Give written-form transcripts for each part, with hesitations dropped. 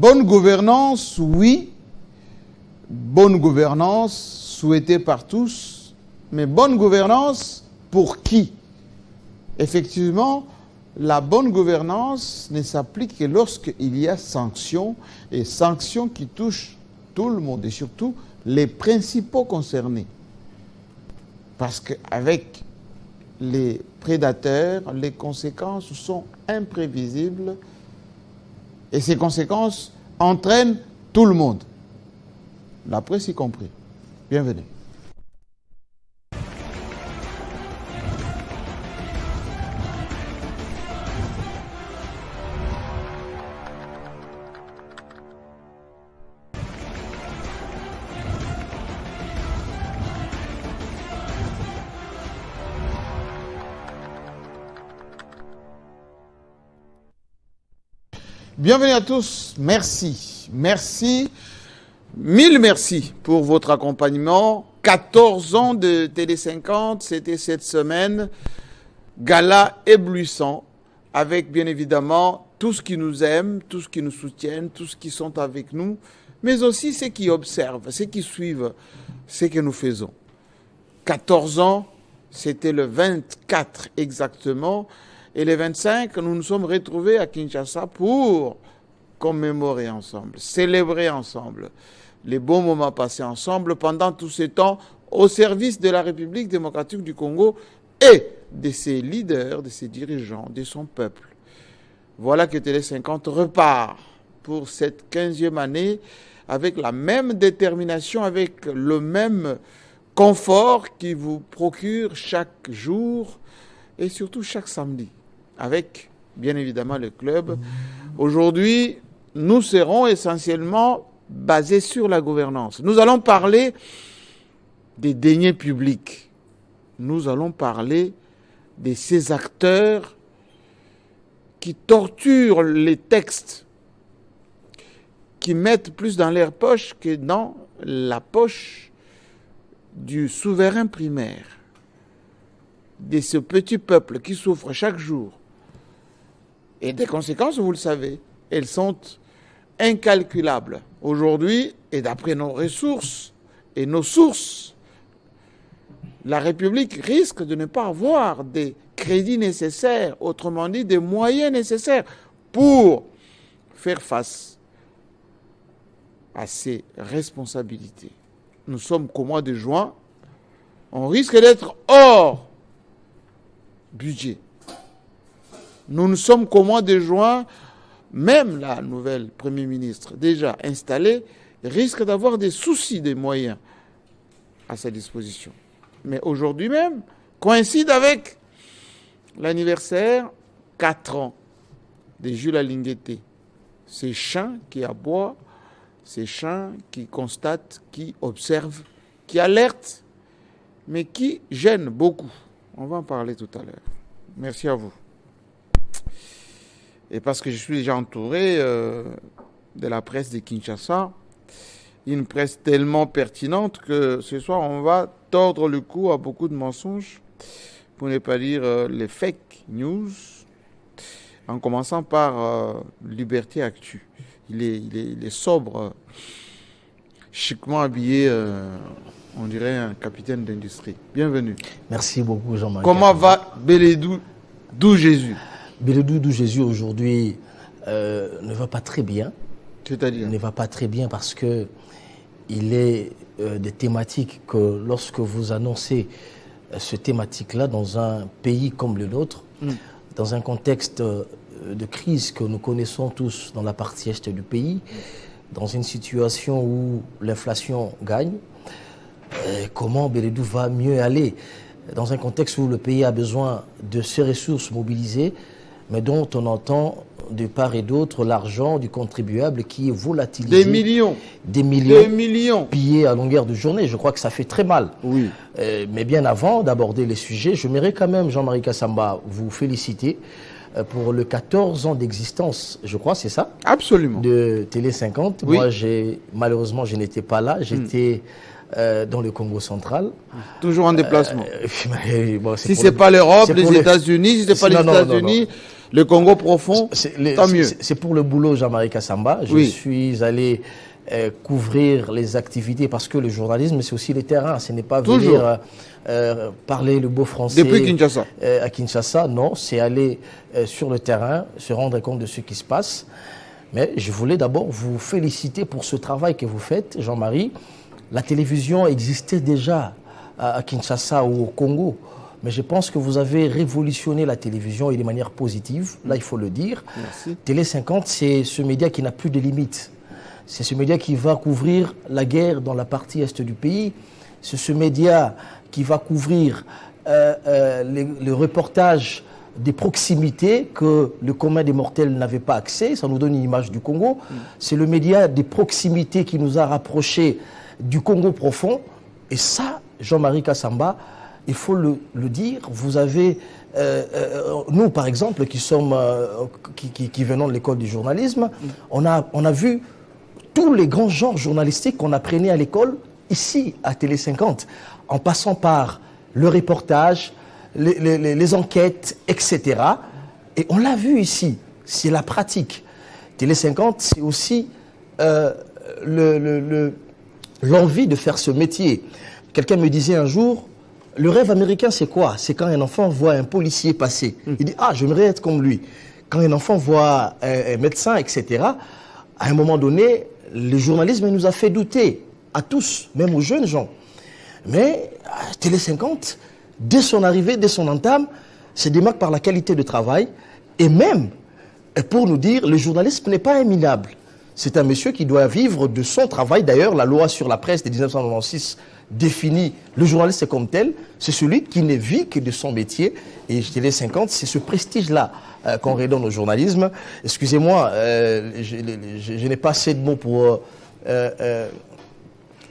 bonne gouvernance, oui. Bonne gouvernance souhaitée par tous. Mais bonne gouvernance pour qui? Effectivement, la bonne gouvernance ne s'applique que lorsqu'il y a sanctions, et sanctions qui touchent tout le monde, et surtout les principaux concernés. Parce qu'avec les prédateurs, les conséquences sont imprévisibles, et ces conséquences entraînent tout le monde, la presse y compris. Bienvenue. Bienvenue à tous, merci, mille merci pour votre accompagnement. 14 ans de Télé 50, c'était cette semaine, gala éblouissant, avec bien évidemment tous qui nous aiment, tous qui nous soutiennent, tous qui sont avec nous, mais aussi ceux qui observent, ceux qui suivent ce que nous faisons. 14 ans, c'était le 24 exactement. Et les 25, nous nous sommes retrouvés à Kinshasa pour commémorer ensemble, célébrer ensemble les bons moments passés ensemble pendant tout ce temps au service de la République démocratique du Congo et de ses leaders, de ses dirigeants, de son peuple. Voilà que Télé 50 repart pour cette 15e année avec la même détermination, avec le même confort qui vous procure chaque jour et surtout chaque samedi, avec bien évidemment le club. Aujourd'hui, nous serons essentiellement basés sur la gouvernance. Nous allons parler des deniers publics. Nous allons parler de ces acteurs qui torturent les textes, qui mettent plus dans leur poche que dans la poche du souverain primaire, de ce petit peuple qui souffre chaque jour. Et des conséquences, vous le savez, elles sont incalculables. Aujourd'hui, et d'après nos ressources et nos sources, la République risque de ne pas avoir des crédits nécessaires, autrement dit des moyens nécessaires pour faire face à ces responsabilités. Nous sommes qu'au mois de juin, on risque d'être hors budget. Nous ne sommes qu'au mois de juin, même la nouvelle Premier ministre déjà installée risque d'avoir des soucis des moyens à sa disposition. Mais aujourd'hui même coïncide avec l'anniversaire 4 ans de Jules Alinguete. Ces chiens qui aboient, ces chiens qui constatent, qui observent, qui alertent, mais qui gênent beaucoup. On va en parler tout à l'heure. Merci à vous. Et parce que je suis déjà entouré de la presse de Kinshasa, une presse tellement pertinente que ce soir, on va tordre le cou à beaucoup de mensonges, pour ne pas dire les fake news, en commençant par Liberté Actu. Il est sobre, chiquement habillé, on dirait un capitaine d'industrie. Bienvenue. Merci beaucoup, Jean-Marie. Comment va Beledou Jésus? Beledou Jésus aujourd'hui ne va pas très bien. C'est-à-dire? Ne va pas très bien parce que il est des thématiques que lorsque vous annoncez ce thématique-là dans un pays comme le nôtre, dans un contexte de crise que nous connaissons tous dans la partie est du pays, dans une situation où l'inflation gagne, comment Beledou va mieux aller dans un contexte où le pays a besoin de ces ressources mobilisées, mais dont on entend de part et d'autre l'argent du contribuable qui est volatilisé. Des millions pillés à longueur de journée. Je crois que ça fait très mal. Oui. Mais bien avant d'aborder les sujets, je mairie quand même, Jean-Marie Kassamba, vous féliciter pour le 14 ans d'existence, je crois, c'est ça? Absolument. De Télé 50. Oui. Moi, malheureusement, je n'étais pas là. J'étais dans le Congo central. Toujours en déplacement. Bon, si ce n'est pas l'Europe, les États-Unis, si ce n'est pas les États-Unis, Le Congo profond, tant mieux. C'est pour le boulot, Jean-Marie Kassamba. Je suis allé couvrir les activités parce que le journalisme, c'est aussi les terrains. Ce n'est pas venir parler le beau français. Depuis Kinshasa. À Kinshasa, non. C'est aller sur le terrain, se rendre compte de ce qui se passe. Mais je voulais d'abord vous féliciter pour ce travail que vous faites, Jean-Marie. La télévision existait déjà à Kinshasa ou au Congo. Mais je pense que vous avez révolutionné la télévision et de manière positive. Là, il faut le dire. Merci. Télé 50, c'est ce média qui n'a plus de limites. C'est ce média qui va couvrir la guerre dans la partie est du pays. C'est ce média qui va couvrir le reportage des proximités que le commun des mortels n'avait pas accès. Ça nous donne une image du Congo. C'est le média des proximités qui nous a rapprochés du Congo profond. Et ça, Jean-Marie Kassamba, il faut le dire, vous avez, nous par exemple, qui venons de l'école du journalisme, on a vu tous les grands genres journalistiques qu'on apprenait à l'école, ici, à Télé 50, en passant par le reportage, les enquêtes, etc. Et on l'a vu ici, c'est la pratique. Télé 50, c'est aussi l'envie de faire ce métier. Quelqu'un me disait un jour, le rêve américain, c'est quoi? C'est quand un enfant voit un policier passer. Il dit, ah, j'aimerais être comme lui. Quand un enfant voit un médecin, etc., à un moment donné, le journalisme nous a fait douter, à tous, même aux jeunes gens. Mais à Télé 50, dès son arrivée, dès son entame, se démarque par la qualité de travail. Et même, pour nous dire, le journalisme n'est pas minable. C'est un monsieur qui doit vivre de son travail. D'ailleurs, la loi sur la presse de 1996 définit le journaliste comme tel. C'est celui qui ne vit que de son métier. Et Télé 50, c'est ce prestige-là qu'on redonne au journalisme. Excusez-moi, je n'ai pas assez de mots pour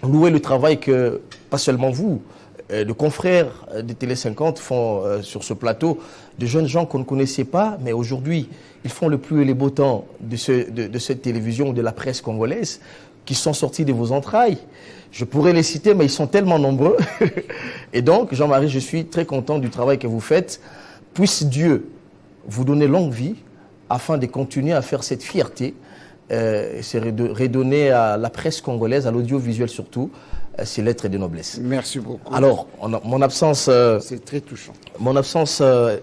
louer le travail que, pas seulement vous, de confrères de Télé 50 font sur ce plateau, de jeunes gens qu'on ne connaissait pas, mais aujourd'hui, ils font le plus et les beau temps de cette télévision, de la presse congolaise, qui sont sortis de vos entrailles. Je pourrais les citer, mais ils sont tellement nombreux. Et donc, Jean-Marie, je suis très content du travail que vous faites. Puisse Dieu vous donner longue vie afin de continuer à faire cette fierté, c'est redonner à la presse congolaise, à l'audiovisuel surtout, ses lettres de noblesse. Merci beaucoup. Alors, mon absence... c'est très touchant. Mon absence à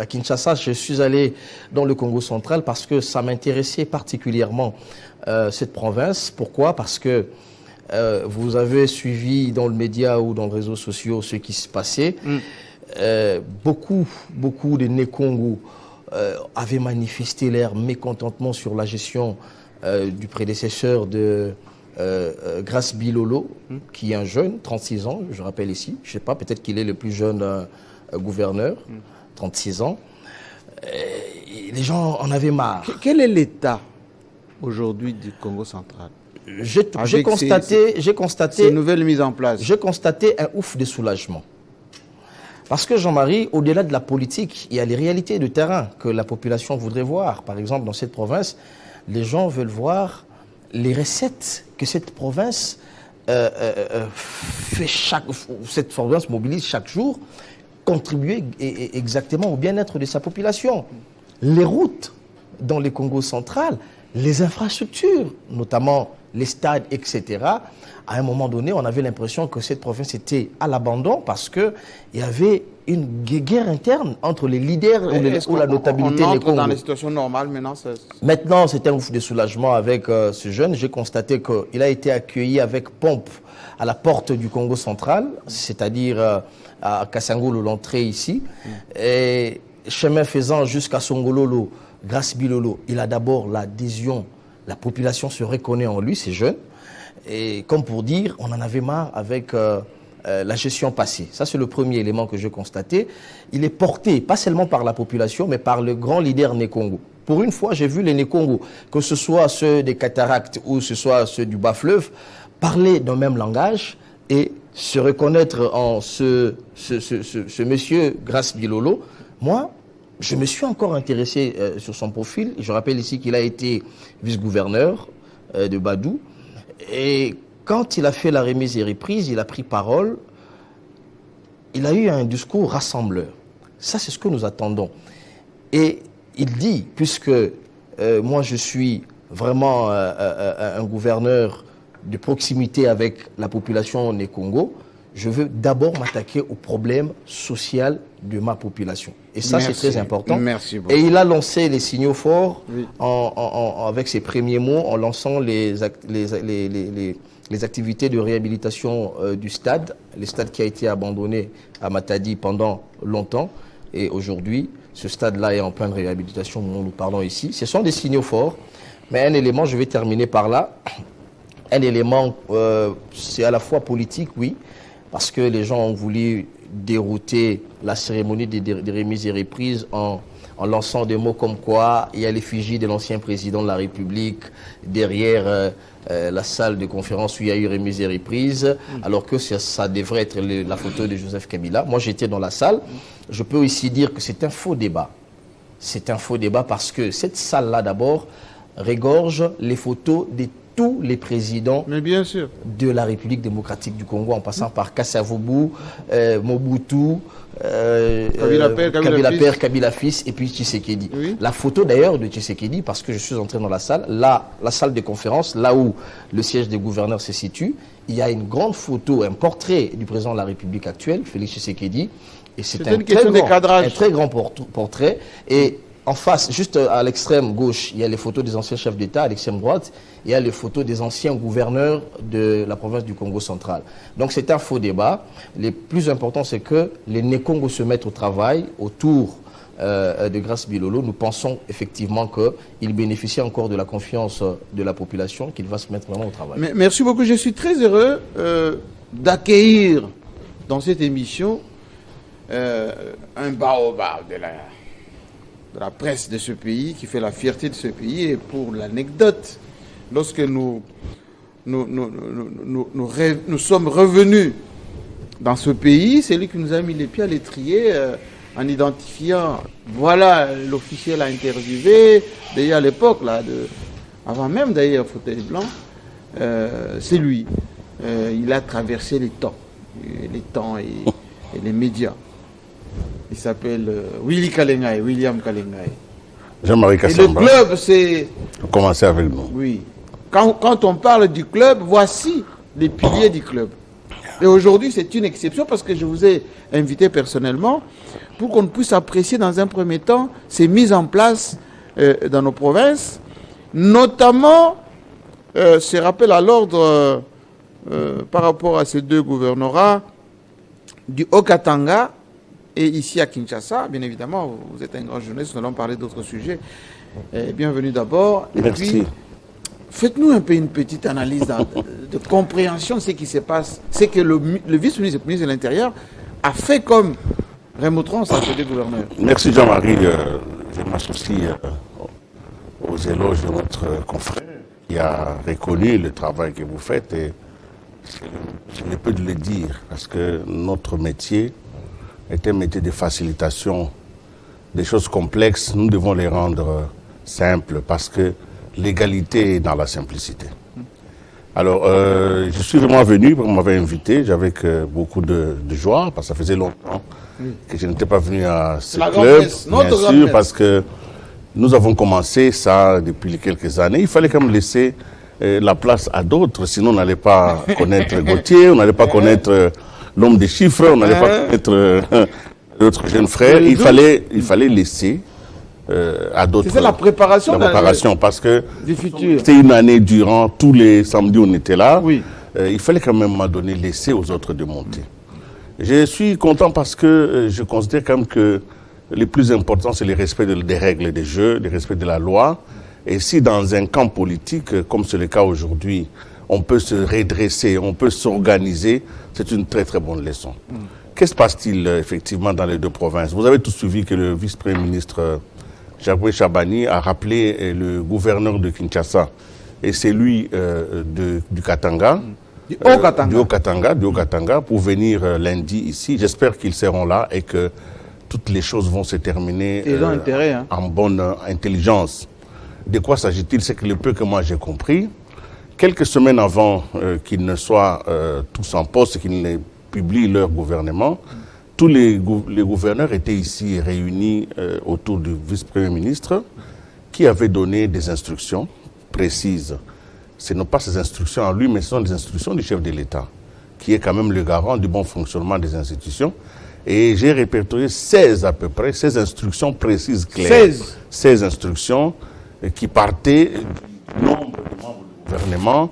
Kinshasa, je suis allé dans le Congo central parce que ça m'intéressait particulièrement cette province. Pourquoi? Parce que vous avez suivi dans le média ou dans les réseaux sociaux ce qui se passait. Beaucoup de Né-Congo avaient manifesté leur mécontentement sur la gestion du prédécesseur de Grace Bilolo, qui est un jeune, 36 ans, je rappelle ici. Je ne sais pas, peut-être qu'il est le plus jeune gouverneur, 36 ans. Les gens en avaient marre. Quel est l'état aujourd'hui du Congo central? J'ai constaté ces nouvelles mises en place. J'ai constaté un ouf de soulagement. Parce que Jean-Marie, au-delà de la politique, il y a les réalités de terrain que la population voudrait voir. Par exemple, dans cette province, les gens veulent voir les recettes que cette province cette province mobilise chaque jour, contribuer exactement au bien-être de sa population. Les routes dans le Congo central, les infrastructures, notamment les stades, etc. À un moment donné, on avait l'impression que cette province était à l'abandon parce qu'il y avait une guerre interne entre les leaders ou la notabilité on des entre Congo. dans les situations normales maintenant. Maintenant, c'est un ouf de soulagement avec ce jeune. J'ai constaté qu'il a été accueilli avec pompe à la porte du Congo central, c'est-à-dire à Kassangolo, l'entrée ici. Et chemin faisant jusqu'à Songololo, Grace Bilolo, il a d'abord l'adhésion. La population se reconnaît en lui, c'est jeune. Et comme pour dire, on en avait marre avec la gestion passée. Ça, c'est le premier élément que j'ai constaté. Il est porté, pas seulement par la population, mais par le grand leader Né-Congo. Pour une fois, j'ai vu les Né-Congo, que ce soit ceux des cataractes ou ce soit ceux du bas-fleuve, parler d'un même langage et se reconnaître en ce monsieur Grace Bilolo. Moi, je me suis encore intéressé sur son profil. Je rappelle ici qu'il a été vice-gouverneur de Badou. Et quand il a fait la remise et reprise, il a pris parole. Il a eu un discours rassembleur. Ça, c'est ce que nous attendons. Et il dit, puisque moi je suis vraiment un gouverneur de proximité avec la population des Congo, je veux d'abord m'attaquer au problème social de ma population. Et ça, c'est très important. Merci beaucoup. Et il a lancé les signaux forts Oui. avec ses premiers mots, en lançant les activités de réhabilitation du stade, le stade qui a été abandonné à Matadi pendant longtemps. Et aujourd'hui, ce stade-là est en pleine réhabilitation dont nous parlons ici. Ce sont des signaux forts. Mais un élément, je vais terminer par là, un élément, c'est à la fois politique, oui, parce que les gens ont voulu dérouter la cérémonie des remises et reprises en lançant des mots comme quoi il y a l'effigie de l'ancien président de la République derrière la salle de conférence où il y a eu remise et reprise, alors que ça devrait être la photo de Joseph Kabila. Moi, j'étais dans la salle. Je peux ici dire que c'est un faux débat. C'est un faux débat parce que cette salle-là, d'abord, regorge les photos de tous les présidents de la République démocratique du Congo, en passant par Kasavubu, Mobutu, Kabila Père, Kabila Fils et puis Tshisekedi. Oui. La photo d'ailleurs de Tshisekedi, parce que je suis entré dans la salle, là, la salle de conférence, là où le siège des gouverneurs se situe, il y a une grande photo, un portrait du président de la République actuelle, Félix Tshisekedi, et c'est un très grand portrait. Et en face, juste à l'extrême gauche, il y a les photos des anciens chefs d'État. À l'extrême droite, il y a les photos des anciens gouverneurs de la province du Congo central. Donc c'est un faux débat. Le plus important, c'est que les Né-Congo se mettent au travail autour de Grace Bilolo. Nous pensons effectivement qu'il bénéficie encore de la confiance de la population, qu'il va se mettre vraiment au travail. Merci beaucoup. Je suis très heureux d'accueillir dans cette émission un baobab de la presse de ce pays, qui fait la fierté de ce pays. Et pour l'anecdote, lorsque nous sommes revenus dans ce pays, c'est lui qui nous a mis les pieds à l'étrier en identifiant, voilà, l'officiel a interviewé, d'ailleurs à l'époque, avant même d'ailleurs Fauteuil Blanc, c'est lui. Il a traversé les temps et les médias. Il s'appelle William Kalengai. Jean-Marie Kassamba. Et le club, c'est... Vous commencez avec nous. Oui. Quand on parle du club, voici les piliers du club. Et aujourd'hui, c'est une exception parce que je vous ai invité personnellement pour qu'on puisse apprécier dans un premier temps ces mises en place dans nos provinces, notamment ces rappels à l'ordre par rapport à ces deux gouvernorats du Haut-Katanga et ici à Kinshasa. Bien évidemment, vous êtes un grand journaliste, nous allons parler d'autres sujets. Bienvenue d'abord. Et merci. Puis, faites-nous un peu une petite analyse de compréhension de ce qui se passe. C'est que le vice-ministre de l'Intérieur a fait comme Raymond Tron, ça fait des gouverneurs. Merci Jean-Marie. Je m'associe aux éloges de notre confrère qui a reconnu le travail que vous faites. Et je ne peux le dire parce que notre métier est un métier de facilitation des choses complexes. Nous devons les rendre simples parce que l'égalité est dans la simplicité. Alors, je suis vraiment venu, vous m'avez invité, j'avais beaucoup de joie, parce que ça faisait longtemps que je n'étais pas venu à ce club, bien sûr, parce que nous avons commencé ça depuis quelques années. Il fallait quand même laisser la place à d'autres, sinon on n'allait pas connaître Gauthier, on n'allait pas connaître l'homme des chiffres, on n'allait pas connaître d'autres jeunes frères. Il fallait laisser à d'autres. C'est la préparation. Parce que c'était une année durant, tous les samedis on était là. Oui. Il fallait quand même à un moment donné laisser aux autres de monter. Je suis content parce que je considère quand même que le plus important c'est le respect des règles des jeux, le respect de la loi. Et si dans un camp politique, comme c'est le cas aujourd'hui, on peut se redresser, on peut s'organiser, c'est une très très bonne leçon. Qu'est-ce qui se passe-t-il effectivement dans les deux provinces? Vous avez tous suivi que le vice-premier ministre Jaboué Chabani a rappelé le gouverneur de Kinshasa et c'est lui du Katanga, du Haut-Katanga, du Haut-Katanga, pour venir lundi ici. J'espère qu'ils seront là et que toutes les choses vont se terminer en bonne intelligence. De quoi s'agit-il? C'est que le peu que moi j'ai compris, quelques semaines avant qu'ils ne soient tous en poste, qu'ils ne publient leur gouvernement, tous les gouverneurs étaient ici réunis autour du vice-premier ministre qui avait donné des instructions précises. Ce ne sont pas ses instructions en lui, mais ce sont des instructions du chef de l'État, qui est quand même le garant du bon fonctionnement des institutions. Et j'ai répertorié 16 à peu près, 16 instructions précises, claires. 16 instructions qui partaient du nombre de membres du gouvernement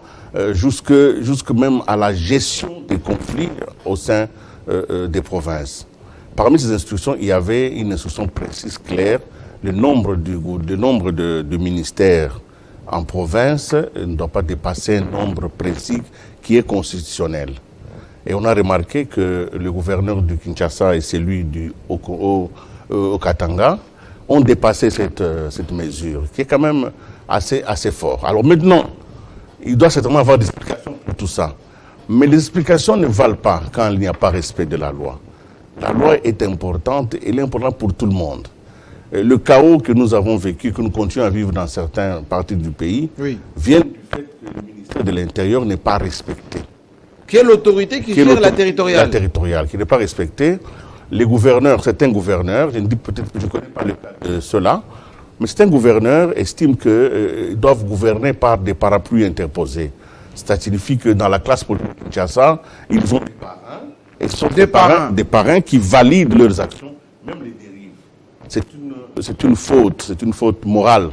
jusque même à la gestion des conflits au sein des provinces. Parmi ces instructions, il y avait une instruction précise, claire. Le nombre de ministères en province ne doit pas dépasser un nombre précis qui est constitutionnel. Et on a remarqué que le gouverneur du Kinshasa et celui au Katanga ont dépassé cette mesure, qui est quand même assez fort. Alors maintenant, il doit certainement avoir des explications pour tout ça. Mais les explications ne valent pas quand il n'y a pas respect de la loi. La loi est importante, elle est importante pour tout le monde. Le chaos que nous avons vécu, que nous continuons à vivre dans certaines parties du pays, vient du fait que le ministère de l'Intérieur n'est pas respecté. Qui est l'autorité qui gère la territoriale? La territoriale, qui n'est pas respectée. Les gouverneurs, certains gouverneurs, je ne dis peut-être que je ne connais pas le cas de ceux-là, mais certains gouverneurs estiment qu'ils doivent gouverner par des parapluies interposés. Ça signifie que dans la classe politique de Kinshasa, ils ont des parrains, et ce sont des parrains qui valident leurs actions, même les dérives. C'est une faute morale.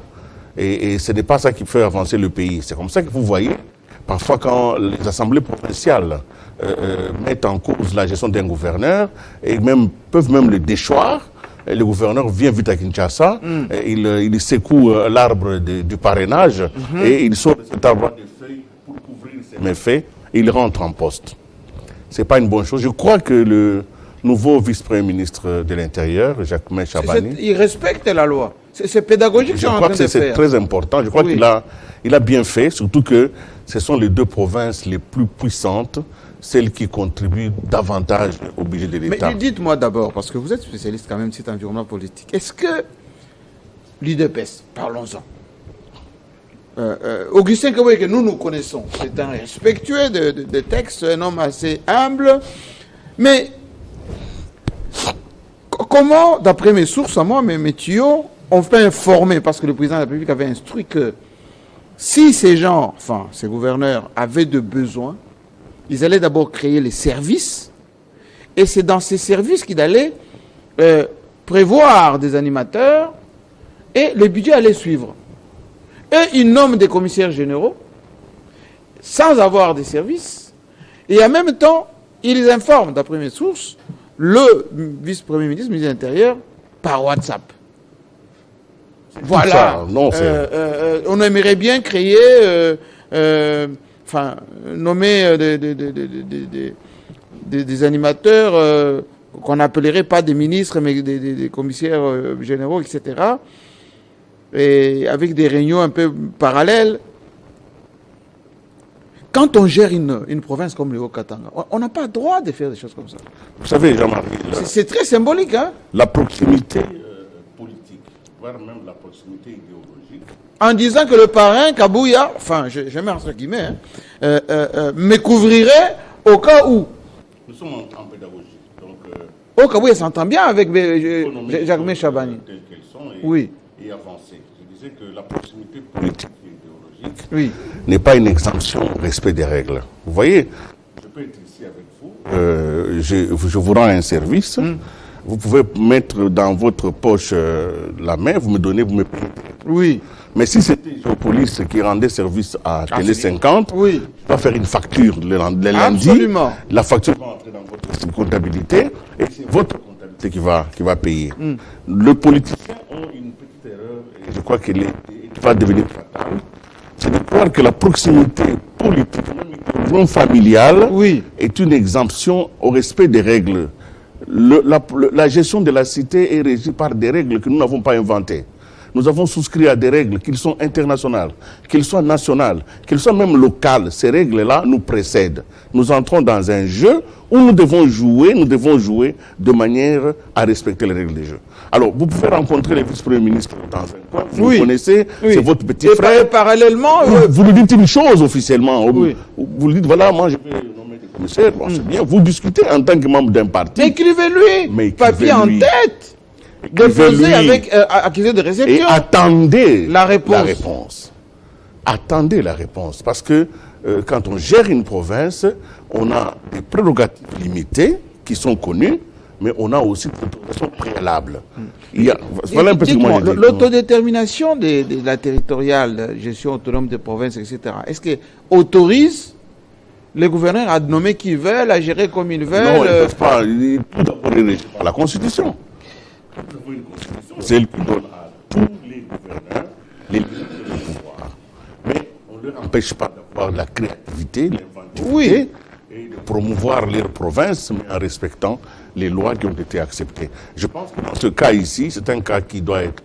Et ce n'est pas ça qui fait avancer le pays. C'est comme ça que vous voyez, parfois quand les assemblées provinciales mettent en cause la gestion d'un gouverneur, et peuvent même le déchoir, et le gouverneur vient vite à Kinshasa, il secoue l'arbre du parrainage, et il sort de cet arbre de feuilles pour couvrir ses méfaits, et il rentre en poste. Ce n'est pas une bonne chose. Je crois que le nouveau vice-premier ministre de l'Intérieur, Jacquemain Chabani... Il respecte la loi. C'est pédagogique. Je crois que c'est très important. Je crois qu'il a bien fait, surtout que ce sont les deux provinces les plus puissantes, celles qui contribuent davantage au budget de l'État. Mais dites-moi d'abord, parce que vous êtes spécialiste quand même de cet environnement politique, est-ce que l'UDPS, parlons-en, Augustin Kaboye, que nous connaissons, c'est un respectueux de textes, un homme assez humble, mais comment, d'après mes sources à moi, mes tuyaux, on fait informer, parce que le président de la République avait instruit que si ces gens, enfin ces gouverneurs, avaient de besoins, ils allaient d'abord créer les services, et c'est dans ces services qu'ils allaient prévoir des animateurs, et le budget allait suivre. Et ils nomment des commissaires généraux, sans avoir des services, et en même temps, ils informent, d'après mes sources, le vice-premier ministre, ministre de l'Intérieur, par WhatsApp. Voilà. On aimerait bien créer, nommer des animateurs qu'on n'appellerait pas des ministres, mais des commissaires généraux, etc. Et avec des réunions un peu parallèles. Quand on gère une province comme le Haut-Katanga, on n'a pas le droit de faire des choses comme ça. Vous savez, Jean-Marie... C'est très symbolique, hein? La proximité politique, voire même la proximité idéologique. En disant que le parrain, Kabouya, enfin, je mets entre guillemets, me couvrirait au cas où. Nous sommes en pédagogie. Kabouya s'entend bien avec Jacquemain Chabani. Telles qu'elles sont et avancer. Je disais que la proximité politique et idéologique n'est pas une exemption au respect des règles. Vous voyez, je peux être ici avec vous, je vous rends un service, vous pouvez mettre dans votre poche la main, vous me donnez, vous me payez. Oui. Mais si c'était Géopolis qui rendait service à Télé 50, je dois faire une facture le lundi. Absolument. La facture va entrer dans votre comptabilité et c'est votre comptabilité qui va payer. Le politicien a une petite erreur et je crois qu'elle va devenir fatale. C'est de croire que la proximité politique, même familiale, est une exemption au respect des règles. La gestion de la cité est régie par des règles que nous n'avons pas inventées. Nous avons souscrit à des règles, qu'elles soient internationales, qu'elles soient nationales, qu'elles soient même locales. Ces règles-là nous précèdent. Nous entrons dans un jeu où nous devons jouer de manière à respecter les règles du jeu. Alors, vous pouvez rencontrer les vice-premiers ministres dans un coin, vous le connaissez, c'est votre petit frère. Et parallèlement... Vous lui dites une chose officiellement. Vous lui dites, voilà, moi je vais nommer des commissaire, bon, c'est bien, vous discutez en tant que membre d'un parti. Écrivez-lui, papier en tête, déposé avec accusé de réception. Et attendez la réponse. Attendez la réponse. Parce que quand on gère une province, on a des prérogatives limitées qui sont connues, mais on a aussi des prérogatives préalables. Voilà un peu ce que moi j'ai dit. L'autodétermination de la territoriale, gestion autonome des provinces, etc., est-ce que autorise les gouverneurs à nommer qui ils veulent, à gérer comme ils veulent? Non, ils ne peuvent pas. Tout d'abord, ils sont régis par la Constitution. C'est elle qui donne à tous les gouverneurs les pouvoirs. Mais on ne leur empêche pas d'avoir la créativité, l'inventivité, et de promouvoir leur province, mais en respectant les lois qui ont été acceptées. Je pense que dans ce cas ici, c'est un cas qui doit être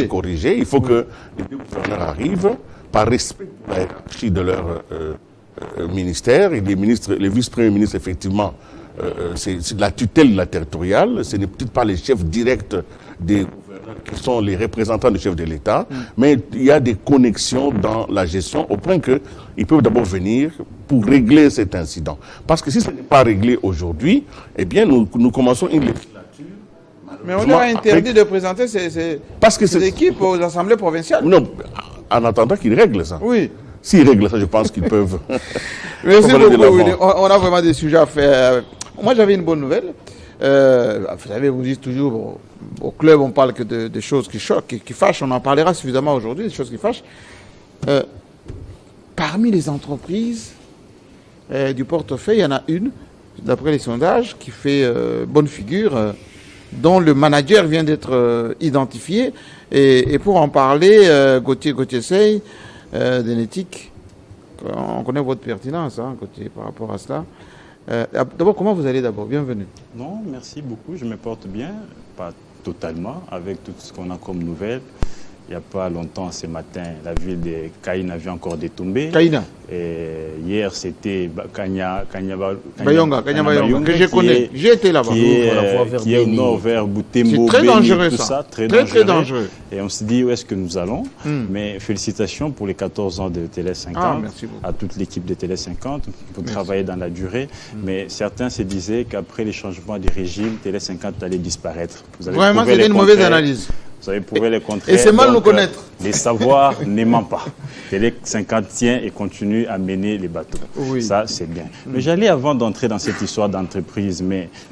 corrigé. Il faut que les deux gouverneurs arrivent, par respect de la hiérarchie de leur ministère, et les vice-premiers ministres, effectivement, c'est de la tutelle de la territoriale, ce n'est peut-être pas les chefs directs des gouverneurs qui sont les représentants du chef de l'État, mais il y a des connexions dans la gestion au point qu'ils peuvent d'abord venir pour régler cet incident. Parce que si ce n'est pas réglé aujourd'hui, eh bien nous commençons une législature. Mais on leur a interdit de présenter ces équipes aux assemblées provinciales. Non, en attendant qu'ils règlent ça. Oui. S'ils règlent ça, je pense qu'ils peuvent. Merci beaucoup, Willy. On a vraiment des sujets à faire. Moi, j'avais une bonne nouvelle. Vous savez, vous dites toujours, au club, on parle que de choses qui choquent, qui fâchent. On en parlera suffisamment aujourd'hui, des choses qui fâchent. Parmi les entreprises du portefeuille, il y en a une, d'après les sondages, qui fait bonne figure, dont le manager vient d'être identifié. Et pour en parler, Gauthier Sey, d'Enetic, on connaît votre pertinence, Gauthier, par rapport à cela. D'abord, comment vous allez d'abord? Bienvenue. Non, merci beaucoup. Je me porte bien, pas totalement, avec tout ce qu'on a comme nouvelles. Il n'y a pas longtemps, ce matin, la ville de Kaina vient encore de tomber. Kaina. Et hier, c'était Bayonga, que je connais. J'ai été là-bas. Qui est au nord vers Boutembo. C'est très dangereux, ça. Très dangereux. Et on se dit où est-ce que nous allons. Mais félicitations pour les 14 ans de Télé 50. Merci beaucoup. À toute l'équipe de Télé 50. Vous travaillez dans la durée. Mais certains se disaient qu'après les changements du régime, Télé 50 allait disparaître. Vraiment, c'était une mauvaise analyse. Vous avez prouvé le contraire. Et c'est mal nous connaître. Les savoirs n'aiment pas. Télé 50 tient et continue à mener les bateaux. Oui. Ça, c'est bien. Mais j'allais, avant d'entrer dans cette histoire d'entreprise,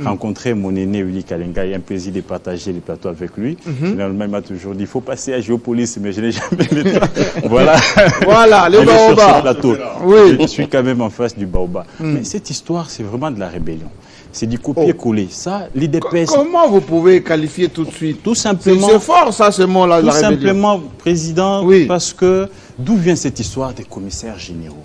rencontrer mon aîné Willy Kalenga. Il y a un plaisir de partager les plateaux avec lui. Finalement, il m'a toujours dit, il faut passer à Géopolis, mais je n'ai jamais le temps. Voilà, le baobab. Oui. Je suis quand même en face du baobab. Mais cette histoire, c'est vraiment de la rébellion. C'est du copier-coller. Ça, l'IDPS... Comment vous pouvez qualifier tout de suite? Tout simplement... C'est fort, ça, ce mot-là, de la rébellion. Tout simplement, Président, parce que d'où vient cette histoire des commissaires généraux?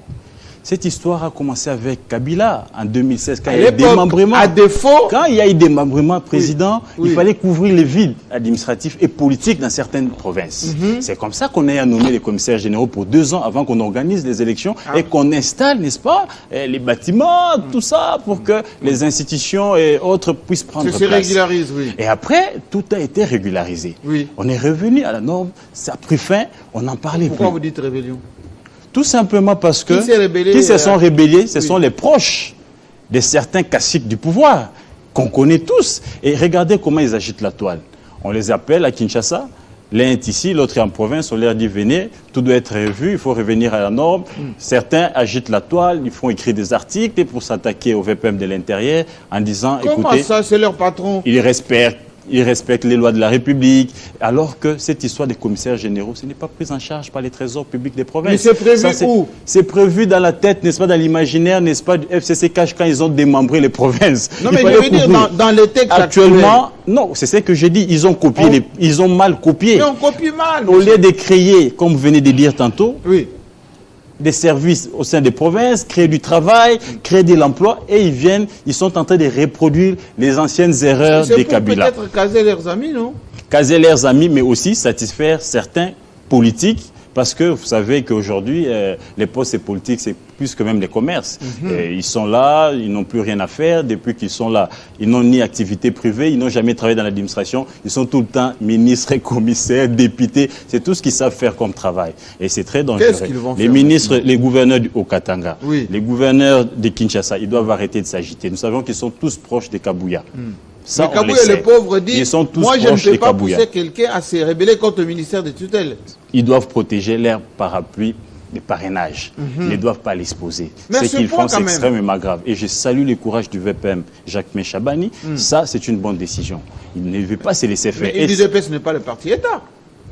Cette histoire a commencé avec Kabila en 2016, quand il y a eu démembrement. À défaut... Quand il y a eu démembrement, Président, il fallait couvrir les vides administratifs et politiques dans certaines provinces. C'est comme ça qu'on a nommé les commissaires généraux pour 2 ans avant qu'on organise les élections et qu'on installe, n'est-ce pas, les bâtiments, tout ça, pour que les institutions et autres puissent prendre place. Ça se régularise, oui. Et après, tout a été régularisé. On est revenu à la norme, ça a pris fin, on n'en parlait plus. Pourquoi vous dites rébellion? Tout simplement parce que qui se sont rébellés, ce sont les proches de certains caciques du pouvoir, qu'on connaît tous. Et regardez comment ils agitent la toile. On les appelle à Kinshasa, l'un est ici, l'autre est en province, on leur dit venez, tout doit être revu, il faut revenir à la norme. Certains agitent la toile, ils font écrire des articles pour s'attaquer au VPM de l'intérieur en disant, comment écoutez, ça, c'est leur patron? Ils respectent les lois de la République, alors que cette histoire des commissaires généraux, ce n'est pas pris en charge par les trésors publics des provinces. Mais c'est prévu où? C'est prévu dans la tête, n'est-ce pas, dans l'imaginaire, n'est-ce pas, du FCCK quand ils ont démembré les provinces. Non, mais je veux dire, dans les textes actuellement, non, c'est ce que j'ai dit, ils ont copié, ils ont mal copié. Mais on copie mal. Au lieu de créer, comme vous venez de dire tantôt, des services au sein des provinces, créer du travail, créer de l'emploi, et ils sont en train de reproduire les anciennes erreurs des Kabila. C'est peut-être caser leurs amis, non? Caser leurs amis, mais aussi satisfaire certains politiques, Parce que vous savez qu'aujourd'hui, les postes politiques, c'est plus que même les commerces. Ils sont là, ils n'ont plus rien à faire. Depuis qu'ils sont là, ils n'ont ni activité privée, ils n'ont jamais travaillé dans l'administration. Ils sont tout le temps ministres, commissaires, députés. C'est tout ce qu'ils savent faire comme travail. Et c'est très dangereux. Qu'est-ce qu'ils vont les faire ministres, les gouverneurs du Haut-Katanga, oui. les gouverneurs de Kinshasa, ils doivent arrêter de s'agiter. Nous savons qu'ils sont tous proches des Kabouya. Ça, mais Kabouya, le pauvre, dit, ils sont tous moi je ne proches peux des pas Kabouya. pousser quelqu'un à se rebeller contre le ministère de tutelle. Ils doivent protéger leur parapluie des parrainages. Ils ne doivent pas l'exposer. Ce qu'ils font, c'est extrêmement grave. Et je salue le courage du VPM, Jacques Chabani. Ça, c'est une bonne décision. Il ne veut pas se laisser faire. Mais l'UDPS n'est pas le parti État.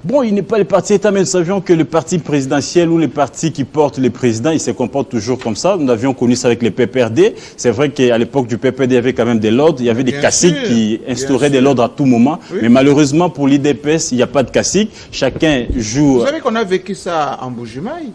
Bon, il n'est pas le parti État, mais nous savions que le parti présidentiel ou les partis qui portent le président, ils se comportent toujours comme ça. Nous avions connu ça avec les PPRD. C'est vrai qu'à l'époque du PPRD, il y avait quand même de l'ordre. Il y avait des caciques qui instauraient de l'ordre à tout moment. Oui. Mais malheureusement, pour l'IDPS, il n'y a pas de cacique. Chacun joue... Vous savez qu'on a vécu ça en Bujumaï.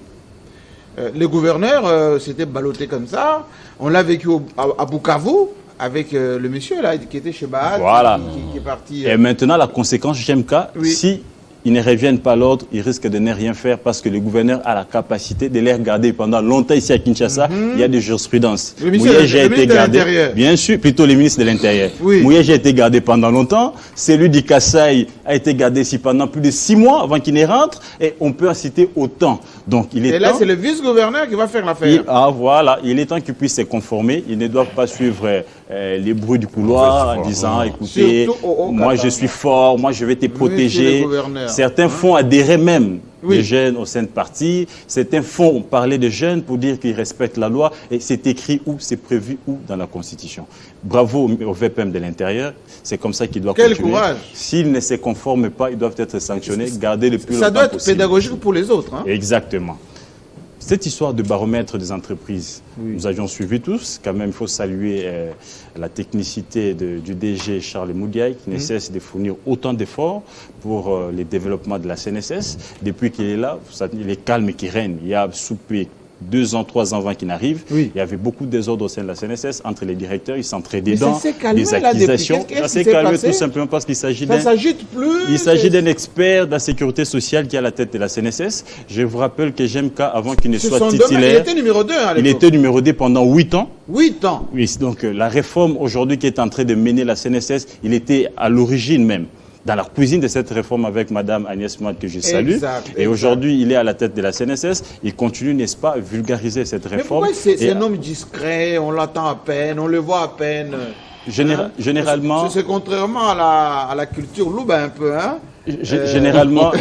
Le gouverneur s'était ballotté comme ça. On l'a vécu à Bukavu. Avec le monsieur là, qui était chez Baal, voilà. qui est parti... Et maintenant, la conséquence, JMK, oui. Si ils ne reviennent pas à l'ordre, ils risquent de ne rien faire parce que le gouverneur a la capacité de les garder pendant longtemps ici à Kinshasa. Il y a des jurisprudences. Le ministre de l'Intérieur. Bien sûr, plutôt le ministre de l'Intérieur. Oui. Mouyege a été gardé pendant longtemps. Celui du Kasaï a été gardé ici pendant plus de 6 mois avant qu'il ne rentre. Et on peut en citer autant. Donc, il est et là, c'est le vice-gouverneur qui va faire l'affaire. Voilà. Il est temps qu'ils puissent se conformer. Ils ne doivent pas suivre les bruits du couloir en disant, écoutez, moi je suis fort, moi je vais te protéger. Certains font adhérer même les jeunes au sein de partis. Certains font parler des jeunes pour dire qu'ils respectent la loi. Et c'est écrit où, c'est prévu où dans la Constitution. Bravo au VPM de l'intérieur. C'est comme ça qu'il doit continuer. Quel courage! S'ils ne se conforment pas, ils doivent être sanctionnés, gardés le plus longtemps possible. Ça doit être pédagogique pour les autres. Hein? Exactement. Cette histoire de baromètre des entreprises, nous avions suivi tous. Quand même, il faut saluer la technicité du DG Charles Moudiaï qui ne cesse de fournir autant d'efforts pour le développement de la CNSS. Depuis qu'il est là, il est calme qui règne. Il y a soupé 2 ans, 3 ans avant qu'il n'arrive, il y avait beaucoup de désordre au sein de la CNSS entre les directeurs, ils s'entraidaient dans des accusations. Ça s'est calmé tout simplement parce qu'il s'agit d'un expert de la sécurité sociale qui est à la tête de la CNSS. Je vous rappelle que JMK, avant qu'il ne soit titulaire, il était numéro 2 à l'époque. Il était numéro 2 pendant 8 ans. 8 ans. Oui, donc la réforme aujourd'hui qui est en train de mener la CNSS, il était à l'origine même dans la cuisine de cette réforme avec Mme Agnès Mouad que je salue. Et aujourd'hui, il est à la tête de la CNSS. Il continue, n'est-ce pas, à vulgariser cette réforme. Mais pourquoi c'est un homme discret, on l'attend à peine, on le voit à peine Généralement... C'est contrairement à la culture louba un peu, hein. Généralement,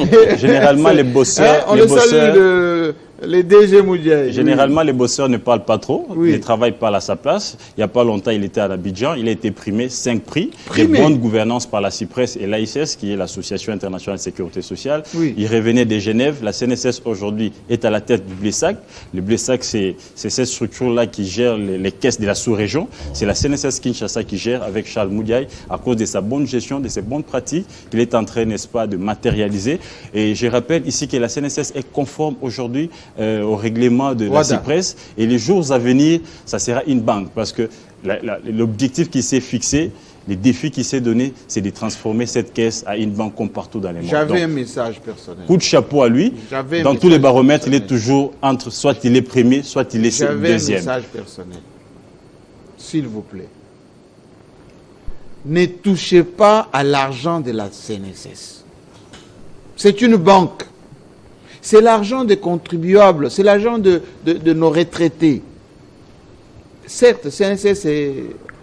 les bosseurs... on salue les DG Moudiaï. Généralement, les bosseurs ne parlent pas trop. Ils ne travaillent pas à sa place. Il n'y a pas longtemps, il était à Abidjan. Il a été primé 5 prix de bonne gouvernance par la CIPRES et l'AICS, qui est l'Association internationale de sécurité sociale. Il revenait de Genève. La CNSS, aujourd'hui, est à la tête du BLESAC. Le BLESAC, c'est cette structure-là qui gère les caisses de la sous-région. C'est la CNSS Kinshasa qui gère avec Charles Moudiaï, à cause de sa bonne gestion, de ses bonnes pratiques, qu'il est en train, n'est-ce pas, de matérialiser. Et je rappelle ici que la CNSS est conforme aujourd'hui au règlement de la CIPRES. Et les jours à venir, ça sera une banque. Parce que l'objectif qui s'est fixé, les défis qui s'est donné, c'est de transformer cette caisse à une banque comme partout dans les mondes. J'avais un message personnel. Coup de chapeau à lui. Dans tous les baromètres, il est toujours entre, soit il est premier, soit il est deuxième. J'avais un message personnel. S'il vous plaît. Ne touchez pas à l'argent de la CNSS. C'est une banque. C'est l'argent des contribuables, c'est l'argent de nos retraités. Certes, CNSS est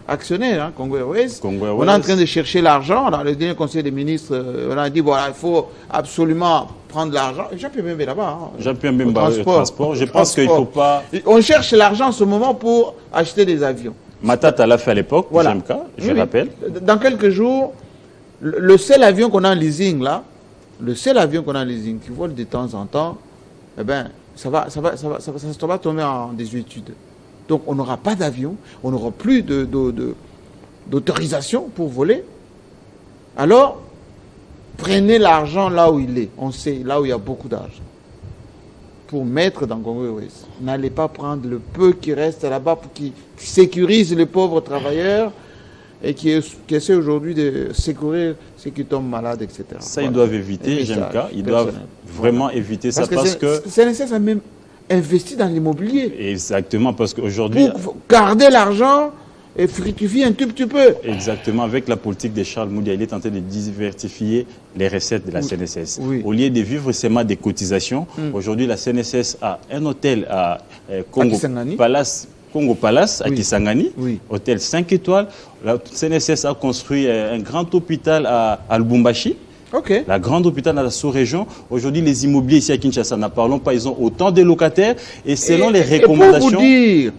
actionnaire, hein, Congo Airways. On est en train de chercher l'argent. Dans le dernier conseil des ministres, on a dit voilà, il faut absolument prendre l'argent. Jean-Pierre Bembe là-bas. Hein, Jean-Pierre Bembe, le transport. Je pense qu'il ne faut pas... On cherche l'argent en ce moment pour acheter des avions. Matata l'a fait à l'époque, voilà. JMK, je rappelle. Dans quelques jours, le seul avion qu'on a en leasing là, qui vole de temps en temps, eh ben, ça va tomber en désuétude. Donc, on n'aura pas d'avion, on n'aura plus d'autorisation pour voler. Alors, prenez l'argent là où il est. On sait, là où il y a beaucoup d'argent. Pour mettre dans Congo Airways. N'allez pas prendre le peu qui reste là-bas pour qui sécurise les pauvres travailleurs et qui essaie aujourd'hui de secourir ceux qui tombent malades, etc. Ça, ils doivent éviter, JMK. Ils doivent vraiment éviter ça parce que... CNSS a même investi dans l'immobilier. Exactement, parce qu'aujourd'hui... Pour garder l'argent et fructifier un tout petit peu. Exactement, avec la politique de Charles Moudia, il est tenté de diversifier les recettes de la CNSS. Oui. Au lieu de vivre seulement des cotisations, aujourd'hui la CNSS a un hôtel à Congo Palace à Kisangani, hôtel 5 étoiles. La CNSS a construit un grand hôpital à Lubumbashi. La grande hôpital dans la sous-région. Aujourd'hui, les immobiliers ici à Kinshasa, n'en parlons pas, ils ont autant de locataires. Et selon les recommandations... Et pour vous dire,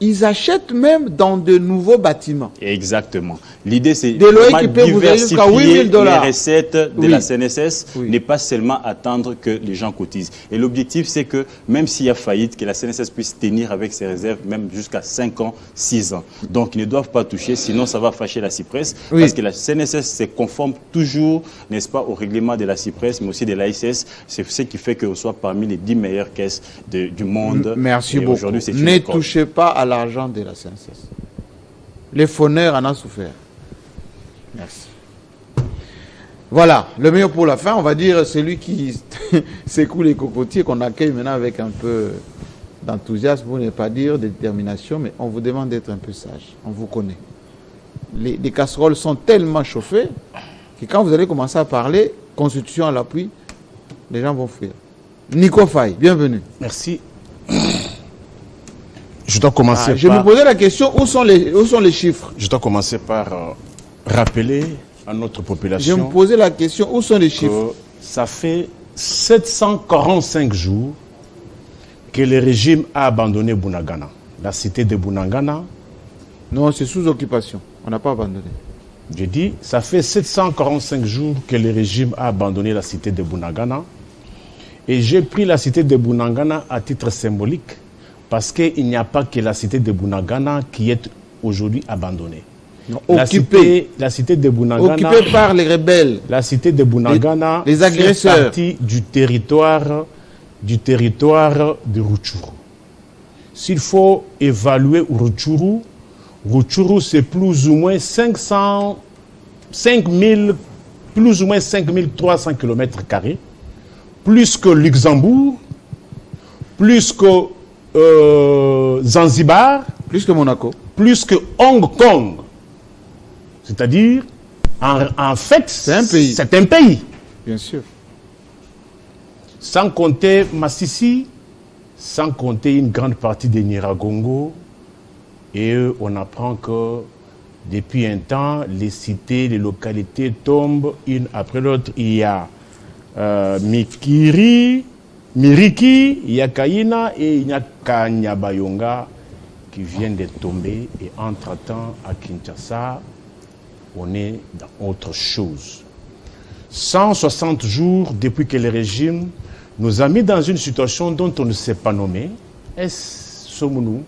ils achètent même dans de nouveaux bâtiments. Exactement. L'idée, c'est de diversifier les recettes de la CNSS, n'est pas seulement attendre que les gens cotisent. Et l'objectif, c'est que même s'il y a faillite, que la CNSS puisse tenir avec ses réserves, même jusqu'à 5 ans, 6 ans. Donc, ils ne doivent pas toucher, sinon ça va fâcher la CIPRES. Parce que la CNSS se conforme toujours, n'est-ce pas, au règlement de la CIPRES, mais aussi de l'ASS. C'est ce qui fait qu'on soit parmi les 10 meilleures caisses du monde. Merci beaucoup. Ne touchez pas à l'argent de la CNSS. Les fauneurs en ont souffert. Merci. Voilà, le meilleur pour la fin, on va dire celui qui secoue les cocotiers, qu'on accueille maintenant avec un peu d'enthousiasme, pour ne pas dire de détermination, mais on vous demande d'être un peu sage. On vous connaît. Les casseroles sont tellement chauffées que quand vous allez commencer à parler, constitution à l'appui, les gens vont fuir. Nico Faye, bienvenue. Merci. Je dois commencer je me posais la question, où sont les chiffres? Je dois commencer par rappeler à notre population... Je me posais la question, où sont les chiffres? Ça fait 745 jours que le régime a abandonné Bunagana. La cité de Bunagana... Non, c'est sous occupation. On n'a pas abandonné. Je dis, ça fait 745 jours que le régime a abandonné la cité de Bunagana. Et j'ai pris la cité de Bunagana à titre symbolique. Parce qu'il n'y a pas que la cité de Bunagana qui est aujourd'hui abandonnée. La cité de Bunagana... Occupée par les rebelles. La cité de Bunagana... Les agresseurs. Fait partie du territoire de Rutshuru. S'il faut évaluer Rutshuru, c'est plus ou moins 5300 km², plus que Luxembourg, plus que Zanzibar, plus que Monaco, plus que Hong Kong. C'est-à-dire, en fait, c'est un pays. Bien sûr. Sans compter Massissi, sans compter une grande partie de Nyiragongo. Et on apprend que depuis un temps, les cités, les localités tombent une après l'autre. Il y a Miriki, il y a Kaina et il y a Kanyabayonga qui viennent de tomber. Et entre-temps, à Kinshasa, on est dans autre chose. 160 jours depuis que le régime nous a mis dans une situation dont on ne s'est pas nommé. Sommes-nous?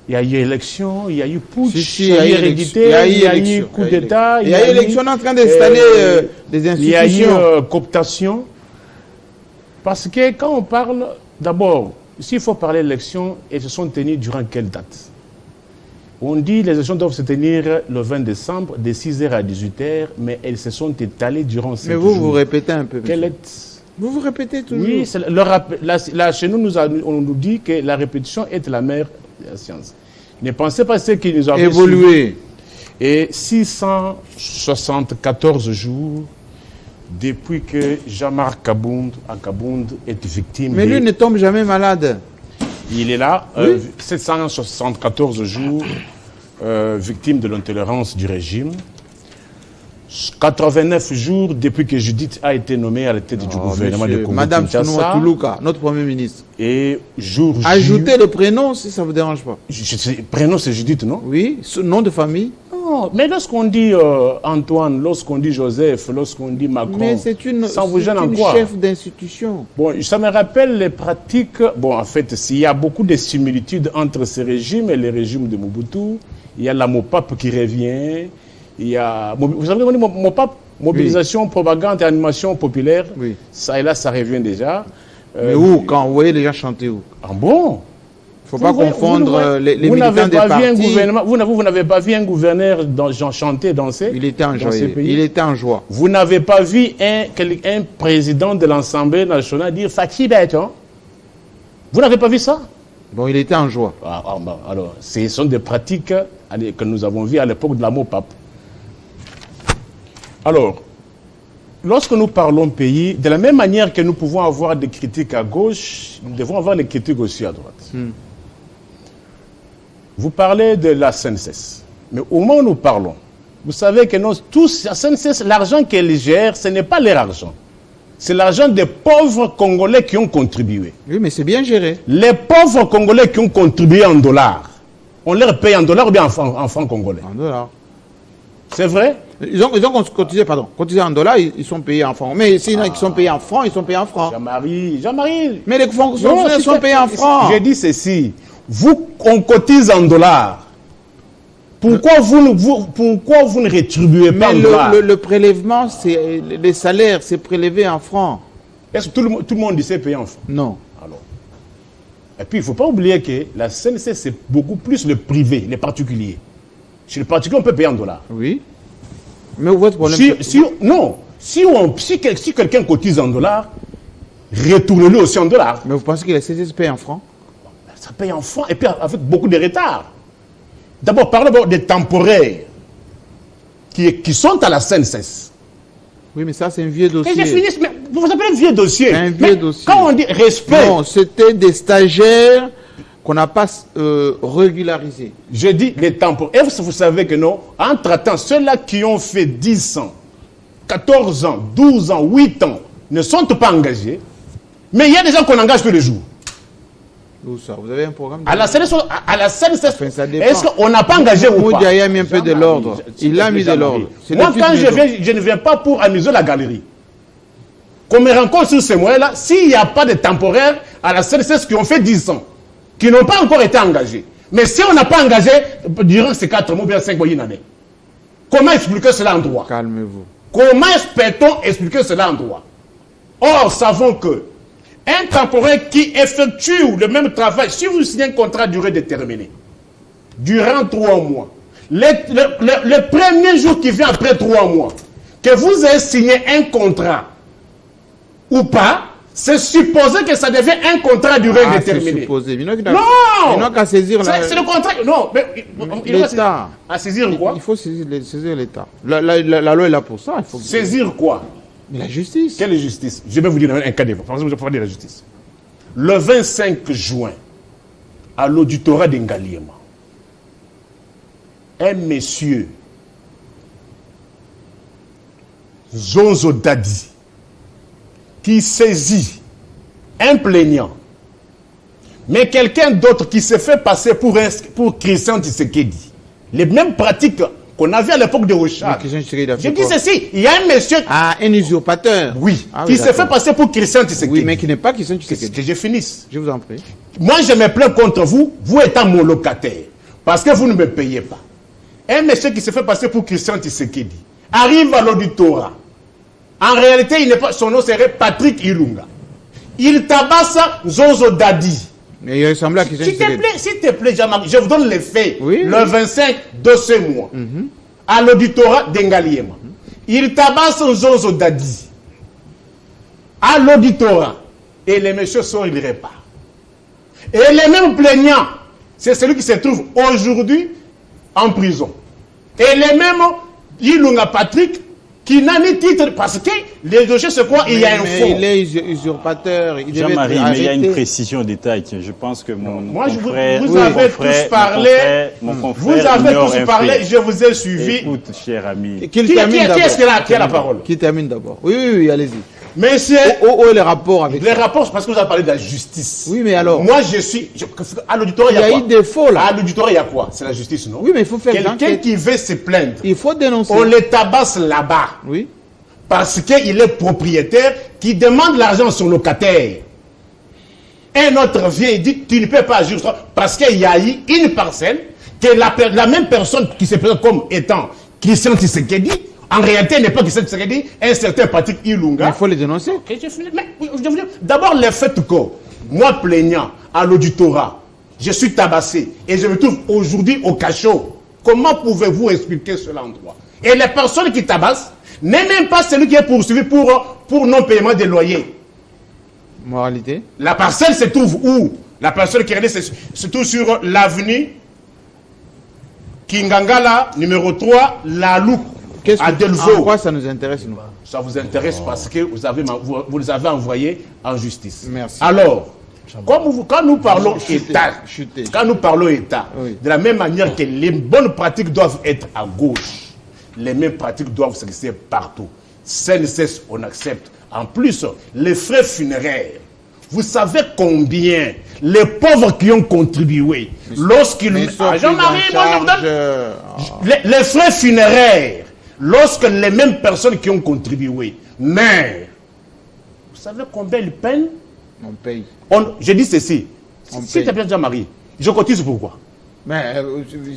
Il y a eu élection, il y a eu putsch, il y a eu hérédité, il y a eu coup d'État. Il y a eu élection en train d'installer des institutions. Il y a eu cooptation. Parce que quand on parle, d'abord, s'il faut parler d'élections, elles se sont tenues durant quelle date? On dit que les élections doivent se tenir le 20 décembre, de 6h à 18h, mais elles se sont étalées durant 5 jours. Mais vous répétez un peu. Vous répétez toujours. Oui, là, chez nous, on nous dit que la répétition est la mère de la science. Ne pensez pas ce qui nous a évolué. Et 674 jours depuis que Jean-Marc Kabound est victime. Mais lui ne tombe jamais malade. Il est là, 774 jours, victime de l'intolérance du régime. 89 jours depuis que Judith a été nommée à la tête du gouvernement de Congo. Madame Sounoua Toulouka, notre Premier ministre. Et jour ajoutez le prénom si ça ne vous dérange pas. Prénom c'est Judith, non? Oui, nom de famille. Non, mais lorsqu'on dit Antoine, lorsqu'on dit Joseph, lorsqu'on dit Macron, mais c'est une chef d'institution. Bon, ça me rappelle les pratiques. Bon, en fait, il y a beaucoup de similitudes entre ces régimes et les régimes de Mobutu. Il y a la MOPAP qui revient. Il y a, vous savez, on dit MOPAP, mobilisation, propagande et animation populaire. Oui. Ça et là, ça revient déjà. Mais où? Quand vous voyez les gens chanter où? Ah bon? faut pas confondre les militants des partis. Vous n'avez pas vu un gouverneur chanter, danser. Il était en joie. Il était en joie. Vous n'avez pas vu un président de l'Assemblée nationale dire Fatih Béton. Vous n'avez pas vu ça? Bon, il était en joie. Alors, ce sont des pratiques que nous avons vues à l'époque de la Mopap. Alors, lorsque nous parlons pays, de la même manière que nous pouvons avoir des critiques à gauche, nous devons avoir des critiques aussi à droite. Vous parlez de la SNCS. Mais au moment où nous parlons, vous savez que tous, la SNCS, l'argent qu'elle gère, ce n'est pas leur argent. C'est l'argent des pauvres Congolais qui ont contribué. Oui, mais c'est bien géré. Les pauvres Congolais qui ont contribué en dollars, on leur paye en dollars ou bien en francs congolais? En dollars. C'est vrai? Ils ont cotisé en dollars, ils sont payés en francs. Mais sinon, ils sont payés en francs, ils sont payés en francs. Jean-Marie. Mais les fonctionnaires sont payés en francs. J'ai dit ceci. On cotise en dollars. Pourquoi vous ne rétribuez pas en dollars? Le prélèvement, c'est les salaires, c'est prélevé en francs. Est-ce que tout le monde dit c'est payé en francs? Non. Alors. Et puis, il ne faut pas oublier que la CNC, c'est beaucoup plus le privé, les particuliers. Chez les particuliers, on peut payer en dollars. Oui. Mais votre problème, si quelqu'un cotise en dollars, retournez-le aussi en dollars. Mais vous pensez que la CNCS paye en francs? Ça paye en francs et puis avec beaucoup de retard. D'abord, parlons des temporaires qui sont à la CNCS. Oui, mais ça, c'est un vieux dossier. Et je finis, mais vous appelez un vieux dossier. Un vieux dossier. Quand on dit respect... Non, c'était des stagiaires qu'on n'a pas régularisés. Je dis les temporaires. Et vous savez que non, entre-temps, ceux-là qui ont fait 10 ans, 14 ans, 12 ans, 8 ans, ne sont pas engagés. Mais il y a des gens qu'on engage tous les jours. Où ça? Vous avez un programme à la CNCS, enfin, est-ce qu'on n'a pas engagé ou pas? Il a mis un peu de l'ordre. Il a mis de l'ordre. Moi, quand je ne viens pas pour amuser la galerie. Qu'on me rencontre sur ces moyens-là, s'il n'y a pas de temporaires à la CNCS qui ont fait 10 ans, qui n'ont pas encore été engagés. Mais si on n'a pas engagé durant ces 4 mois, bien 5 mois, une année, comment expliquer cela en droit? Calmez-vous. Comment peut-on expliquer cela en droit? Or, savons que un temporaire qui effectue le même travail, si vous signez un contrat à durée déterminée, durant 3 mois, le premier jour qui vient après 3 mois, que vous ayez signé un contrat ou pas, c'est supposé que ça devient un contrat à durée déterminée. C'est supposé. Non! Il n'a qu'à saisir c'est le contrat. Non, mais l'État. À saisir quoi? Il faut saisir l'État. La loi est là pour ça. Il faut saisir quoi? Mais la justice. Quelle justice? Je vais vous dire un cas d'évoque. Par exemple, je vais parler de la justice. Le 25 juin, à l'auditorat d'Engaliema, un monsieur, Zonzo Dadi, qui saisit un plaignant, mais quelqu'un d'autre qui se fait passer pour Christian Tshisekedi. Les mêmes pratiques qu'on avait à l'époque de Rochard. Je dis ceci, il y a un monsieur... Ah, un usurpateur. Oui, qui se fait passer pour Christian Tshisekedi. Oui, mais qui n'est pas Christian Tshisekedi. Que je finisse. Je vous en prie. Moi, je me plains contre vous, vous étant mon locataire, parce que vous ne me payez pas. Un monsieur qui se fait passer pour Christian Tshisekedi arrive à l'auditorat. En réalité, son nom serait Patrick Ilunga. Il tabasse Zonzo Dadi. Mais il ressemble à Christian Tshisekedi. S'il te plaît, Jean-Marc, je vous donne les faits. Oui, le 25 de ce mois, à l'auditorat d'Engaliema. Il tabasse Zonzo Dadi. À l'auditorat. Et les messieurs sont, il repart. Et les mêmes plaignants, c'est celui qui se trouve aujourd'hui en prison. Et les mêmes Ilunga Patrick, qui n'a ni titre, parce que les dossiers, c'est quoi? Il y a un fond. Il est usurpateur. Jean-Marie, mais il y a une précision détail. Je pense que mon frère... Vous avez tous parlé. Vous avez tous parlé, je vous ai suivi. Écoute, cher ami. Qui est-ce qui a la parole? Qui termine d'abord? Oui, allez-y. Monsieur... Où est le rapport avec les rapports, parce que vous avez parlé de la justice. Oui, mais alors... Moi, à l'auditoire, il y a quoi? Il y a eu des faux, là. À l'auditoire, il y a quoi? C'est la justice, non? Oui, mais il faut faire quelqu'un qui veut se plaindre. Il faut dénoncer. On les tabasse là-bas. Oui. Parce qu'il est propriétaire, qui demande l'argent à son locataire. Un autre vient et dit, tu ne peux pas agir parce qu'il y a eu une parcelle que la même personne qui se présente comme étant Christian Tshisekedi, en réalité, n'est pas Christian Tshisekedi, un certain Patrick Ilunga. Mais il faut les dénoncer. D'abord, le fait que moi, plaignant à l'auditorat, je suis tabassé et je me trouve aujourd'hui au cachot. Comment pouvez-vous expliquer cela en droit? Et les personnes qui tabassent n'est même pas celui qui est poursuivi pour non-paiement des loyers. Moralité. La parcelle se trouve où? La personne qui est se trouve sur l'avenue Kingangala, numéro 3, La Loupe, à Delvaux. Pourquoi ça nous intéresse, nous? Ça vous intéresse parce que vous les avez envoyés en justice. Merci. Alors, quand nous parlons État, oui, de la même manière que les bonnes pratiques doivent être à gauche, les mêmes pratiques doivent s'exercer partout. CNSS, on accepte. En plus, les frais funéraires, vous savez combien les pauvres qui ont contribué, lorsqu'ils... Jean-Marie, les frais funéraires, lorsque les mêmes personnes qui ont contribué, mais vous savez combien ils payent? On paye. Je dis ceci, si tu appelles Jean-Marie, je cotise pourquoi? Mais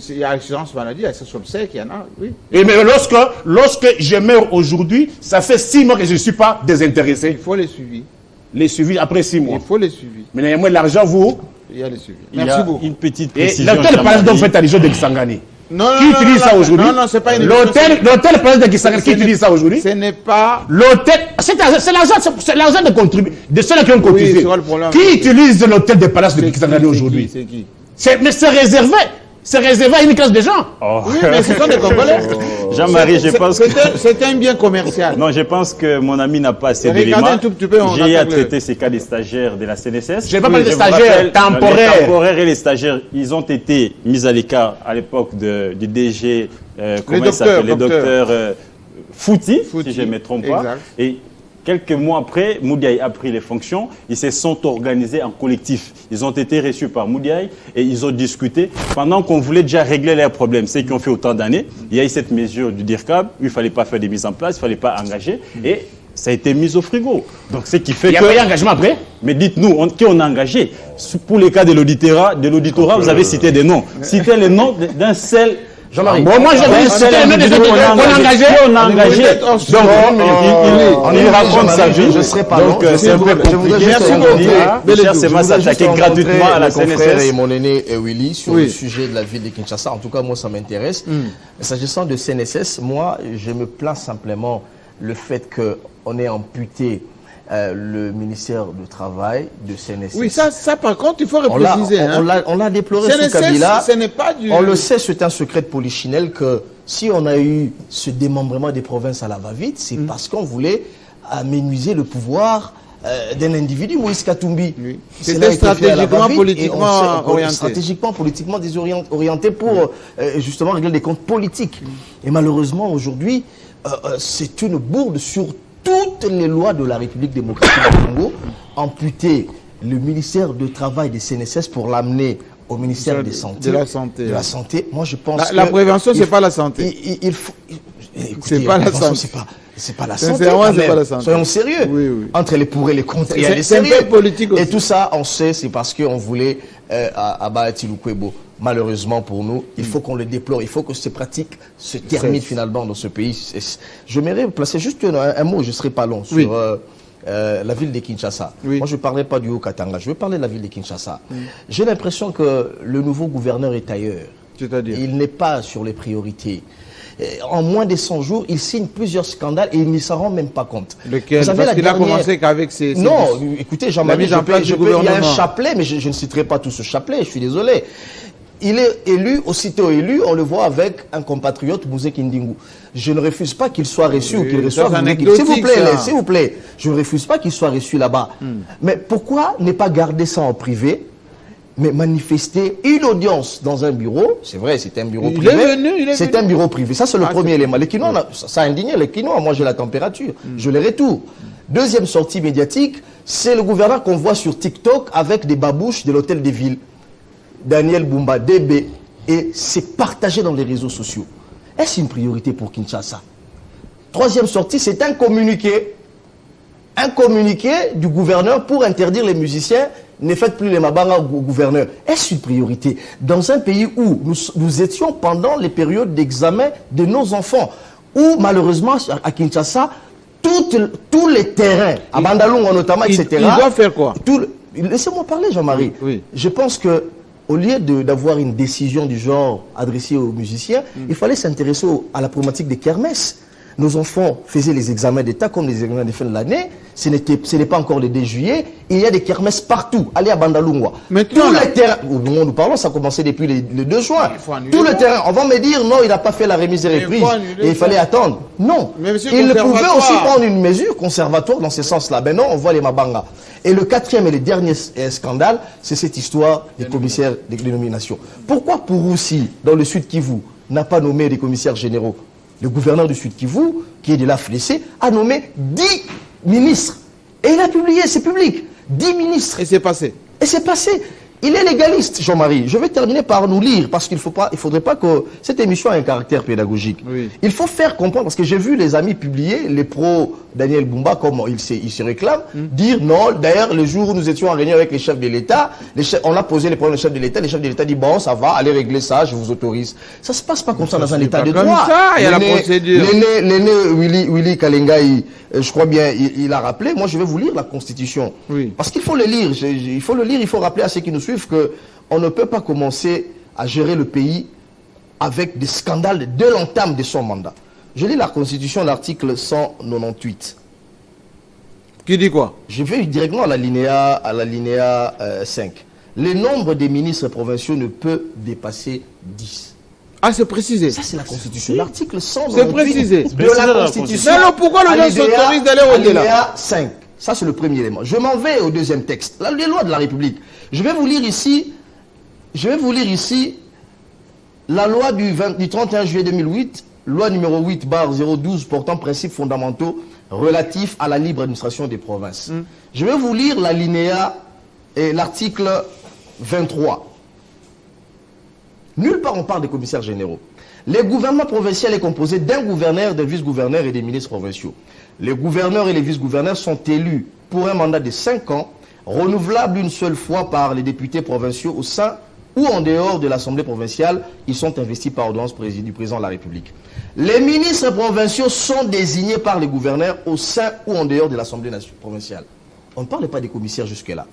il y a assurance maladie, il y a SSOPSEC, il y en a, oui. Et mais lorsque je meurs aujourd'hui, ça fait 6 mois que je ne suis pas désintéressé. Il faut les suivis. Les suivis après 6 mois. Il faut les suivis. Mais néanmoins, l'argent, vous... Il y a les suivis. Merci beaucoup. Une petite précision. Et l'hôtel Palace dont vous faites allusion de Kisangani. Qui utilise ça aujourd'hui? Non, c'est pas une... L'hôtel Palace de Kisangani, qui utilise ça aujourd'hui? Ce n'est pas... L'hôtel... C'est l'argent de contribuer, de ceux qui ont cotisé. Oui, c'est quoi le problème? Qui utilise l'hôtel de Palace de Kisangani aujourd'hui? C'est qui? Mais c'est réservé. C'est réservé à une classe de gens. Oh. Oui, mais ce sont des Congolais. Jean-Marie, je pense que... C'est un bien commercial. Non, je pense que mon ami n'a pas assez d'éléments. J'ai à traiter ces cas des stagiaires de la CNSS. Je n'ai pas parlé de stagiaires temporaires. Les temporaires et les stagiaires, ils ont été mis à l'écart à l'époque du DG, comment il s'appelle, le docteur Fouti, si je ne me trompe pas. Exact. Et quelques mois après, Moudiaï a pris les fonctions. Ils se sont organisés en collectif. Ils ont été reçus par Moudiaï et ils ont discuté. Pendant qu'on voulait déjà régler leurs problèmes, ceux qui ont fait autant d'années, il y a eu cette mesure du DIRCAB. Il ne fallait pas faire des mises en place, il ne fallait pas engager. Et ça a été mis au frigo. Donc, ce qui fait il y a pas eu engagement après? Mais dites-nous, qui on a engagé? Pour les cas de l'auditorat, vous avez cité des noms. Citez les noms d'un seul... Jean-Marie. Bon, moi, j'avais cité le nom des autres on a engagé. Donc, il raconte sa vie. Je serai pas long. C'est un peu compliqué. Merci beaucoup. Cher, c'est moi s'attaquer gratuitement à la CNSS. Et mon aîné Willy sur le sujet de la ville de Kinshasa. En tout cas, moi, ça m'intéresse. S'agissant de CNSS, moi, je me plains simplement le fait qu'on ait amputé le ministère du Travail de CNSS. Oui, ça par contre, il faut repréciser. On l'a déploré CNSS, sous Kabila. Ce n'est pas du... On le sait, c'est un secret de polichinelle que si on a eu ce démembrement des provinces à la va-vite, c'est parce qu'on voulait amenuiser le pouvoir d'un individu, Moïse Katumbi. Oui. C'était stratégiquement, politiquement orienté. Stratégiquement, politiquement orienté pour justement régler des comptes politiques. Et malheureusement, aujourd'hui, c'est une bourde sur toutes les lois de la République démocratique du Congo, amputer le ministère du Travail des CNSS pour l'amener au ministère de la Santé. Moi, je pense la prévention, c'est pas la santé. C'est pas la santé. C'est pas la santé. Soyons sérieux. Oui, oui. Entre les pour et les contre, il y a des sérieux politiques aussi. Et tout ça, on sait, c'est parce qu'on voulait abattre Lukwebo. Malheureusement pour nous, il faut qu'on le déplore. Il faut que ces pratiques se terminent finalement dans ce pays. Je m'aimerais placer juste un mot, je ne serai pas long, sur la ville de Kinshasa. Oui. Moi, je ne parlerai pas du Haut-Katanga, je veux parler de la ville de Kinshasa. J'ai l'impression que le nouveau gouverneur est ailleurs. C'est-à-dire? Il n'est pas sur les priorités. En moins de 100 jours, il signe plusieurs scandales et il ne s'en rend même pas compte. Lequel? Parce qu'il a commencé qu'avec ses... Non, écoutez, Jean-Marie, il y a un chapelet, mais je ne citerai pas tout ce chapelet, je suis désolé. Il est élu, aussitôt élu, on le voit avec un compatriote, Mouzé Kindingu. Je ne refuse pas qu'il soit reçu ou qu'il reçoive. S'il vous plaît, je ne refuse pas qu'il soit reçu là-bas. Mais pourquoi ne pas garder ça en privé, mais manifester une audience dans un bureau? C'est vrai, c'est un bureau privé. C'est un bureau privé. Ça, c'est le premier élément. Les Kinois, ça a indigné les Kinois. Moi, j'ai la température. Je les retourne. Deuxième sortie médiatique, c'est le gouverneur qu'on voit sur TikTok avec des babouches de l'hôtel de ville. Daniel Bumba, DB, et c'est partagé dans les réseaux sociaux. Est-ce une priorité pour Kinshasa? Troisième sortie, c'est un communiqué du gouverneur pour interdire les musiciens, ne faites plus les mabanga au gouverneur. Est-ce une priorité dans un pays où nous étions pendant les périodes d'examen de nos enfants, où malheureusement à Kinshasa, tous les terrains, à Bandalunga notamment, etc. Il doit faire quoi? Laissez-moi parler, Jean-Marie. Oui. Je pense que au lieu d'avoir une décision du genre adressée aux musiciens, il fallait s'intéresser à la problématique des kermesses. Nos enfants faisaient les examens d'État comme les examens de fin de l'année. Ce n'est pas encore le 2 juillet. Il y a des kermesses partout. Allez à Bandalungwa. Maintenant, tous les terrains, au moment où nous parlons, ça a commencé depuis le 2 juin. Tout le terrain. On va me dire, non, il n'a pas fait la remise et reprise. Et il fallait attendre. Non. Il pouvait aussi prendre une mesure conservatoire dans ce sens-là. Ben non, on voit les Mabanga. Et le 4e et le dernier scandale, c'est cette histoire des commissaires de dénomination. Pourquoi Pouroussi, dans le Sud Kivu, n'a pas nommé des commissaires généraux? Le gouverneur du Sud Kivu, qui est de la Flessé, a nommé 10 ministres. Et il a publié, c'est public, 10 ministres. Et c'est passé. Et c'est passé. Il est légaliste, Jean-Marie. Je vais terminer par nous lire, parce qu'il ne faudrait pas que cette émission ait un caractère pédagogique. Oui. Il faut faire comprendre, parce que j'ai vu les amis publier, les pros Daniel Bumba, comme il se réclame, dire non. D'ailleurs, le jour où nous étions en réunion avec les chefs de l'État, on a posé les problèmes aux chefs de l'État. Les chefs de l'État disent bon, ça va, allez régler ça, je vous autorise. Ça ne se passe pas comme ça dans un État de droit. Il y a la procédure. L'aîné Willy Kalengai, je crois bien, il a rappelé. Moi, je vais vous lire la Constitution. Oui. Parce qu'il faut le lire. Il faut le lire, il faut rappeler à ceux qui nous suivent qu'on ne peut pas commencer à gérer le pays avec des scandales dès l'entame de son mandat. Je lis la Constitution, l'article 198. Qui dit quoi? Je vais directement à l'alinéa 5. Le nombre des ministres provinciaux ne peut dépasser 10. Ah, c'est précisé. Ça, c'est la Constitution. L'article 198 c'est précisé. de la Constitution. Mais alors, pourquoi le gens s'autorise d'aller au-delà? Alinéa 5. Ça, c'est le premier élément. Je m'en vais au deuxième texte. Les lois de la République. Je vais vous lire ici la loi du 31 juillet 2008, loi numéro 8/012 portant principes fondamentaux relatifs à la libre administration des provinces. Je vais vous lire l'alinéa et l'article 23. Nulle part on parle des commissaires généraux. Le gouvernement provincial est composé d'un gouverneur, d'un vice-gouverneur et des ministres provinciaux. Les gouverneurs et les vice-gouverneurs sont élus pour un mandat de 5 ans, renouvelable une seule fois par les députés provinciaux au sein ou en dehors de l'Assemblée provinciale. Ils sont investis par ordonnance du président de la République. Les ministres provinciaux sont désignés par les gouverneurs au sein ou en dehors de l'Assemblée provinciale. On ne parle pas des commissaires jusque-là.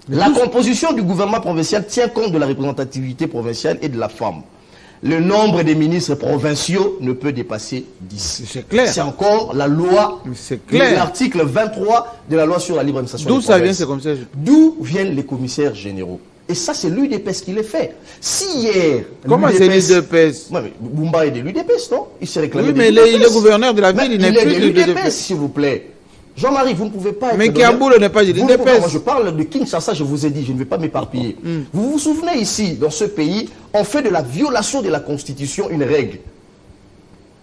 La composition du gouvernement provincial tient compte de la représentativité provinciale et de la femme. Le nombre des ministres provinciaux ne peut dépasser 10. C'est clair. C'est encore la loi, l'article 23 de la loi sur la libre administration. D'où ça vient ces commissaires? D'où viennent les commissaires généraux? Et ça, c'est l'UDPS qui les fait. Si hier... Comment c'est l'UDPS? Bumba est de l'UDPS, non? Il s'est réclamé. Oui, mais il est gouverneur de la ville, il n'est plus de l'UDPS, s'il vous plaît. Jean-Marie, vous ne pouvez pas être... Mais Kiamboule n'est pas de l'UDPS. Moi, je parle de Kinshasa, je vous ai dit, je ne vais pas m'éparpiller. Vous vous souvenez ici, dans ce pays, on fait de la violation de la Constitution une règle.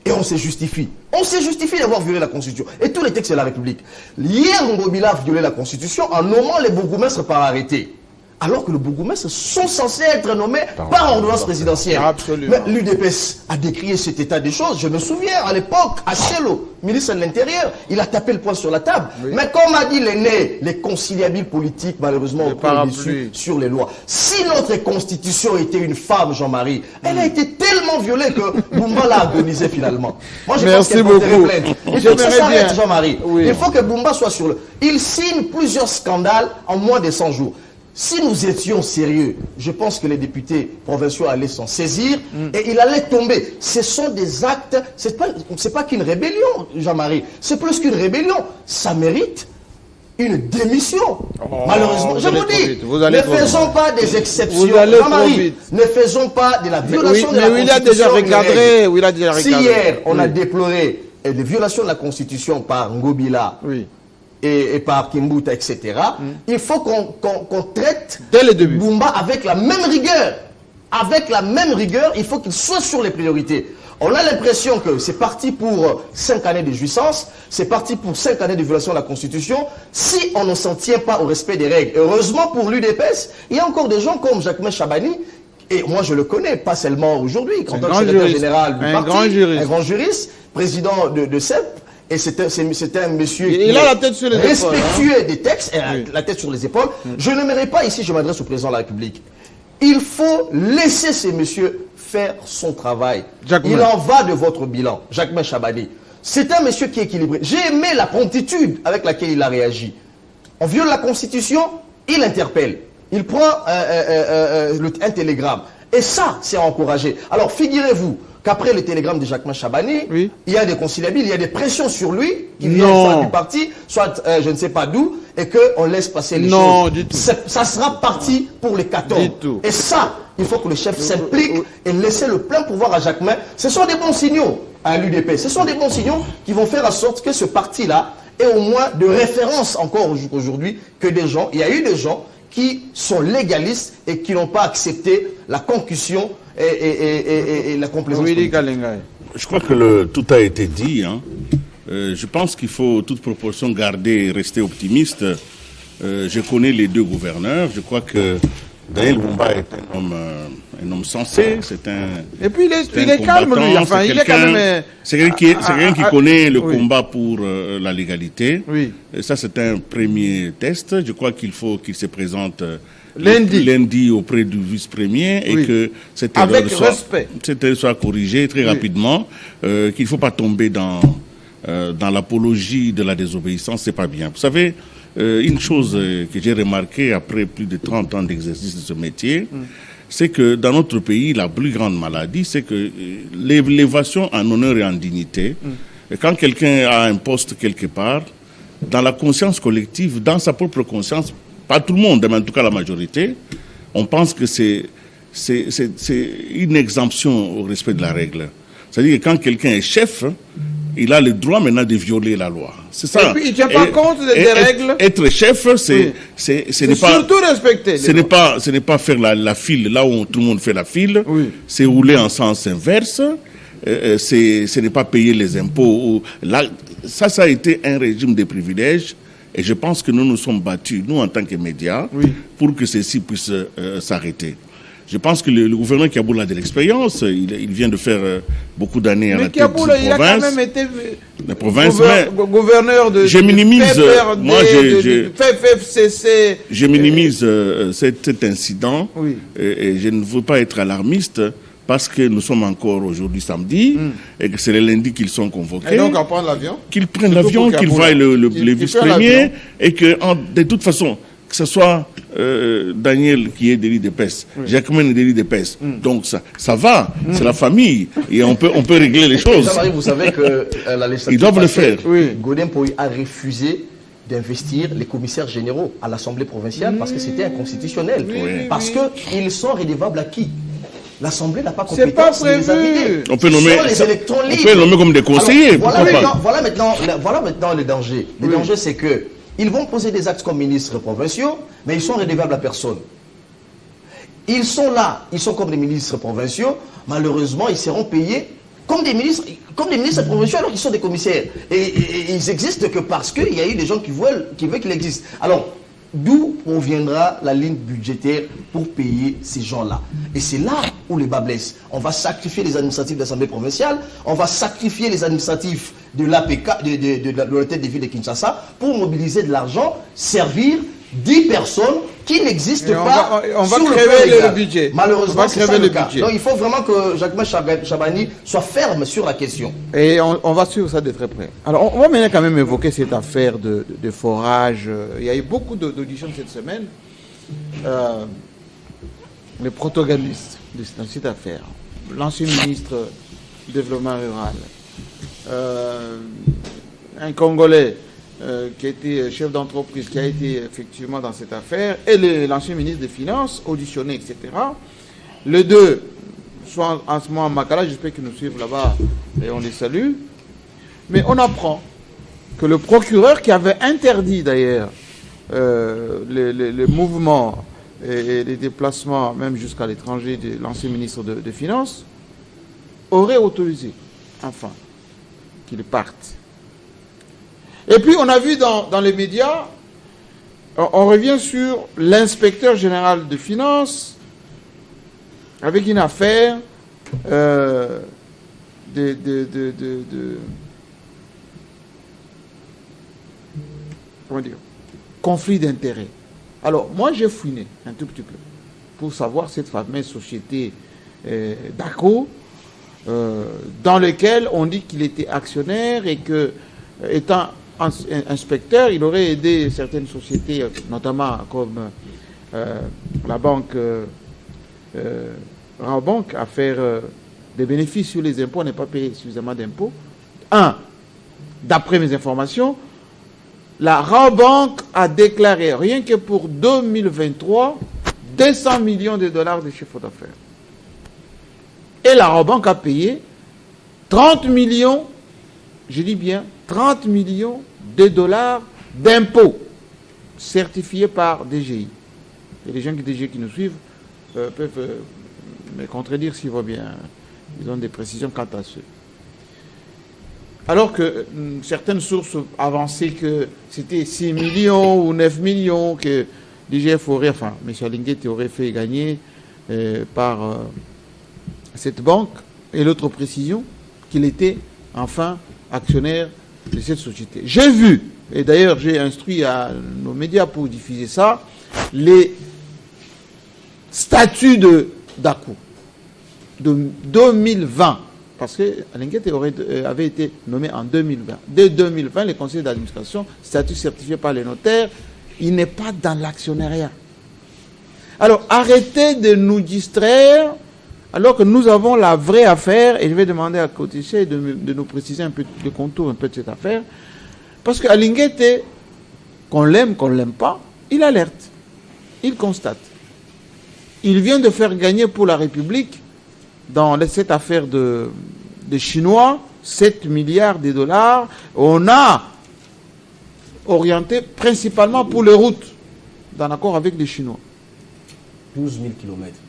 Et on se justifie. On se justifie d'avoir violé la Constitution. Et tous les textes de la République. Hier, Ngobila a violé la Constitution en nommant les bourgmestres par arrêté. Alors que les bourgmestres sont censés être nommés par ordonnance présidentielle. Absolument. Mais l'UDPS a décrié cet état des choses. Je me souviens, à l'époque, Achelo, ministre de l'Intérieur, il a tapé le poing sur la table. Oui. Mais comme a dit l'aîné, les conciliabules politiques, malheureusement, ont pris dessus sur les lois. Si notre Constitution était une femme, Jean-Marie, elle a été tellement violée que Bumba l'a agonisé finalement. Moi, je pense qu'elle porterait plainte. Il faut que ça s'arrête, Jean-Marie. Oui. Il faut que Bumba soit sur le... Il signe plusieurs scandales en moins de 100 jours. Si nous étions sérieux, je pense que les députés provinciaux allaient s'en saisir et il allait tomber. Ce sont des actes, c'est pas qu'une rébellion, Jean-Marie, c'est plus qu'une rébellion. Ça mérite une démission. Malheureusement, je vous dis, ne faisons pas des exceptions. Jean-Marie, ne faisons pas de la violation de la Constitution. Mais il a déjà recadré. Si hier, on a déploré les violations de la Constitution par Ngobila, et par Kimbuta, etc. Il faut qu'on traite Bumba avec la même rigueur. Avec la même rigueur, il faut qu'il soit sur les priorités. On a l'impression que c'est parti pour 5 années de jouissance, c'est parti pour 5 années de violation de la Constitution, si on ne s'en tient pas au respect des règles. Heureusement pour l'UDPS, il y a encore des gens comme Jacquemain Chabani, et moi je le connais, pas seulement aujourd'hui, en tant que secrétaire général du parti, un grand juriste, président de CEP, et c'était un monsieur qui a la tête sur les respectueux épaules, des textes, et la tête sur les épaules. Je ne mérite pas ici, je m'adresse au président de la République. Il faut laisser ces messieurs faire son travail. Il en va de votre bilan, Jacquemain Chabani. C'est un monsieur qui est équilibré. J'ai aimé la promptitude avec laquelle il a réagi. On viole la Constitution, il interpelle. il prend un télégramme. Et ça, c'est encouragé. Alors, figurez-vous qu'après le télégramme de Jacquemain Chabani, oui, il y a des conciliables, il y a des pressions sur lui, qui viennent soit du parti, soit je ne sais pas d'où, et qu'on laisse passer les choses. Non, du tout. Ça sera parti pour les 14. Du tout. Et ça, il faut que le chef s'implique et laisser le plein pouvoir à Jacquemain. Ce sont des bons signaux à l'UDP. Ce sont des bons signaux qui vont faire en sorte que ce parti-là ait au moins de référence encore aujourd'hui que des gens, il y a eu des gens qui sont légalistes et qui n'ont pas accepté la concussion et la complaisance. Oui, Kalengai. Je crois que tout a été dit. Hein. Je pense qu'il faut toute proportion garder et rester optimiste. Je connais les deux gouverneurs. Je crois que Daniel Bumba est un homme sensé. C'est un. Et puis il est calme, lui. Enfin, il est quand même. C'est quelqu'un qui connaît le combat pour la légalité. Oui. Et ça, c'est un premier test. Je crois qu'il faut qu'il se présente lundi auprès du vice-premier et que cette erreur soit corrigée très rapidement. Qu'il ne faut pas tomber dans l'apologie de la désobéissance. C'est pas bien. Vous savez, une chose que j'ai remarquée après plus de 30 ans d'exercice de ce métier, c'est que dans notre pays, la plus grande maladie, c'est que l'élévation en honneur et en dignité, quand quelqu'un a un poste quelque part, dans la conscience collective, dans sa propre conscience, pas tout le monde, mais en tout cas la majorité, on pense que c'est une exemption au respect de la règle. C'est-à-dire que quand quelqu'un est chef, il a le droit maintenant de violer la loi. C'est ça. Et puis, il ne tient pas compte des règles. Être chef, ce n'est pas surtout respecter. Ce n'est pas faire la file là où tout le monde fait la file. Oui. C'est rouler en sens inverse. Ce n'est pas payer les impôts. Là, ça a été un régime de privilèges. Et je pense que nous nous sommes battus, nous en tant que médias, pour que ceci puisse s'arrêter. Je pense que le gouverneur Kiaboula a de l'expérience. Il vient de faire beaucoup d'années à la tête de province. Il a quand même été gouverneur de... Je minimise... Moi, je minimise cet incident. Oui. Et je ne veux pas être alarmiste parce que nous sommes encore aujourd'hui samedi et que c'est le lundi qu'ils sont convoqués. Et donc, on prend l'avion. Qu'ils prennent l'avion, qu'ils voient le vice-premier et que, de toute façon, que ce soit Daniel qui est délit de peste, Jacquemain est délit de peste. Donc ça va, c'est la famille et on peut régler les choses. Vous savez que la législature ils doivent le faire. Godin Poy a refusé d'investir les commissaires généraux à l'Assemblée provinciale parce que c'était inconstitutionnel. Parce qu'ils sont redevables à qui? L'Assemblée n'a pas compétence de les inviter. On peut nommer comme des conseillers. Alors, voilà maintenant le danger. Le danger, c'est que ils vont poser des actes comme ministres provinciaux, mais ils sont redevables à personne. Ils sont là, ils sont comme des ministres provinciaux, malheureusement, ils seront payés comme des ministres provinciaux alors qu'ils sont des commissaires. Et ils existent que parce qu'il y a eu des gens qui veulent qu'il existe. Alors, d'où proviendra la ligne budgétaire pour payer ces gens-là? Et c'est là où les bas blessent. On va sacrifier les administratifs de l'Assemblée provinciale, on va sacrifier les administratifs de l'APK, de la tête des villes de Kinshasa, pour mobiliser de l'argent, servir 10 personnes qui n'existent pas. On va crever le budget. Malheureusement, c'est ça le cas. Donc il faut vraiment que Jacquemain Chabani soit ferme sur la question. Et on va suivre ça de très près. Alors on va maintenant quand même évoquer cette affaire de forage. Il y a eu beaucoup d'auditions cette semaine. Les protagonistes de cette affaire. L'ancien ministre du Développement rural. Un Congolais. Qui était chef d'entreprise, qui a été effectivement dans cette affaire, et l'ancien ministre des Finances, auditionné, etc. Les deux sont en ce moment à Makala, j'espère qu'ils nous suivent là-bas, et on les salue. Mais on apprend que le procureur, qui avait interdit d'ailleurs les mouvements et les déplacements, même jusqu'à l'étranger, de l'ancien ministre des Finances, aurait autorisé, enfin, qu'il parte. Et puis, on a vu dans les médias, on revient sur l'inspecteur général de finances avec une affaire comment dire, conflit d'intérêts. Alors, moi, j'ai fouiné un tout petit peu pour savoir cette fameuse société d'ACO dans laquelle on dit qu'il était actionnaire et que, étant inspecteur, il aurait aidé certaines sociétés, notamment comme la banque Rabobank à faire des bénéfices sur les impôts, n'est pas payé suffisamment d'impôts. D'après mes informations, la Rabobank a déclaré, rien que pour 2023, 200 millions de dollars de chiffre d'affaires. Et la Rabobank a payé 30 millions, je dis bien 30 millions de dollars d'impôts certifiés par DGI. Et les gens qui DGI qui nous suivent peuvent me contredire s'ils voient bien. Ils ont des précisions quant à ceux. Alors que certaines sources avançaient que c'était 6 millions ou 9 millions que l'IGF aurait, enfin, M. Alinguet aurait fait gagner par cette banque. Et l'autre précision, qu'il était enfin actionnaire de cette société. J'ai vu, et d'ailleurs j'ai instruit à nos médias pour diffuser ça, les statuts d'Akou de 2020. Parce que Alinguet avait été nommé en 2020. Dès 2020, les conseils d'administration, statut certifié par les notaires, il n'est pas dans l'actionnariat. Alors, arrêtez de nous distraire, alors que nous avons la vraie affaire, et je vais demander à Cotiché de nous préciser un peu le contour un peu de cette affaire, parce que Alinguet, qu'on l'aime pas, il alerte, il constate. Il vient de faire gagner pour la République, dans cette affaire de Chinois, 7 milliards de dollars, on a orienté principalement pour les routes, dans accord avec les Chinois. 12 000 kilomètres.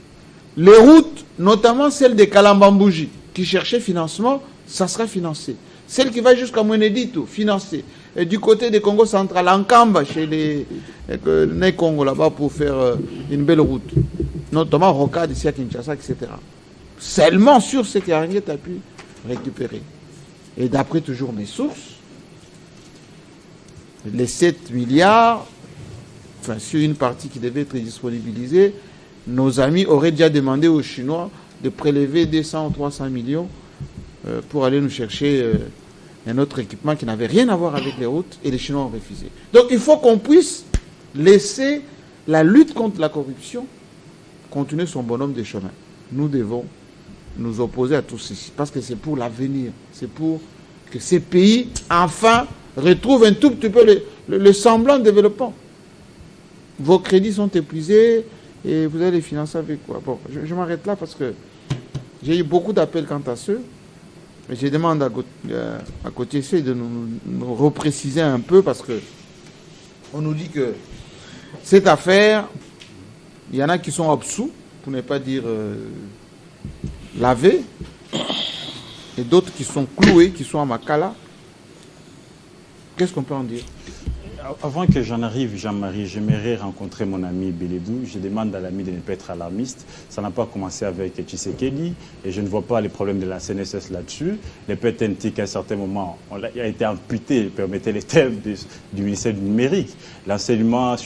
Les routes, notamment celle de Kalambambouji, qui cherchait financement, ça sera financé. Celle qui va jusqu'à Mwenedito, financée. Et du côté des Congo central, en Kamba, chez les Congo là-bas, pour faire une belle route. Notamment Rocade, ici à Kinshasa, etc. Seulement sur ce qu'Aringuet a pu récupérer. Et d'après toujours mes sources, les 7 milliards, enfin sur une partie qui devait être disponibilisée, nos amis auraient déjà demandé aux Chinois de prélever 200 ou 300 millions pour aller nous chercher un autre équipement qui n'avait rien à voir avec les routes, et les Chinois ont refusé. Donc il faut qu'on puisse laisser la lutte contre la corruption continuer son bonhomme de chemin. Nous devons nous opposer à tout ceci, parce que c'est pour l'avenir, c'est pour que ces pays, enfin, retrouvent un tout petit peu le semblant de développement. Vos crédits sont épuisés, et vous allez les financer avec quoi? Bon, je m'arrête là, parce que j'ai eu beaucoup d'appels quant à ceux, mais je demande à côté de nous repréciser un peu, parce que on nous dit que cette affaire, il y en a qui sont absous, pour ne pas dire lavés, et d'autres qui sont cloués, qui sont à Makala. Qu'est-ce qu'on peut en dire? Avant que j'en arrive, Jean-Marie, j'aimerais rencontrer mon ami Bélédou. Je demande à l'ami de ne pas être alarmiste. Ça n'a pas commencé avec Tshisekedi et je ne vois pas les problèmes de la CNSS là-dessus. Les PTNTIC, à un certain moment, a été amputé, permettez les termes, du ministère du numérique. L'enseignement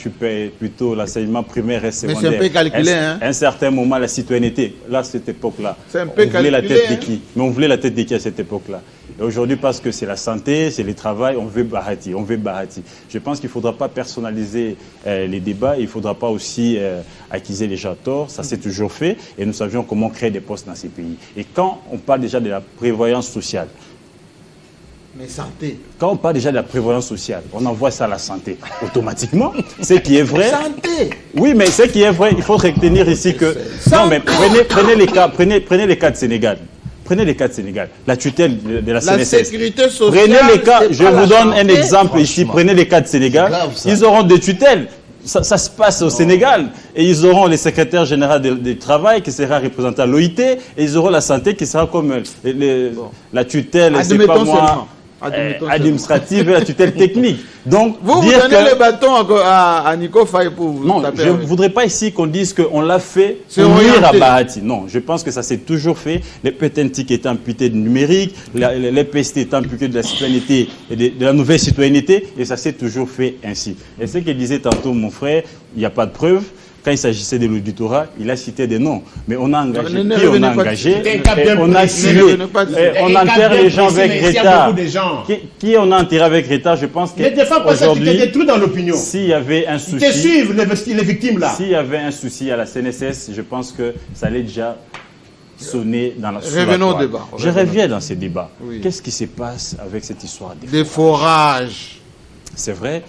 plutôt l'enseignement primaire et secondaire. Mais c'est un peu calculé, hein? À un certain moment, la citoyenneté, là, à cette époque-là, c'est un peu calculé, voulait la tête de qui? Mais on voulait la tête de qui à cette époque-là? Et aujourd'hui, parce que c'est la santé, c'est le travail, on veut Bahati, on veut Bahati. Je pense qu'il ne faudra pas personnaliser les débats, il ne faudra pas aussi accuser les gens à tort, ça s'est toujours fait, et nous savions comment créer des postes dans ces pays. Et quand on parle déjà de la prévoyance sociale, mais santé. Quand on parle déjà de la prévoyance sociale, on envoie ça à la santé automatiquement. Ce qui est vrai. Santé. Oui, mais ce qui est vrai, il faut retenir ici que. Non, mais prenez les cas de Sénégal. Prenez les cas de Sénégal. La tutelle de la CNSS. La sécurité sociale. Prenez les cas, je vous donne un exemple ici. Prenez les cas de Sénégal. Grave, ils auront des tutelles. Ça se passe au Sénégal. Et ils auront le secrétaire général du travail qui sera représenté à l'OIT. Et ils auront la santé qui sera comme la tutelle, c'est pas moi. Administrative et la tutelle technique. Donc, vous donnez le bâton à Nico Faye pour vous. Non, je ne voudrais pas ici qu'on dise qu'on l'a fait pour nuire à Bahati. Non, je pense que ça s'est toujours fait. Les PTNTIC étaient amputés de numérique, les PST étaient amputés de la citoyenneté et de la nouvelle citoyenneté, et ça s'est toujours fait ainsi. Et ce que disait tantôt mon frère, il n'y a pas de preuve. quand il s'agissait de l'auditorat, il a cité des noms. Mais on a engagé, on a engagé, on a signé, on enterre les gens avec retard. Qui on a enterré avec retard, je pense qu'aujourd'hui, dans l'opinion. S'il y avait un souci, les victimes là. S'il y avait un souci à la CNSS, je pense que ça allait déjà sonner dans la Revenons au débat. Je reviens dans ces débats. Oui. Qu'est-ce qui se passe avec cette histoire des forages? C'est vrai,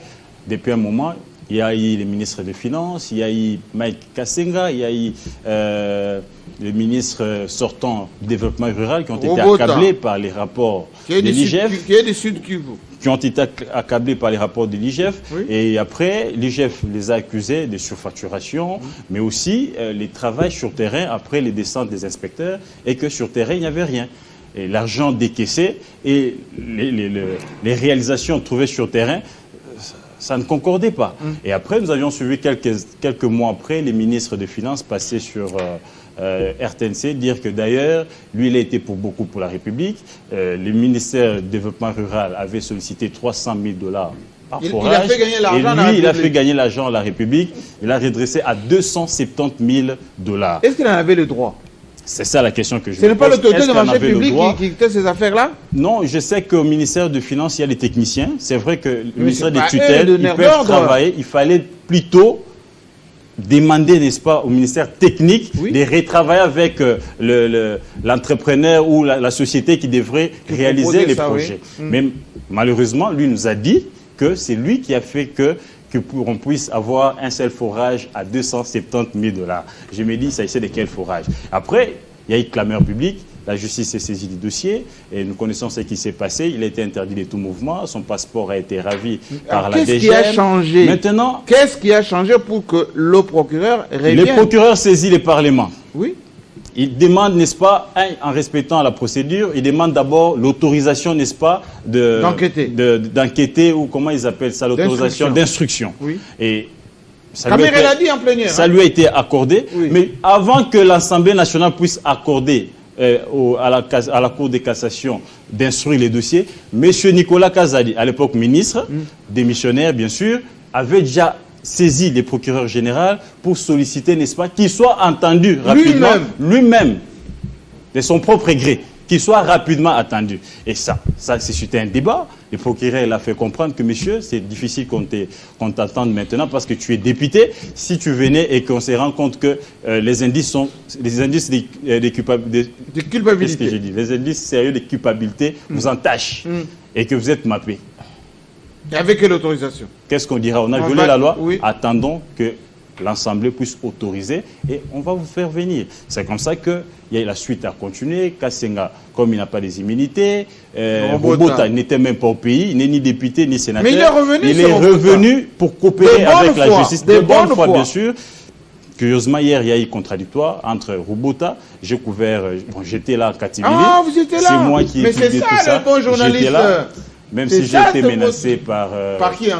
depuis un moment, il y a eu le ministre des Finances, il y a eu Mike Kassenga, il y a eu le ministre sortant du développement rural qui ont été accablés par les rapports de l'IGF. Qui est du Sud Kivu. Qui ont été accablés par les rapports de l'IGF. Oui. Et après, l'IGF les a accusés de surfacturation, mais aussi les travaux sur terrain après les descentes des inspecteurs et que sur terrain, il n'y avait rien. Et l'argent décaissé et les réalisations trouvées sur terrain, ça ne concordait pas. Et après, nous avions suivi quelques mois après les ministres des Finances passer sur RTNC, dire que d'ailleurs, lui, il a été pour beaucoup pour la République. Le ministère du Développement Rural avait sollicité 300 000 $ par forage. Il a fait gagner l'argent à la République. Il a fait gagner l'argent à la République. Il a redressé à 270 000 $. Est-ce qu'il en avait le droit? C'est ça la question que je me pose. Ce n'est pas l'autorité de marché public qui fait ces affaires-là? Non, je sais qu'au ministère des Finances, il y a des techniciens. C'est vrai que le ministère des tutelles, ils peuvent travailler. Il fallait plutôt demander, n'est-ce pas, au ministère technique de retravailler avec l'entrepreneur ou la société qui devrait réaliser les projets. Mais malheureusement, lui nous a dit que c'est lui qui a fait qu'on puisse avoir un seul forage à 270 000 $. Je me dis, il s'agissait de quel forage? Après, il y a eu clameur publique, la justice s'est saisie du dossier, et nous connaissons ce qui s'est passé. Il a été interdit de tout mouvement, son passeport a été ravi par la DGM. Qu'est-ce qui a changé? Maintenant, qu'est-ce qui a changé pour que le procureur revienne? Le procureur saisit le Parlement. Oui. Il demande, n'est-ce pas, en respectant la procédure, il demande d'abord l'autorisation, n'est-ce pas, d'enquêter, ou comment ils appellent ça, l'autorisation d'instruction. Oui. Et ça lui a été accordé, mais avant que l'Assemblée nationale puisse accorder à la Cour de cassation d'instruire les dossiers, M. Nicolas Kazadi, à l'époque ministre, démissionnaire bien sûr, avait déjà saisi les procureurs généraux pour solliciter, n'est-ce pas, qu'il soit entendu rapidement, lui-même, de son propre gré, qu'il soit rapidement attendu. Et ça c'était un débat. Le procureur l'a fait comprendre que, monsieur, c'est difficile qu'on t'attende maintenant parce que tu es député. Si tu venais et qu'on se rend compte que les indices de culpabilité, qu'est-ce que j'ai dit, les indices sérieux de culpabilité vous entachent et que vous êtes mappé. Et avec quelle autorisation? Qu'est-ce qu'on dira? On a violé la loi. Attendons que l'Assemblée puisse autoriser et on va vous faire venir. C'est comme ça qu'il y a la suite à continuer. Kassenga, comme il n'a pas des immunités, Robota n'était même pas au pays, il n'est ni député ni sénateur. Mais il est revenu pour coopérer avec la justice. De bonne foi, bien sûr. Curieusement, hier, il y a eu contradictoire entre Robota, j'ai couvert, j'étais là à Katimili. Ah, vous étiez là? C'est moi qui ai étudié tout ça. Le bon journaliste. J'étais là, même si j'ai été menacé par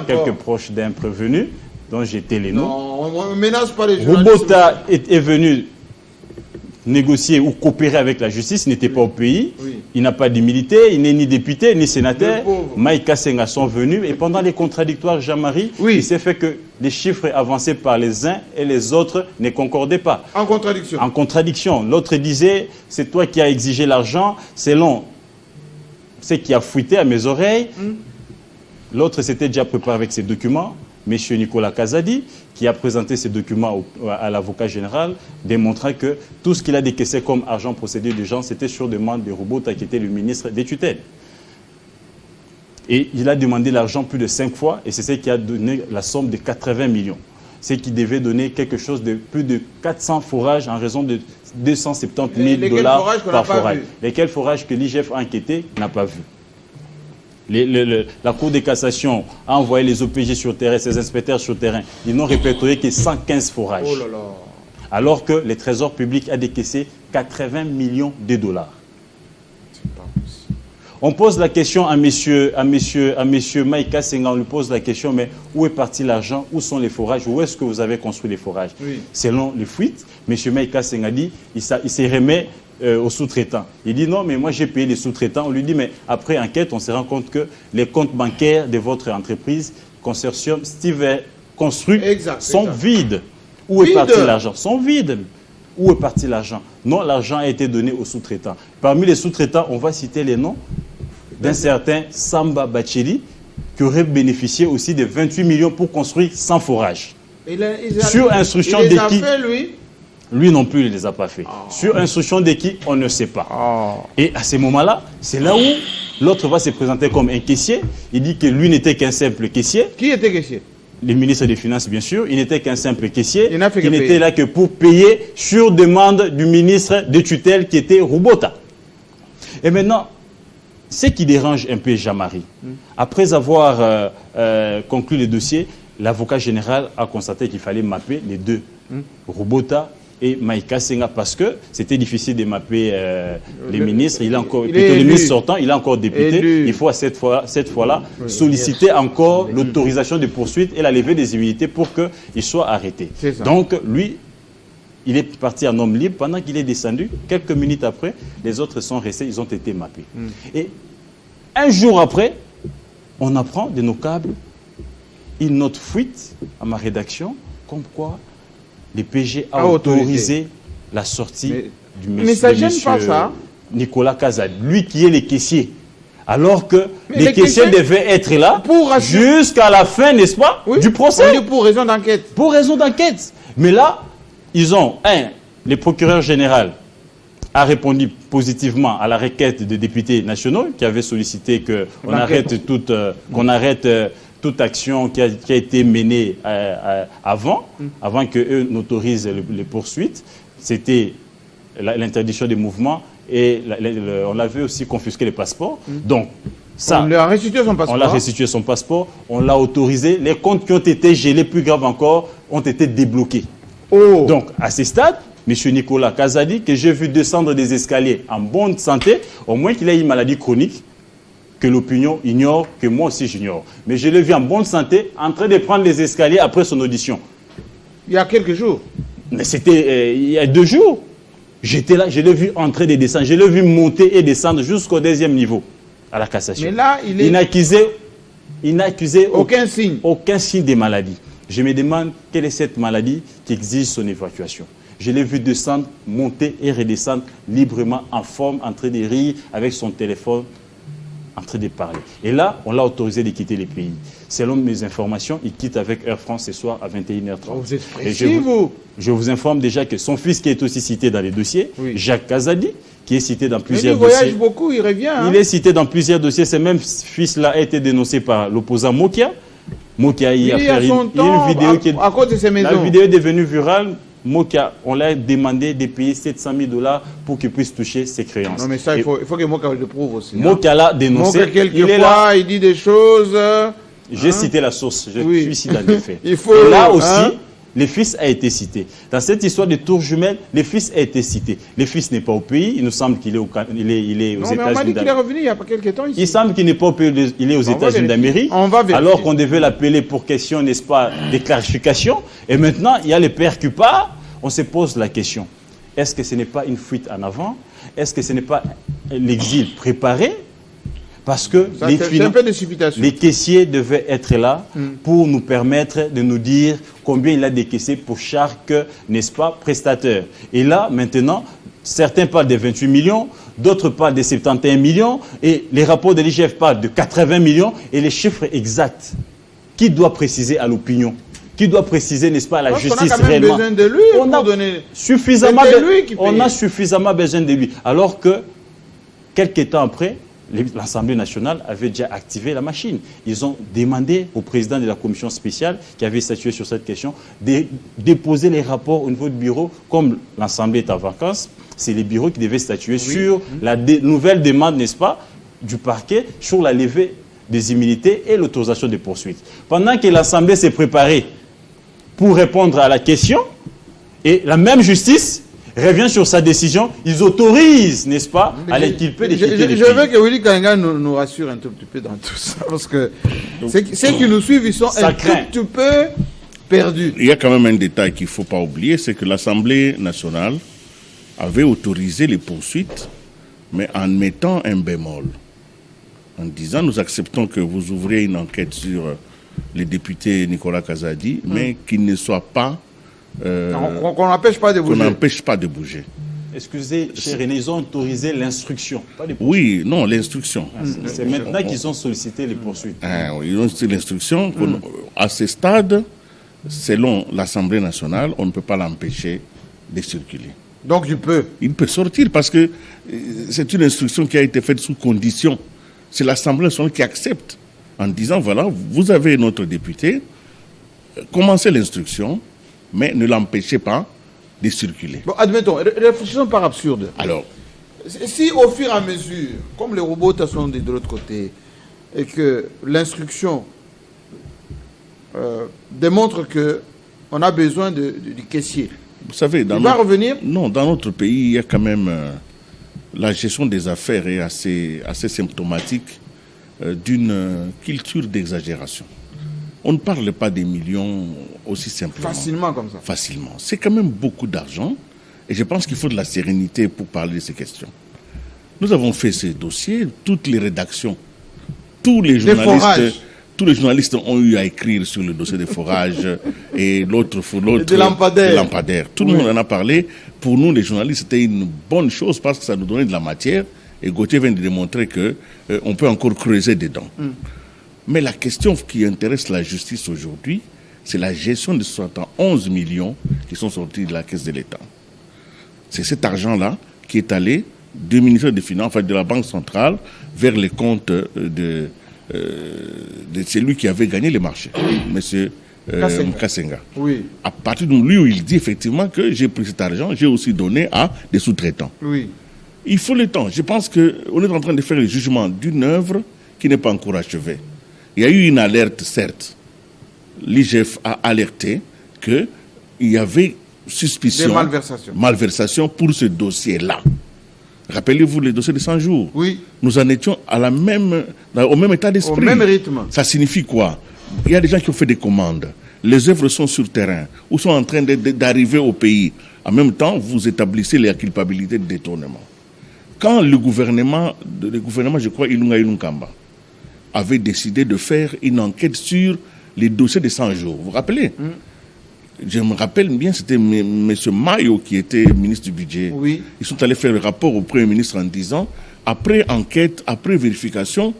quelques proches d'un prévenu, dont j'étais les noms. Non, on ne menace pas les journalistes. Robota est venu négocier ou coopérer avec la justice, il n'était pas au pays, il n'a pas d'immunité, il n'est ni député, ni sénateur. Mike Kassenga sont venus et pendant les contradictoires, Jean-Marie, il s'est fait que les chiffres avancés par les uns et les autres ne concordaient pas. En contradiction. En contradiction. L'autre disait, c'est toi qui as exigé l'argent, selon ce qui a fuité à mes oreilles. L'autre s'était déjà préparé avec ses documents. M. Nicolas Kazadi, qui a présenté ces documents à l'avocat général, démontrant que tout ce qu'il a décaissé comme argent procédé de gens, c'était sur demande de Robota, qui était le ministre des tutelles. Et il a demandé l'argent plus de 5 fois, et c'est ce qui a donné la somme de 80 millions. C'est qui devait donner quelque chose de plus de 400 forages en raison de 270 000 $ par forage. Lesquels forages que l'IGF a enquêté n'a pas vu. La Cour de cassation a envoyé les OPG sur terrain, ses inspecteurs sur terrain. Ils n'ont répertorié que 115 forages. Oh là là. Alors que le Trésor public a décaissé 80 millions de $. C'est pas possible. On pose la question à monsieur Mike Kassenga, on lui pose la question, mais où est parti l'argent? Où sont les forages? Où est-ce que vous avez construit les forages? Selon les fuites, monsieur Mike Kassenga dit, il se remet aux sous-traitants. Il dit non, mais moi j'ai payé les sous-traitants. On lui dit, mais après enquête, on se rend compte que les comptes bancaires de votre entreprise, consortium Steve construit, sont vides. Où est parti l'argent? Sont vides. Où est parti l'argent? Non, l'argent a été donné aux sous-traitants. Parmi les sous-traitants, on va citer les noms d'un certain Samba Bacheli, qui aurait bénéficié aussi de 28 millions pour construire 100 forages. Sur instruction de qui? Lui non plus, il ne les a pas fait. Sur instruction de qui? On ne sait pas. Et à ce moment-là, c'est là où l'autre va se présenter comme un caissier. Il dit que lui n'était qu'un simple caissier. Qui était caissier? Le ministre des Finances, bien sûr. Il n'était qu'un simple caissier. Il n'était là que pour payer sur demande du ministre de tutelle qui était Roubota. Et maintenant, ce qui dérange un peu Jean-Marie, après avoir conclu le dossier, l'avocat général a constaté qu'il fallait mapper les deux, Roubota et Maïka Senga, parce que c'était difficile de mapper les ministres. Il a encore, plutôt le ministre sortant, il a encore député. Il faut à cette fois-là solliciter encore l'autorisation de poursuite et la levée des immunités pour qu'il soit arrêté. Donc, lui, il est parti en homme libre. Pendant qu'il est descendu, quelques minutes après, les autres sont restés, ils ont été mappés. Et un jour après, on apprend de nos câbles une note fuite à ma rédaction, comme quoi le PG a autorisé la sortie du monsieur Nicolas Kazadi, lui qui est le caissier. Alors que les caissiers devaient être là jusqu'à la fin, n'est-ce pas, du procès. Pour raison d'enquête. Pour raison d'enquête. Mais là, ils ont, le procureur général a répondu positivement à la requête des députés nationaux qui avaient sollicité qu'on arrête toute action qui a été menée avant qu'eux n'autorisent les poursuites. C'était l'interdiction des mouvements et on avait aussi confisqué les passeports. Donc, ça, on l'a restitué son passeport. On l'a restitué son passeport, on l'a autorisé. Les comptes qui ont été gelés, plus grave encore, ont été débloqués. Donc, à ce stade, M. Nicolas Kazadi, que j'ai vu descendre des escaliers en bonne santé, au moins qu'il ait une maladie chronique, que l'opinion ignore, que moi aussi j'ignore. Mais je l'ai vu en bonne santé, en train de prendre les escaliers après son audition. Il y a quelques jours. Mais c'était il y a 2 jours. J'étais là, je l'ai vu entrer et descendre. Je l'ai vu monter et descendre jusqu'au 2e niveau, à la cassation. Mais là, il n'a accusé aucun signe de maladie. Je me demande quelle est cette maladie qui exige son évacuation. Je l'ai vu descendre, monter et redescendre librement, en forme, en train de rire, avec son téléphone, en train de parler. Et là, on l'a autorisé de quitter le pays. Selon mes informations, il quitte avec Air France ce soir à 21h30. Vous êtes précis, vous. Je vous informe déjà que son fils qui est aussi cité dans les dossiers, Jacques Kazadi, qui est cité dans plusieurs dossiers. Il voyage beaucoup, il revient. Il est cité dans plusieurs dossiers. Ce même fils-là a été dénoncé par l'opposant Mokia. Mokia, il y a une vidéo qui est... À cause de ses maisons. La vidéo est devenue virale. Mokia, on l'a demandé de payer 700 000 $, pour qu'il puisse toucher ses créances. Non, mais ça, il faut que Mokia le prouve aussi. Mokia l'a dénoncé. Mokia, quelquefois, il dit des choses. J'ai cité la source, je suis ici dans les faits. Il faut, et là aussi, le fils a été cité. Dans cette histoire de tour jumelle, le fils a été cité. Le fils n'est pas au pays, il nous semble qu'il est, aux États-Unis. Non, mais on m'a dit qu'il est revenu il y a pas quelques temps ici. Il semble qu'il n'est pas au pays, il est aux États-Unis d'Amérique. Alors qu'on devait l'appeler pour question, n'est-ce pas, de clarification. Et maintenant, il y a le père Cupar. On se pose la question, est-ce que ce n'est pas une fuite en avant? Est-ce que ce n'est pas l'exil préparé? Parce que les caissiers devaient être là pour nous permettre de nous dire combien il a décaissé pour chaque, n'est-ce pas, prestataire. Et là, maintenant, certains parlent de 28 millions, d'autres parlent de 71 millions, et les rapports de l'IGF parlent de 80 millions, et les chiffres exacts, qui doit préciser à l'opinion? Qui doit préciser, n'est-ce pas, à la justice réellement? On a suffisamment besoin de lui. Alors que, quelques temps après, l'Assemblée nationale avait déjà activé la machine. Ils ont demandé au président de la commission spéciale, qui avait statué sur cette question, de déposer les rapports au niveau du bureau. Comme l'Assemblée est en vacances, c'est les bureaux qui devaient statuer sur la nouvelle demande, n'est-ce pas, du parquet, sur la levée des immunités et l'autorisation des poursuites. Pendant que l'Assemblée s'est préparée pour répondre à la question, et la même justice revient sur sa décision, ils autorisent, n'est-ce pas, à l'inculpé de quitter le pays. Je veux que Willy Kanga nous rassure un tout petit peu dans tout ça, parce que ceux qui nous suivent, ils sont un tout petit peu perdus. Il y a quand même un détail qu'il ne faut pas oublier, c'est que l'Assemblée nationale avait autorisé les poursuites, mais en mettant un bémol, en disant, nous acceptons que vous ouvriez une enquête sur le député Nicolas Kazadi, mais qu'il ne soit pas Qu'on n'empêche pas de bouger. Qu'on n'empêche pas de bouger. Excusez, cher René, ils ont autorisé l'instruction, pas les poursuites. Oui, non, l'instruction. C'est maintenant qu'ils ont sollicité les poursuites. Oui, ils ont sollicité l'instruction. À ce stade, selon l'Assemblée nationale, on ne peut pas l'empêcher de circuler. Donc il peut sortir parce que c'est une instruction qui a été faite sous condition. C'est l'Assemblée nationale qui accepte en disant, voilà, vous avez notre député, commencez l'instruction, mais ne l'empêchez pas de circuler. Bon, admettons, réfléchissons par absurde. Alors, si au fur et à mesure, comme les robots sont de l'autre côté, et que l'instruction démontre qu'on a besoin du caissier, vous savez, il va revenir? Non, dans notre pays, il y a quand même... la gestion des affaires est assez symptomatique d'une culture d'exagération. On ne parle pas des millions aussi simplement. Facilement comme ça. Facilement. C'est quand même beaucoup d'argent et je pense qu'il faut de la sérénité pour parler de ces questions. Nous avons fait ces dossiers, toutes les rédactions, tous les journalistes ont eu à écrire sur le dossier des forages et l'autre de lampadaire. Tout le monde en a parlé. Pour nous, les journalistes, c'était une bonne chose parce que ça nous donnait de la matière. Et Gauthier vient de démontrer qu'on peut encore creuser dedans. Mais la question qui intéresse la justice aujourd'hui, c'est la gestion de 71 millions qui sont sortis de la caisse de l'État. C'est cet argent-là qui est allé du ministère des Finances, enfin de la Banque centrale, vers les comptes de celui qui avait gagné les marchés, M. Kassenga. Oui. À partir de lui, où il dit effectivement que j'ai pris cet argent, j'ai aussi donné à des sous-traitants. Oui. Il faut le temps. Je pense qu'on est en train de faire le jugement d'une œuvre qui n'est pas encore achevée. Il y a eu une alerte, certes. L'IGF a alerté qu'il y avait suspicion de malversation pour ce dossier-là. Rappelez-vous les dossiers de 100 jours. Oui. Nous en étions au même état d'esprit. Au même rythme. Ça signifie quoi? Il y a des gens qui ont fait des commandes. Les œuvres sont sur terrain ou sont en train d'arriver au pays. En même temps, vous établissez la culpabilité de détournement. Quand le gouvernement, je crois, Ilunga Ilunkamba, avait décidé de faire une enquête sur les dossiers de 100 jours. Vous vous rappelez? Je me rappelle bien, c'était M. Mayo qui était ministre du Budget. Oui. Ils sont allés faire le rapport au Premier ministre en disant, après enquête, après vérification,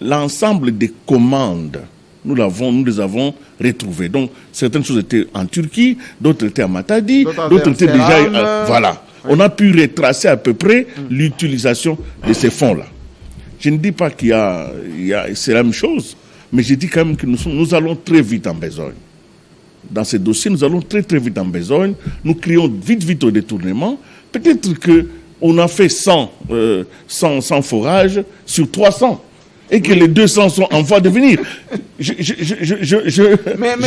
l'ensemble des commandes, nous les avons retrouvées. Donc, certaines choses étaient en Turquie, d'autres étaient à Matadi, d'autres étaient déjà... voilà. Oui. On a pu retracer à peu près l'utilisation de ces fonds-là. Je ne dis pas c'est la même chose, mais je dis quand même que nous allons très vite en besogne. Dans ces dossiers, nous allons très très vite en besogne. Nous crions vite au détournement. Peut-être qu'on a fait 100 forages sur 300 et que les 200 sont en voie de venir. Je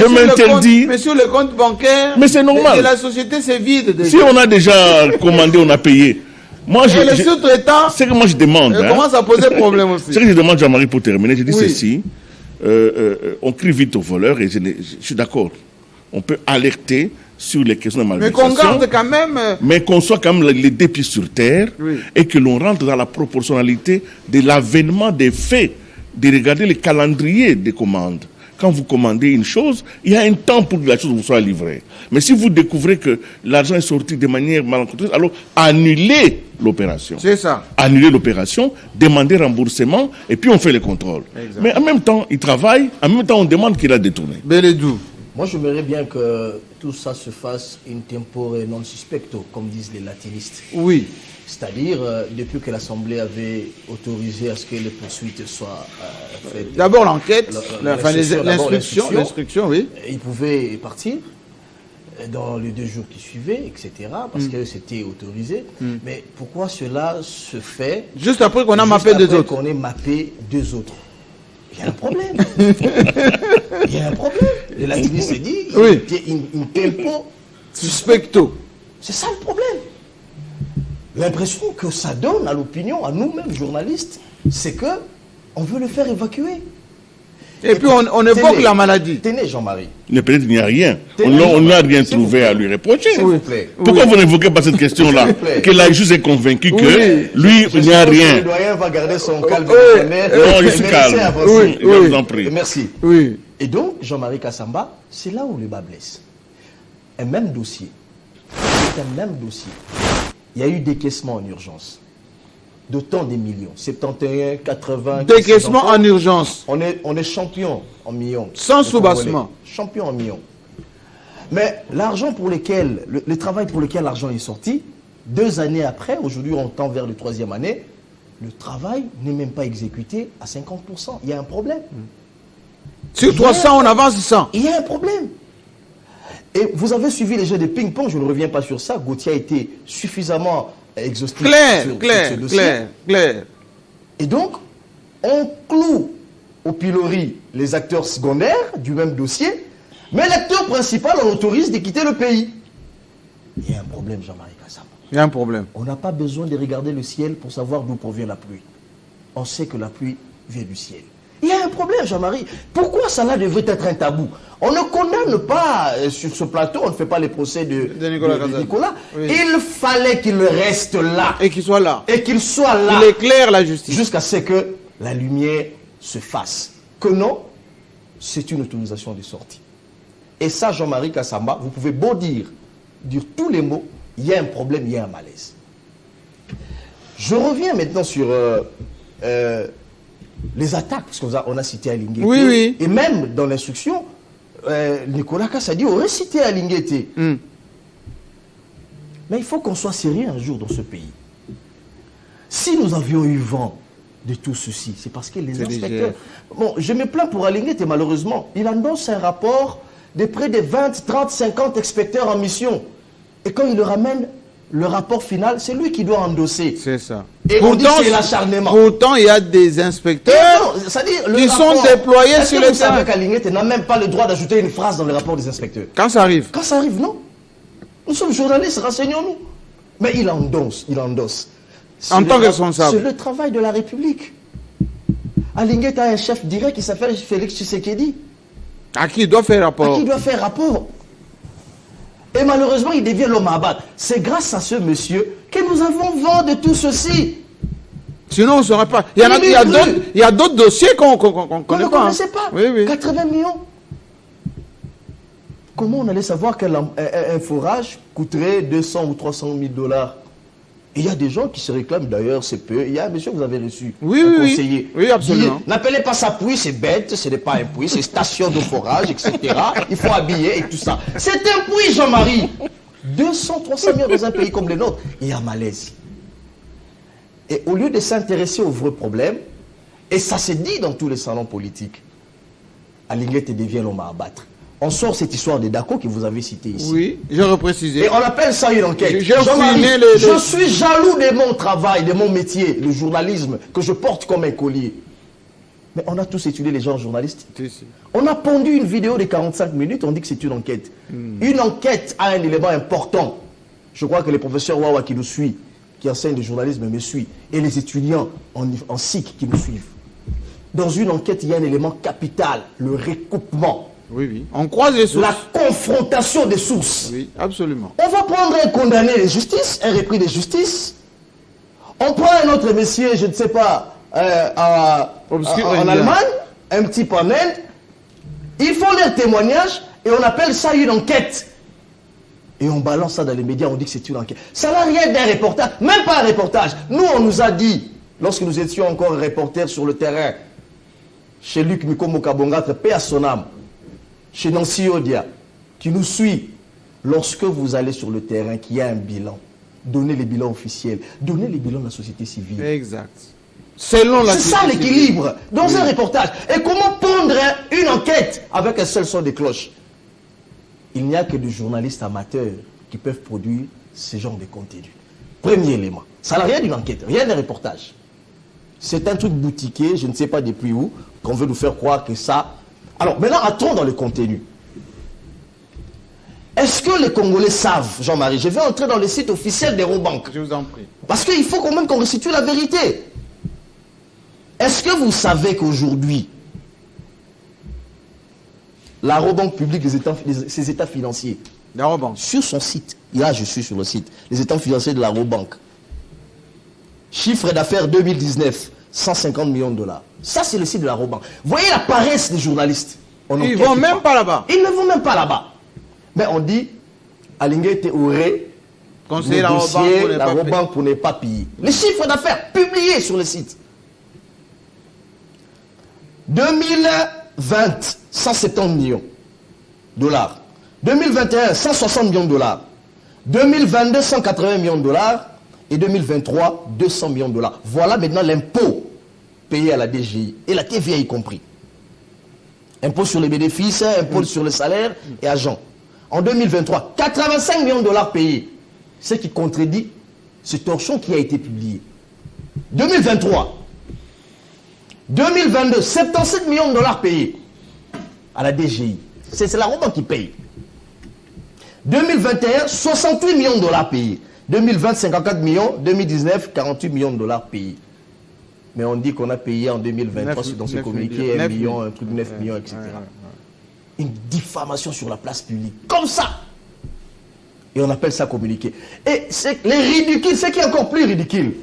m'interdis. Mais sur le compte bancaire, mais c'est normal. De la société, c'est vide. Déjà. Si on a déjà commandé, on a payé. Moi, les sous-traitants, c'est que moi je demande. Commence à poser problème aussi. C'est que je demande, Jean-Marie, pour terminer, je dis ceci. On crie vite aux voleurs et je suis d'accord. On peut alerter sur les questions de malversation. Mais qu'on garde quand même... Mais qu'on soit quand même les deux pieds sur terre et que l'on rentre dans la proportionnalité de l'avènement des faits, de regarder le calendrier des commandes. Quand vous commandez une chose, il y a un temps pour que la chose vous soit livrée. Mais si vous découvrez que l'argent est sorti de manière malencontreuse, alors annulez l'opération. C'est ça. Annulez l'opération, demandez remboursement, et puis on fait le contrôle. Exactement. Mais en même temps, il travaille, en même temps, on demande qu'il a détourné. Beledou. Moi, j'aimerais bien que tout ça se fasse in tempore non suspecto, comme disent les latinistes. Oui. C'est-à-dire, depuis que l'Assemblée avait autorisé à ce que les poursuites soient faites. D'abord l'enquête, l'instruction, oui. Ils pouvaient partir dans les 2 jours qui suivaient, etc., parce que c'était autorisé. Mais pourquoi cela se fait juste après qu'on a mappé 2 autres? Qu'on ait mappé 2 autres. Il y a un problème. Il y a un problème. Le latiniste s'est dit, in tempo suspecto. C'est ça le problème. L'impression que ça donne à l'opinion, à nous-mêmes, journalistes, c'est que on veut le faire évacuer. Et puis on évoque la maladie. Tenez, Jean-Marie. Mais peut-être qu'il n'y a rien. On n'a rien trouvé à lui reprocher. S'il vous plaît. Pourquoi vous n'évoquez pas cette question-là? Que la juge est convaincue que lui, il n'y a rien. Le doyen va garder son calme. Non, je suis calme. Je vous en prie. Merci. Oui. Et donc, Jean-Marie Kassamba, c'est là où le bas blesse. un même dossier. C'est un même dossier. Il y a eu décaissement en urgence. D'autant des millions. 71, 80... Décaissement en urgence. On est champion en millions. Sans soubassement. Champion en millions. Mais l'argent pour lequel, le travail pour lequel l'argent est sorti, 2 années après, aujourd'hui on tend vers la 3e année, le travail n'est même pas exécuté à 50%. Il y a un problème. Sur 300, on avance 100. Il y a un problème. Et vous avez suivi les jeux de ping-pong, je ne reviens pas sur ça. Gauthier a été suffisamment exhaustif sur ce dossier. Clair. Et donc, on cloue au pilori les acteurs secondaires du même dossier, mais l'acteur principal, on autorise de quitter le pays. Il y a un problème, Jean-Marie Kassama. Il y a un problème. On n'a pas besoin de regarder le ciel pour savoir d'où provient la pluie. On sait que la pluie vient du ciel. Il y a un problème, Jean-Marie. Pourquoi cela devrait être un tabou? On ne condamne pas sur ce plateau, on ne fait pas les procès de Nicolas. Oui. Il fallait qu'il reste là. Et qu'il soit là. Et qu'il soit là. Il éclaire la justice. Jusqu'à ce que la lumière se fasse. Que non, c'est une autorisation de sortie. Et ça, Jean-Marie Kassama, vous pouvez beau dire tous les mots, il y a un problème, il y a un malaise. Je reviens maintenant sur les attaques, parce qu'on a cité Alinguete. Oui. Et même dans l'instruction, Nicolas Kassadi aurait cité Alinguete. Mais il faut qu'on soit sérieux un jour dans ce pays. Si nous avions eu vent de tout ceci, c'est parce que les inspecteurs... Bon, je me plains pour Alinguete, malheureusement. Il annonce un rapport de près de 20, 30, 50 inspecteurs en mission. Et quand il le ramène, le rapport final, c'est lui qui doit endosser. C'est ça. Et pourtant, on dit que c'est l'acharnement. Pourtant, il y a des inspecteurs qui sont déployés sur le terrain. Vous savez qu'Alinguete n'a même pas le droit d'ajouter une phrase dans le rapport des inspecteurs. Quand ça arrive. Quand ça arrive, non. Nous sommes journalistes, renseignons-nous. Mais il endosse. En tant que responsable. C'est le travail de la République. Alinguete a un chef direct qui s'appelle Félix Tshisekedi. À qui il doit faire rapport. À qui il doit faire rapport. Et malheureusement, il devient l'homme à abattre. C'est grâce à ce monsieur que nous avons vent de tout ceci. Sinon, on ne saurait pas. Il y a d'autres dossiers qu'on ne connaît pas. Connaissait pas. Oui. 80 millions. Comment on allait savoir qu'un forage coûterait 200 ou 300 000 $? Il y a des gens qui se réclament d'ailleurs, c'est peu. Il y a un monsieur que vous avez reçu, un conseiller. Oui, absolument. N'appelez pas ça puits, c'est bête, ce n'est pas un puits, c'est station de forage, etc. Il faut habiller et tout ça. C'est un puits, Jean-Marie. 200, 300 millions dans un pays comme le nôtre, il y a malaise. Et au lieu de s'intéresser aux vrais problèmes, et ça se dit dans tous les salons politiques, Alinguete devient l'homme à abattre. On sort cette histoire de Dako que vous avez citée ici. Oui, je reprécisé. Et on appelle ça une enquête. Je suis jaloux de mon travail, de mon métier, le journalisme, que je porte comme un collier. Mais on a tous étudié les gens journalistes. On a pondu une vidéo de 45 minutes, on dit que c'est une enquête. Une enquête a un élément important. Je crois que le professeur Wawa qui nous suit, qui enseigne le journalisme, me suit. Et les étudiants en SIC qui nous suivent. Dans une enquête, il y a un élément capital, le recoupement. Oui. On croise les sources. La confrontation des sources. Oui, absolument. On va prendre un condamné de justice, un repris de justice. On prend un autre monsieur, je ne sais pas, en Allemagne, un type en Inde. Ils font leur témoignage et on appelle ça une enquête. Et on balance ça dans les médias, on dit que c'est une enquête. Ça n'a rien d'un reportage, même pas un reportage. Nous, on nous a dit, lorsque nous étions encore reporters sur le terrain, chez Luc Mikomo Kabonga, paix à son âme, chez Nancy Odia, qui nous suit, lorsque vous allez sur le terrain, qu'il y a un bilan, donnez les bilans officiels, donnez les bilans de la société civile. Exact. C'est ça l'équilibre, dans un reportage. Et comment pondre une enquête avec un seul son de cloche? Il n'y a que des journalistes amateurs qui peuvent produire ce genre de contenu. Premier élément. Ça n'a rien d'une enquête, rien d'un reportage. C'est un truc boutiqué, je ne sais pas depuis où, qu'on veut nous faire croire que ça... Alors, maintenant, entrons dans le contenu. Est-ce que les Congolais savent, Jean-Marie? Je vais entrer dans le site officiel des Robank. Je vous en prie. Parce qu'il faut quand même qu'on restitue la vérité. Est-ce que vous savez qu'aujourd'hui, la Robank publique ses états financiers, la Robank, sur son site, là je suis sur le site, les états financiers de la Robank, chiffre d'affaires 2019, 150 millions de $. Ça, c'est le site de la Robank. Voyez la paresse des journalistes. Ils ne vont même pas là-bas. Ils ne vont même pas là-bas. Mais on dit, Alinguete aurait conseiller la banque pour ne pas payer. Les chiffres d'affaires publiés sur le site. 2020, 170 millions de dollars. 2021, 160 millions de dollars. 2022, 180 millions de dollars. Et 2023, 200 millions de dollars. Voilà maintenant l'impôt payé à la DGI. Et la TVA y compris. Impôt sur les bénéfices, impôt sur les salaires et agents. En 2023, 85 millions de dollars payés. Ce qui contredit ce torchon qui a été publié. 2023. 2022, 77 millions de dollars payés à la DGI. C'est la Roban qui paye. 2021, 68 millions de dollars payés. 2020, 54 millions. 2019, 48 millions de dollars payés. Mais on dit qu'on a payé en 2023 dans ce communiqué 1 million, un truc 9 millions, etc. Une diffamation sur la place publique. Comme ça. Et on appelle ça communiqué. Et c'est les ridicules, ce qui est encore plus ridicule.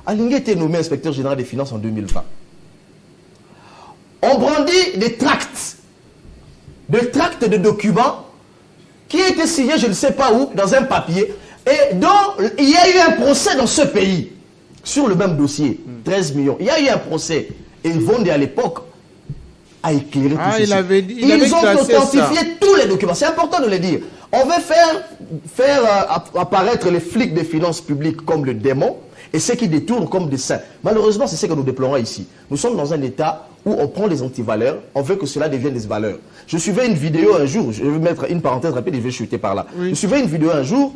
Alingué était nommé inspecteur général des finances en 2020. On brandit des tracts de documents qui étaient signés, je ne sais pas où, dans un papier, et dont il y a eu un procès dans ce pays, sur le même dossier, 13 millions. Il y a eu un procès, et Vondé à l'époque a éclairé tout ceci. Ils ont authentifié tous les documents, c'est important de le dire. On veut faire apparaître les flics des finances publiques comme le démon, et ceux qui détournent comme des saints. Malheureusement, c'est ce que nous déplorons ici. Nous sommes dans un état où on prend les antivaleurs, on veut que cela devienne des valeurs. Je suivais une vidéo un jour, je vais mettre une parenthèse rapide et je vais chuter par là. Oui. Je suivais une vidéo un jour,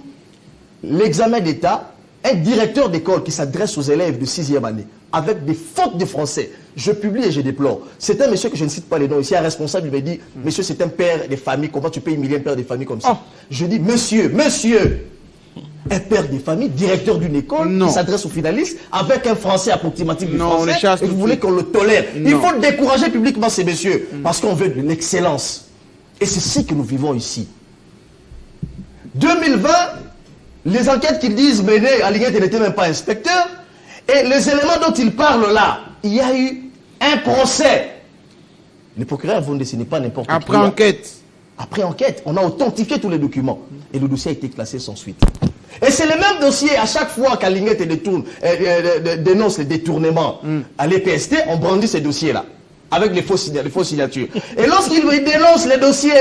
l'examen d'État, un directeur d'école qui s'adresse aux élèves de 6e année, avec des fautes de français. Je publie et je déplore. C'est un monsieur que je ne cite pas les noms ici, un responsable, il me dit, monsieur, c'est un père des familles, comment tu peux humilier un père des familles comme ça? Je dis, monsieur, un père des familles, directeur d'une école, qui s'adresse aux finalistes avec un français approximatif du français, et vous voulez qu'on le tolère. Il faut décourager publiquement ces messieurs, parce qu'on veut de l'excellence. Et c'est ce que nous vivons ici. 2020, les enquêtes qu'ils disent menées, Alinguete n'était même pas inspecteur, et les éléments dont ils parlent là, il y a eu un procès. Les procureurs vont décider pas n'importe quoi. Après enquête. Après enquête, on a authentifié tous les documents. Et le dossier a été classé sans suite. Et c'est le même dossier, à chaque fois qu'Alinguete dénonce les détournements à l'EPST, on brandit ces dossiers-là, avec les fausses signatures. Et lorsqu'il dénonce les dossiers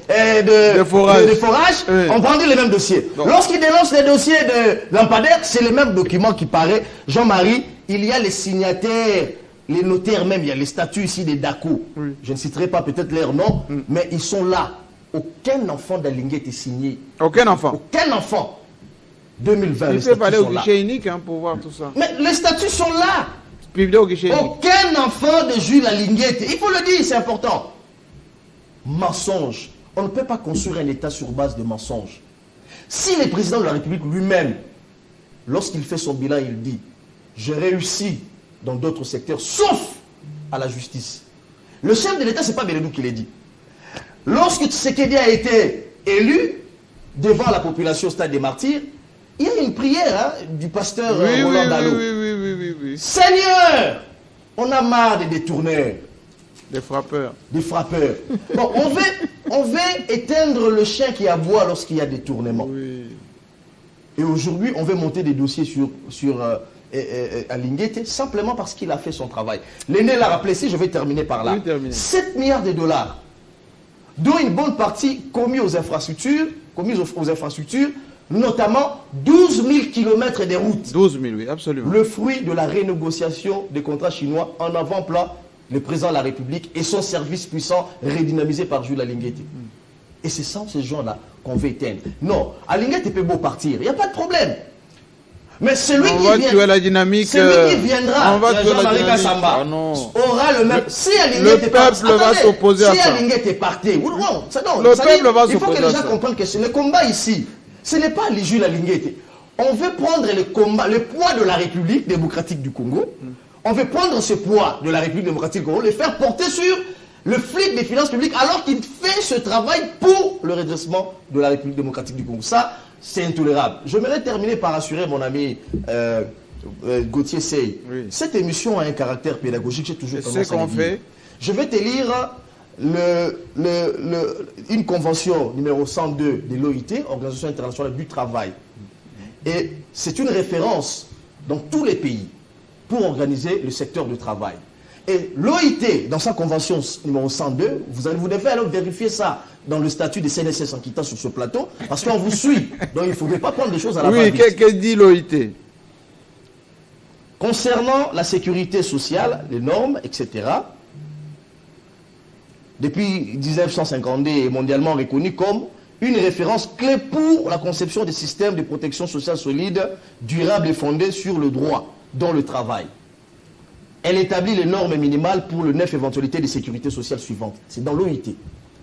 de forage, on brandit les mêmes dossiers. Lorsqu'il dénonce les dossiers de lampadaire, c'est le même document qui paraît. Jean-Marie, il y a les signataires, les notaires même, il y a les statuts ici des DACO. Je ne citerai pas peut-être leur nom, mais ils sont là. Aucun enfant d'Alinguete est signé. Aucun enfant. Aucun enfant. 2020, il faut aller au guichet unique pour voir tout ça. Mais les statuts sont là. Au guichet unique. Aucun enfant de Jules Alinguete. Il faut le dire, c'est important. Mensonge. On ne peut pas construire un État sur base de mensonges. Si le président de la République lui-même, lorsqu'il fait son bilan, il dit « J'ai réussi dans d'autres secteurs, sauf à la justice ». Le chef de l'État, ce n'est pas Bélédou qui l'a dit. Lorsque Tshisekedi a été élu devant la population au stade des Martyrs, il y a une prière du pasteur Roland Dallot. Oui. Seigneur, on a marre des détourneurs. Des frappeurs. Bon, on veut éteindre le chien qui aboie lorsqu'il y a détournement. Et aujourd'hui, on veut monter des dossiers sur Alinguete simplement parce qu'il a fait son travail. L'aîné l'a rappelé, si je vais terminer par là. 7 milliards de dollars, dont une bonne partie commis aux infrastructures, notamment 12 000 km de routes. 12 000, oui, absolument. Le fruit de la renégociation des contrats chinois en avant-plan, le président de la République et son service puissant redynamisé par Jules Alinguete. Et c'est ça, ces gens-là, qu'on veut éteindre. Non, Alinguete peut beau partir, il n'y a pas de problème. Mais celui qui viendra, Jean-Marie Kassamba, aura le même... Si Alinguete est parti, si Alinguete est parti, il faut que les gens comprennent que le combat ici, ce n'est pas les Jules Alinguete. On veut prendre le poids de la République démocratique du Congo. On veut prendre ce poids de la République démocratique du Congo, le faire porter sur le flic des finances publiques, alors qu'il fait ce travail pour le redressement de la République démocratique du Congo. Ça, c'est intolérable. Je voudrais terminer par assurer mon ami Gauthier Sey. Cette émission a un caractère pédagogique, j'ai toujours tendance à le dire. Je vais te lire une convention numéro 102 de l'OIT, Organisation internationale du travail. Et c'est une référence dans tous les pays pour organiser le secteur du travail. Et l'OIT, dans sa convention numéro 102, vous devez alors vérifier ça dans le statut des CNSS en quittant sur ce plateau, parce qu'on vous suit. Donc il ne faudrait pas prendre des choses à la va-vite. Oui, que dit l'OIT? Concernant la sécurité sociale, les normes, etc., depuis 1952 est mondialement reconnu comme une référence clé pour la conception des systèmes de protection sociale solides, durables et fondés sur le droit, dont le travail. Elle établit les normes minimales pour les 9 éventualités de sécurité sociale suivantes. C'est dans l'OIT.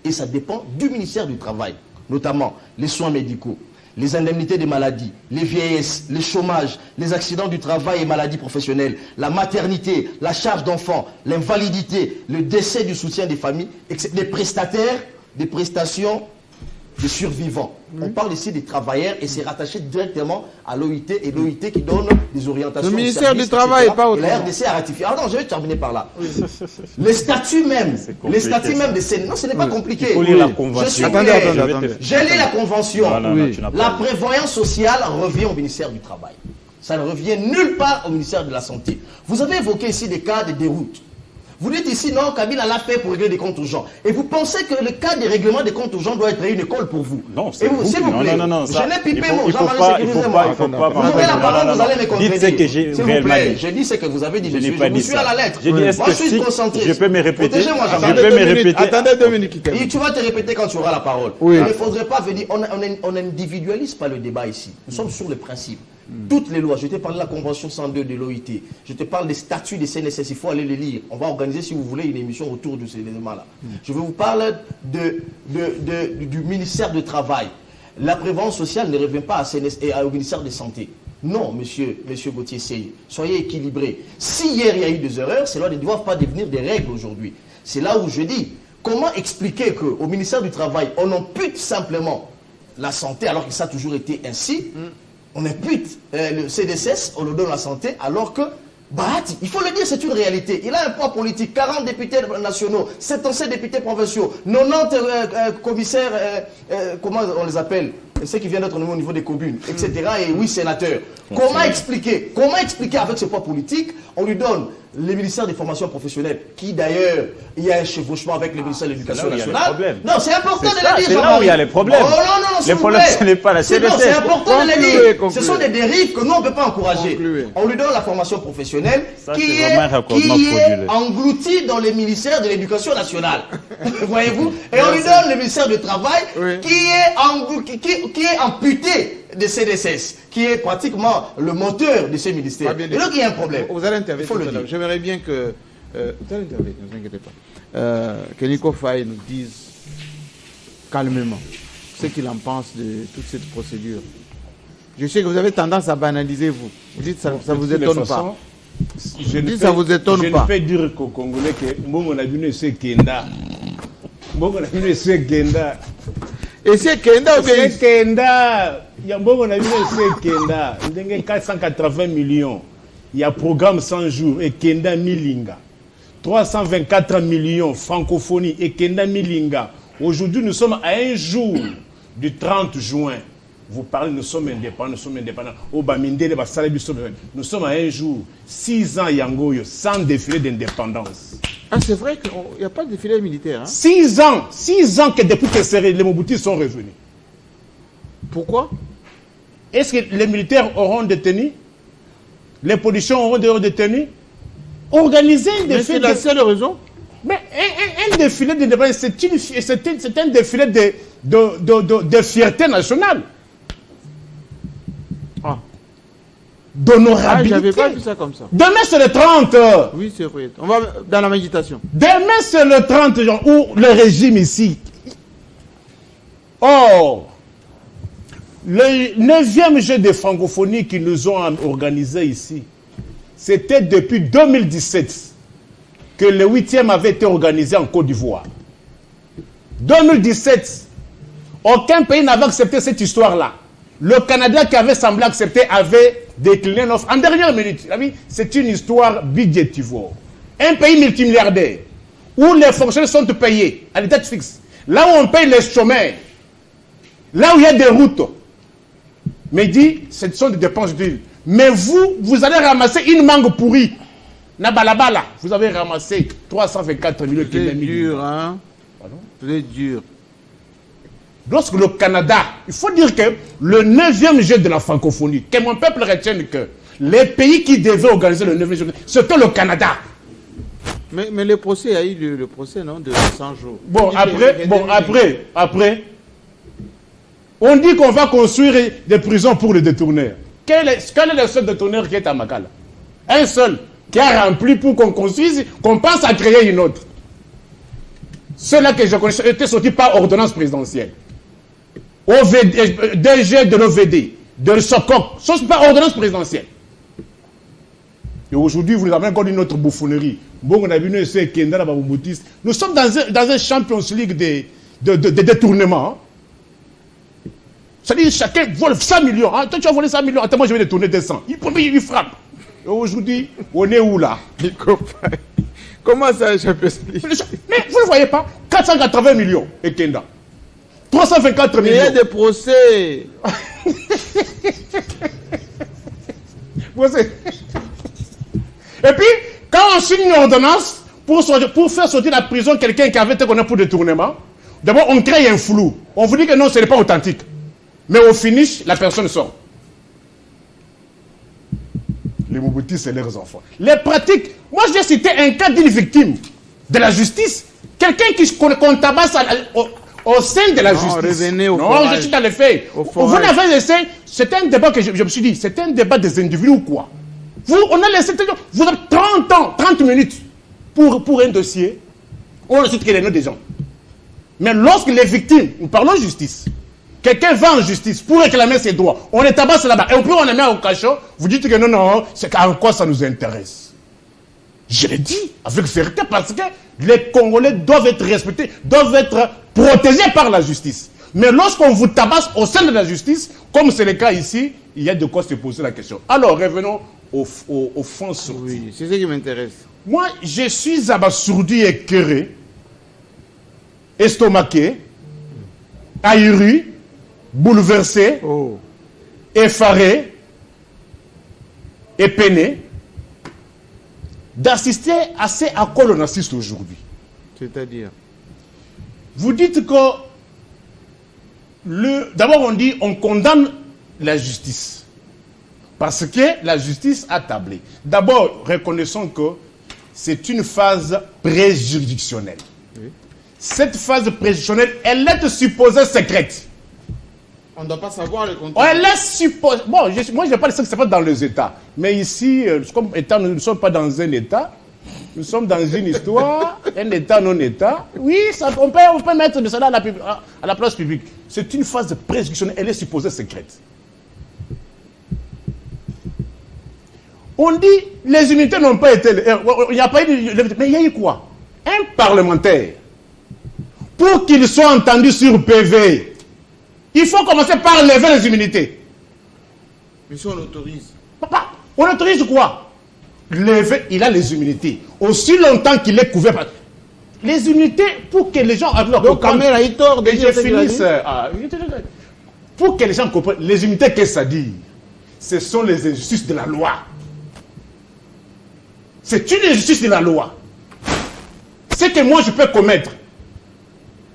Et ça dépend du ministère du Travail, notamment les soins médicaux, les indemnités des maladies, les vieillesses, le chômage, les accidents du travail et maladies professionnelles, la maternité, la charge d'enfants, l'invalidité, le décès du soutien des familles, des prestataires, des prestations des survivants. On parle ici des travailleurs et c'est rattaché directement à l'OIT et l'OIT qui donne des orientations. Le ministère du Travail, pas autre. Et la RDC a ratifié. Ah non, je vais terminer par là. Les statuts même, de ces... Non, ce n'est pas compliqué. Il faut lire la convention. Attendez. J'ai lu la convention. Non, La prévoyance sociale revient au ministère du Travail. Ça ne revient nulle part au ministère de la Santé. Vous avez évoqué ici des cas de déroute. Vous dites ici, non, Kabila l'a fait pour régler des comptes aux gens. Et vous pensez que le cas des règlements des comptes aux gens doit être une école pour vous? Non, c'est vous. S'il vous plaît, non, je n'ai pipé mon il faut pas. Vous aurez la parole, vous allez me contredire. Dites ce que j'ai réellement dit. Je dis ce que vous avez dit, Je n'ai monsieur. pas Je dit vous suis ça. à la lettre. J'ai dit, est-ce Moi, je suis que concentré. je peux me répéter? Protégez-moi, Je peux me répéter. Attendez 2 minutes. Et tu vas te répéter quand tu auras la parole. Oui. Il ne faudrait pas venir. On n'individualise pas le débat ici. Nous sommes sur le principe. Toutes les lois, je t'ai parlé de la Convention 102 de l'OIT, je te parle des statuts des CNSS, il faut aller les lire. On va organiser, si vous voulez, une émission autour de ces éléments-là. Je vais vous parler du ministère du Travail. La prévoyance sociale ne revient pas à CNS et au ministère de Santé. Non, monsieur Gauthier Seye, soyez équilibrés. Si hier il y a eu des erreurs, cela ne doit pas devenir des règles aujourd'hui. C'est là où je dis, comment expliquer qu'au ministère du Travail, on ampute simplement la santé alors que ça a toujours été ainsi. On impute le CDSS, on le donne la santé, alors que Bahati, il faut le dire, c'est une réalité. Il a un poids politique, 40 députés nationaux, 77 députés provinciaux, 90 commissaires, comment on les appelle, ceux qui viennent d'être nommés au niveau des communes, etc. Et 8 sénateurs. Comment expliquer avec ce poids politique, on lui donne le ministère des formations professionnelles, qui d'ailleurs, il y a un chevauchement avec le ministère de l'Éducation nationale. Non, c'est important de le dire. C'est là où il y a les problèmes. Oh, non, les problèmes, ce n'est pas la CDC. C'est important de le dire. Ce sont des dérives que nous, on ne peut pas encourager. On lui donne la formation professionnelle qui est engloutie dans le ministère de l'Éducation nationale. Voyez-vous? Et on lui donne le ministère du Travail qui est amputé de CDSS, qui est pratiquement le moteur de ces ministères. Et donc il y a un problème. Vous allez intervenir tout à l'heure. J'aimerais bien que... vous allez intervenir, ne vous inquiétez pas. Que Nico Faye nous dise calmement ce qu'il en pense de toute cette procédure. Je sais que vous avez tendance à banaliser, vous. Vous dites que ça ne vous étonne pas. Je ne peux dire qu'au Congolais que Mbongo Nabino c'est Kenda. Mbongo Nabino c'est Kenda. Et c'est Kenda ou bien c'est Kenda. Il y a Mbongo Nabino c'est Kenda. Il y a 480 millions. Il y a programme 100 jours et Kenda Milinga. 324 millions francophonie et Kenda Milinga. Aujourd'hui, nous sommes à un jour du 30 juin. Vous parlez, nous sommes indépendants. Nous sommes à un jour, 6 ans Yangoyo, sans défilé d'indépendance. Ah, c'est vrai qu'il n'y a pas de défilé militaire. Hein? 6 ans que depuis que les Mobutus sont revenus. Pourquoi? Est-ce que les militaires auront détenu? Les policiers auront détenu? Organiser un défilé. C'est la seule raison? Mais un défilé d'indépendance, c'est un défilé de fierté nationale. D'honorabilité. J'avais pas vu ça comme ça. Demain, c'est le 30. Oui, c'est vrai. On va dans la méditation. Demain, c'est le 30 juin, où le régime ici. Or, le 9e jeu de francophonie qu'ils nous ont organisé ici, c'était depuis 2017 que le 8e avait été organisé en Côte d'Ivoire. 2017, aucun pays n'avait accepté cette histoire-là. Le Canada qui avait semblé accepter avait décliné l'offre en dernière minute. C'est une histoire budgétivore. Un pays multimilliardaire où les fonctionnaires sont payés à l'état fixe, là où on paye les chômeurs, là où il y a des routes, mais il dit, ce sont des dépenses d'huile. Mais vous allez ramasser une mangue pourrie. Nabalabala, vous avez ramassé 324 millions. C'est dur, hein? C'est dur. Lorsque le Canada, il faut dire que le 9e jeu de la francophonie, que mon peuple retienne que les pays qui devaient organiser le 9e jeu, c'était le Canada. Mais le procès, il y a eu le procès, non, de 100 jours. Après, on dit qu'on va construire des prisons pour les détourneurs. Quel est le seul détourneur qui est à Makala? Un seul, qui a rempli pour qu'on construise, qu'on pense à créer une autre. Ceux-là que je connais étaient sortis par ordonnance présidentielle. DG de l'OVD, de SOCOC, ce sont pas ordonnance présidentielle. Et aujourd'hui, vous avez encore une autre bouffonnerie. Bon, on a vu nous sommes dans un Champions League de détournement. C'est-à-dire chacun vole 100 millions. Hein? Toi, tu as volé 100 millions. Attends, moi, je vais détourner 200. Il frappe. Et aujourd'hui, on est où là? Comment ça, Champions League? Mais vous ne voyez pas? 480 millions et Kenda. 324 millions. Il y a des procès. Et puis, quand on signe une ordonnance pour faire sortir de la prison quelqu'un qui avait été condamné pour détournement, d'abord on crée un flou. On vous dit que non, ce n'est pas authentique. Mais au finish, la personne sort. Les Mobutis, c'est leurs enfants. Les pratiques. Moi, j'ai cité un cas d'une victime de la justice. Quelqu'un qu'on tabasse au sein de la justice. Non, je suis dans les faits. Vous n'avez laissé. C'était un débat que je me suis dit. C'était un débat des individus ou quoi? On a laissé. Vous avez 30 ans, 30 minutes pour un dossier. On ne cite que les noms des gens. Mais lorsque les victimes, nous parlons de justice, quelqu'un va en justice pour réclamer ses droits, on les tabasse là-bas. Et au plus on les met au cachot, vous dites que non, c'est en quoi ça nous intéresse. Je l'ai dit avec vérité parce que les Congolais doivent être respectés, doivent être protégés par la justice. Mais lorsqu'on vous tabasse au sein de la justice, comme c'est le cas ici, il y a de quoi se poser la question. Alors revenons au fond sorti. Oui, c'est ce qui m'intéresse. Moi, je suis abasourdi et écœuré, estomaqué, ahuri, bouleversé, effaré et peiné d'assister à ces accords on assiste aujourd'hui. C'est-à-dire? Vous dites que d'abord on dit on condamne la justice parce que la justice a tablé. D'abord, reconnaissons que c'est une phase préjuridictionnelle. Oui. Cette phase préjuridictionnelle, elle est supposée secrète. On ne doit pas savoir le contenu. Elle est supposée... Bon, moi, je parle de ce qui se passe dans les États. Mais ici, comme étant, nous ne sommes pas dans un État. Nous sommes dans une histoire, un État non-État. Oui, on peut mettre de cela à la place publique. C'est une phase préjuridictionnelle. Elle est supposée secrète. On dit les unités n'ont pas été... Il n'y a pas eu... Mais il y a eu quoi? Un parlementaire, pour qu'il soit entendu sur PV, il faut commencer par lever les immunités. Mais si on l'autorise. Papa, on autorise quoi? Lever, il a les immunités. Aussi longtemps qu'il est couvert par... Les immunités, pour que les gens... Donc, caméra, il tord. Et je finisse. Pour que les gens comprennent, les immunités, qu'est-ce que ça dit? Ce sont les injustices de la loi. C'est une injustice de la loi. C'est que moi, je peux commettre.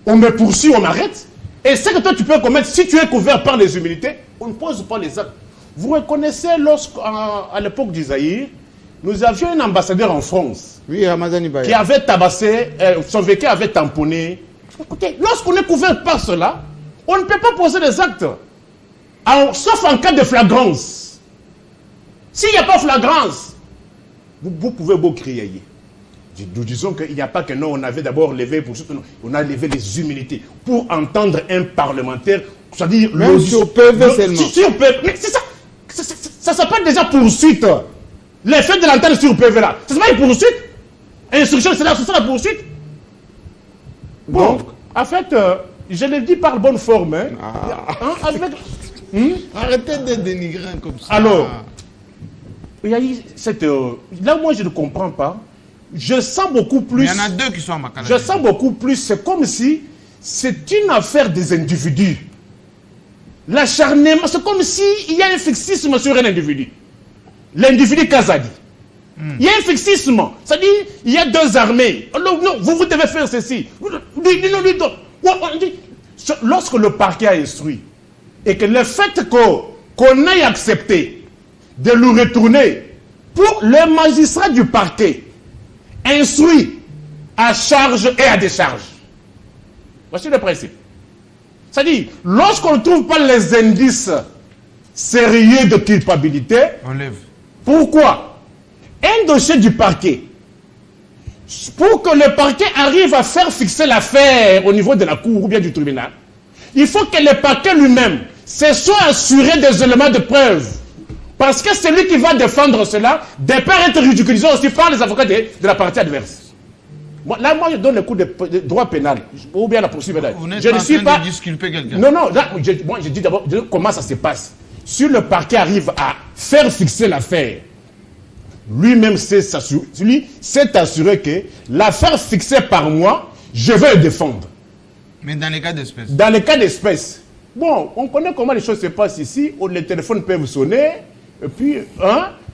On me poursuit, on m'arrête. Et ce que toi, tu peux commettre, si tu es couvert par les humilités, on ne pose pas les actes. Vous reconnaissez, à l'époque d'Isaïe, nous avions un ambassadeur en France. Oui, Ramazani Baye. Qui avait tabassé, son véhicule avait tamponné. Écoutez, lorsqu'on est couvert par cela, on ne peut pas poser des actes. Sauf en cas de flagrance. S'il n'y a pas flagrance, vous pouvez beau crier. Nous disons qu'il n'y a pas que non, on avait d'abord levé, on a levé les humilités pour entendre un parlementaire, c'est-à-dire... Même sur PV seulement. Sur PV, mais c'est ça, ça s'appelle déjà poursuite. L'effet de l'antenne sur PV là, c'est pas une poursuite. Instruction, c'est ça la poursuite. Bon, en fait, je l'ai dit par bonne forme. Arrêtez de dénigrer comme ça. Alors, il y a eu cette... là, moi, je ne comprends pas. je sens beaucoup plus... Il y en a deux qui sont à Makala. Je sens beaucoup plus, c'est comme si c'est une affaire des individus. L'acharnement, c'est comme s'il y a un fixisme sur un individu. L'individu Kazadi. Il y a un fixisme. C'est-à-dire, il y a deux armées. Non, vous devez faire ceci. Lorsque le parquet a instruit, et que le fait qu'on ait accepté de le retourner pour le magistrat du parquet, instruit à charge et à décharge. Voici le principe. C'est-à-dire, lorsqu'on ne trouve pas les indices sérieux de culpabilité, on lève. Pourquoi? Un dossier du parquet, pour que le parquet arrive à faire fixer l'affaire au niveau de la cour ou bien du tribunal, il faut que le parquet lui-même se soit assuré des éléments de preuve. Parce que celui qui va défendre cela, de part être ridiculisé aussi par les avocats de la partie adverse. Moi, je donne le coup de droit pénal, ou bien la poursuite pénale. Vous n'êtes pas en train de disculper quelqu'un. Non, là, moi je dis d'abord comment ça se passe. Si le parquet arrive à faire fixer l'affaire, lui-même s'est assuré que l'affaire fixée par moi, je vais le défendre. Mais dans les cas d'espèce. Dans les cas d'espèce. Bon, on connaît comment les choses se passent ici, où les téléphones peuvent sonner, et puis,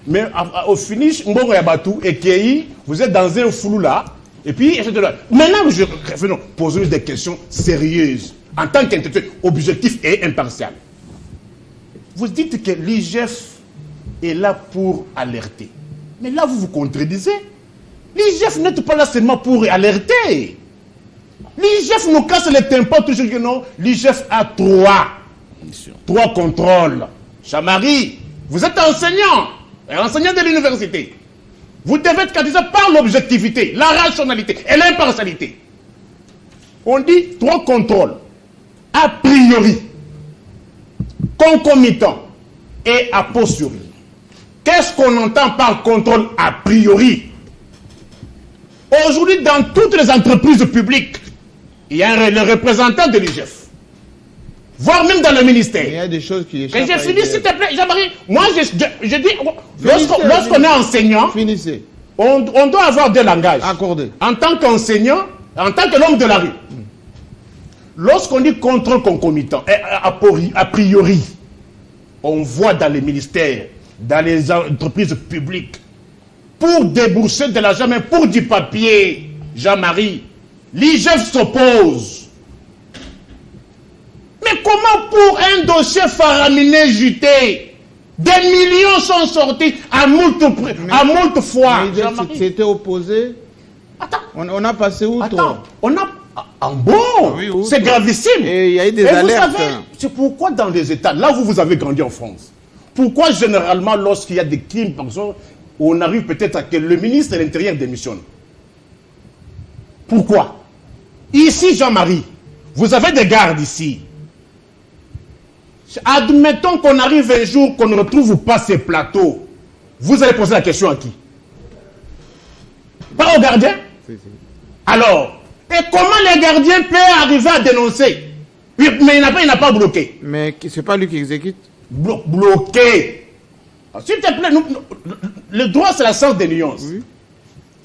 mais au finish, Mbongo Yabatou et Kei, vous êtes dans un flou là, et puis, maintenant, je pose des questions sérieuses, en tant qu'intellectuel objectif et impartial. Vous dites que l'IGF est là pour alerter. Mais là, vous vous contredisez. L'IGF n'est pas là seulement pour alerter. L'IGF nous casse les tympans toujours que non. L'IGF a trois contrôles. Chamari, vous êtes enseignant de l'université. Vous devez être candidat par l'objectivité, la rationalité et l'impartialité. On dit 3 contrôles. A priori, concomitant et a posteriori. Qu'est-ce qu'on entend par contrôle a priori? Aujourd'hui, dans toutes les entreprises publiques, il y a le représentant de l'IGF. Voire même dans le ministère. Il y a des choses qui échappent. Et j'ai fini, s'il te plaît, Jean-Marie. Moi, je dis, lorsqu'on est enseignant, finissez. On doit avoir deux langages. Accordé. En tant qu'enseignant, en tant que l'homme de la rue. Lorsqu'on dit contrôle concomitant, a priori, on voit dans les ministères, dans les entreprises publiques, pour débourser de l'argent, même pour du papier, Jean-Marie, l'IGF s'oppose. Mais comment pour un dossier faraminé juté, des millions sont sortis à moult fois? C'était opposé. Attends. On a passé outre. Attends, on a... En bon, oui, c'est gravissime. Et il y a eu des alertes. Vous savez, c'est pourquoi dans les États, là où vous avez grandi en France, pourquoi généralement lorsqu'il y a des crimes, par exemple, on arrive peut-être à que le ministre de l'Intérieur démissionne? Pourquoi? Ici, Jean-Marie, vous avez des gardes ici. Admettons qu'on arrive un jour qu'on ne retrouve pas ces plateaux. Vous allez poser la question à qui? Pas au gardien? Alors, et comment les gardiens peuvent arriver à dénoncer? Mais il n'a pas bloqué. Mais c'est pas lui qui exécute. Bloqué. S'il te plaît, le droit c'est la science des nuances. Oui.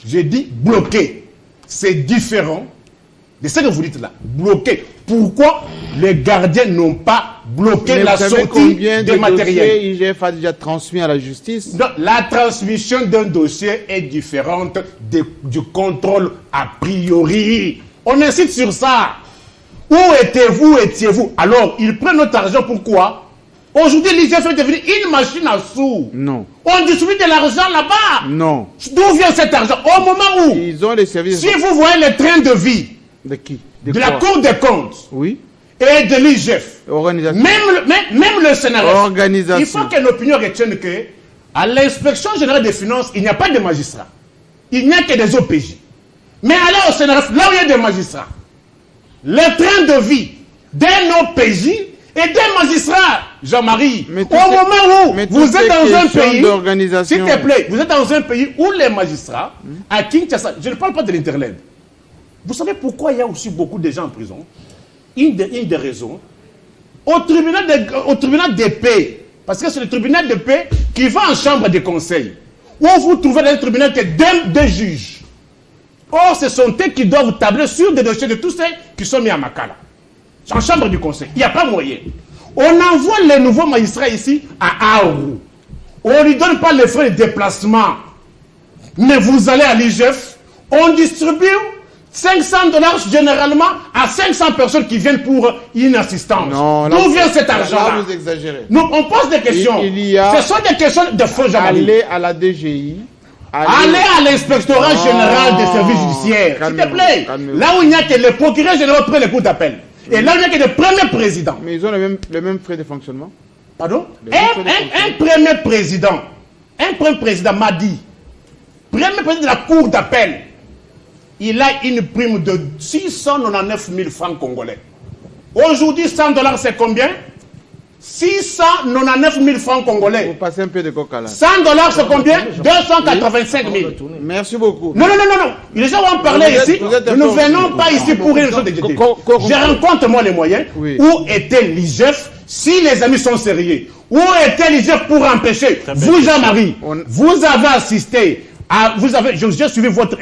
J'ai dit bloqué. C'est différent de ce que vous dites là. Bloqué. Pourquoi les gardiens n'ont pas bloqué la sortie de matériel? IGF a déjà transmis à la justice. Non, la transmission d'un dossier est différente du contrôle a priori. On insiste sur ça. Où étiez-vous? Alors, ils prennent notre argent, pourquoi? Aujourd'hui, l'IGF est devenu une machine à sous. Non. On distribue de l'argent là-bas. Non. D'où vient cet argent? Au moment où ils ont les services. Si vous voyez les trains de vie. De qui? De la Cour des comptes. Oui. Et de l'IGF. Organisation. Même le scénario. Organisation. Il faut que l'opinion retienne que à l'inspection générale des finances, il n'y a pas de magistrats. Il n'y a que des OPJ. Mais allez au scénario, là où il y a des magistrats. Les trains de vie d'un OPJ et des magistrats, Jean-Marie, au moment où vous êtes dans un pays, s'il te plaît, vous êtes dans un pays où les magistrats, à Kinshasa, je ne parle pas de l'Interland. Vous savez pourquoi il y a aussi beaucoup de gens en prison? Une des raisons, au tribunal de paix, parce que c'est le tribunal de paix qui va en chambre de conseil, où vous trouvez dans le tribunal que deux juges. Or, ce sont eux qui doivent tabler sur des dossiers de tous ceux qui sont mis à Makala. En chambre du conseil. Il n'y a pas moyen. On envoie les nouveaux magistrats ici à Aourou. On ne lui donne pas les frais de déplacement. Mais vous allez à l'IGF, on distribue $500 généralement à 500 personnes qui viennent pour une assistance. D'où vient cet argent-là? Vous exagérez. Nous, on pose des questions. Ce sont des questions de faux Jean-Marie. Allez à la DGI. Allez à l'inspectorat général des services judiciaires. S'il te plaît. Là où il n'y a que le procureur général prend les coups d'appel. Et là où il n'y a que le premier président. Mais ils ont les mêmes frais de fonctionnement. Pardon? Un premier président m'a dit, premier président de la cour d'appel, il a une prime de 699 000 francs congolais. Aujourd'hui, $100 c'est combien? 699 000 francs congolais. Vous passez un peu de coca là. $100 c'est combien? 285 000. Merci beaucoup. Non. Les gens vont en parler ici. Nous ne venons pas ici pour une chose de gaieté. Je rencontre moi les moyens. Où était l'IGF si les amis sont sérieux? Où était l'IGF pour empêcher? Vous, Jean-Marie, vous avez assisté. J'ai suivi votre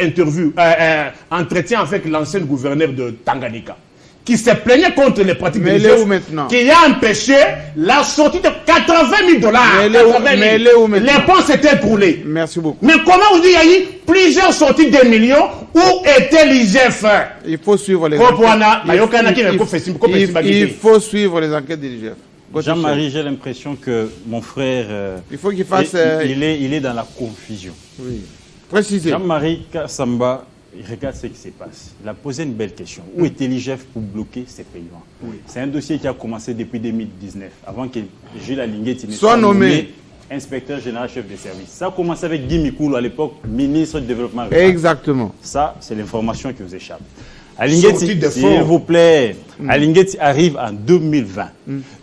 entretien avec l'ancien gouverneur de Tanganyika, qui se plaignait contre les pratiques de l'IGF, qui a empêché la sortie de $80 000. Mais les ponts s'étaient écroulés. Merci beaucoup. Mais comment vous dites, il y a eu plusieurs sorties de millions? Où était l'IGF? Il faut suivre les enquêtes. Il faut suivre les enquêtes de l'IGF. Jean-Marie, j'ai l'impression que mon frère, il faut qu'il fasse. Il est dans la confusion. Oui. Précisez. Jean-Marie Kassamba, il regarde ce qui se passe. Il a posé une belle question. Où était l'IGF pour bloquer ces paiements? C'est un dossier qui a commencé depuis 2019, avant que Jules Alinguetti ne soit nommé inspecteur général chef de service. Ça a commencé avec Guy Mikulu, à l'époque ministre du développement rural. Exactement. Ça, c'est l'information qui vous échappe. Alinguetti, s'il vous plaît, Alinguetti arrive en 2020.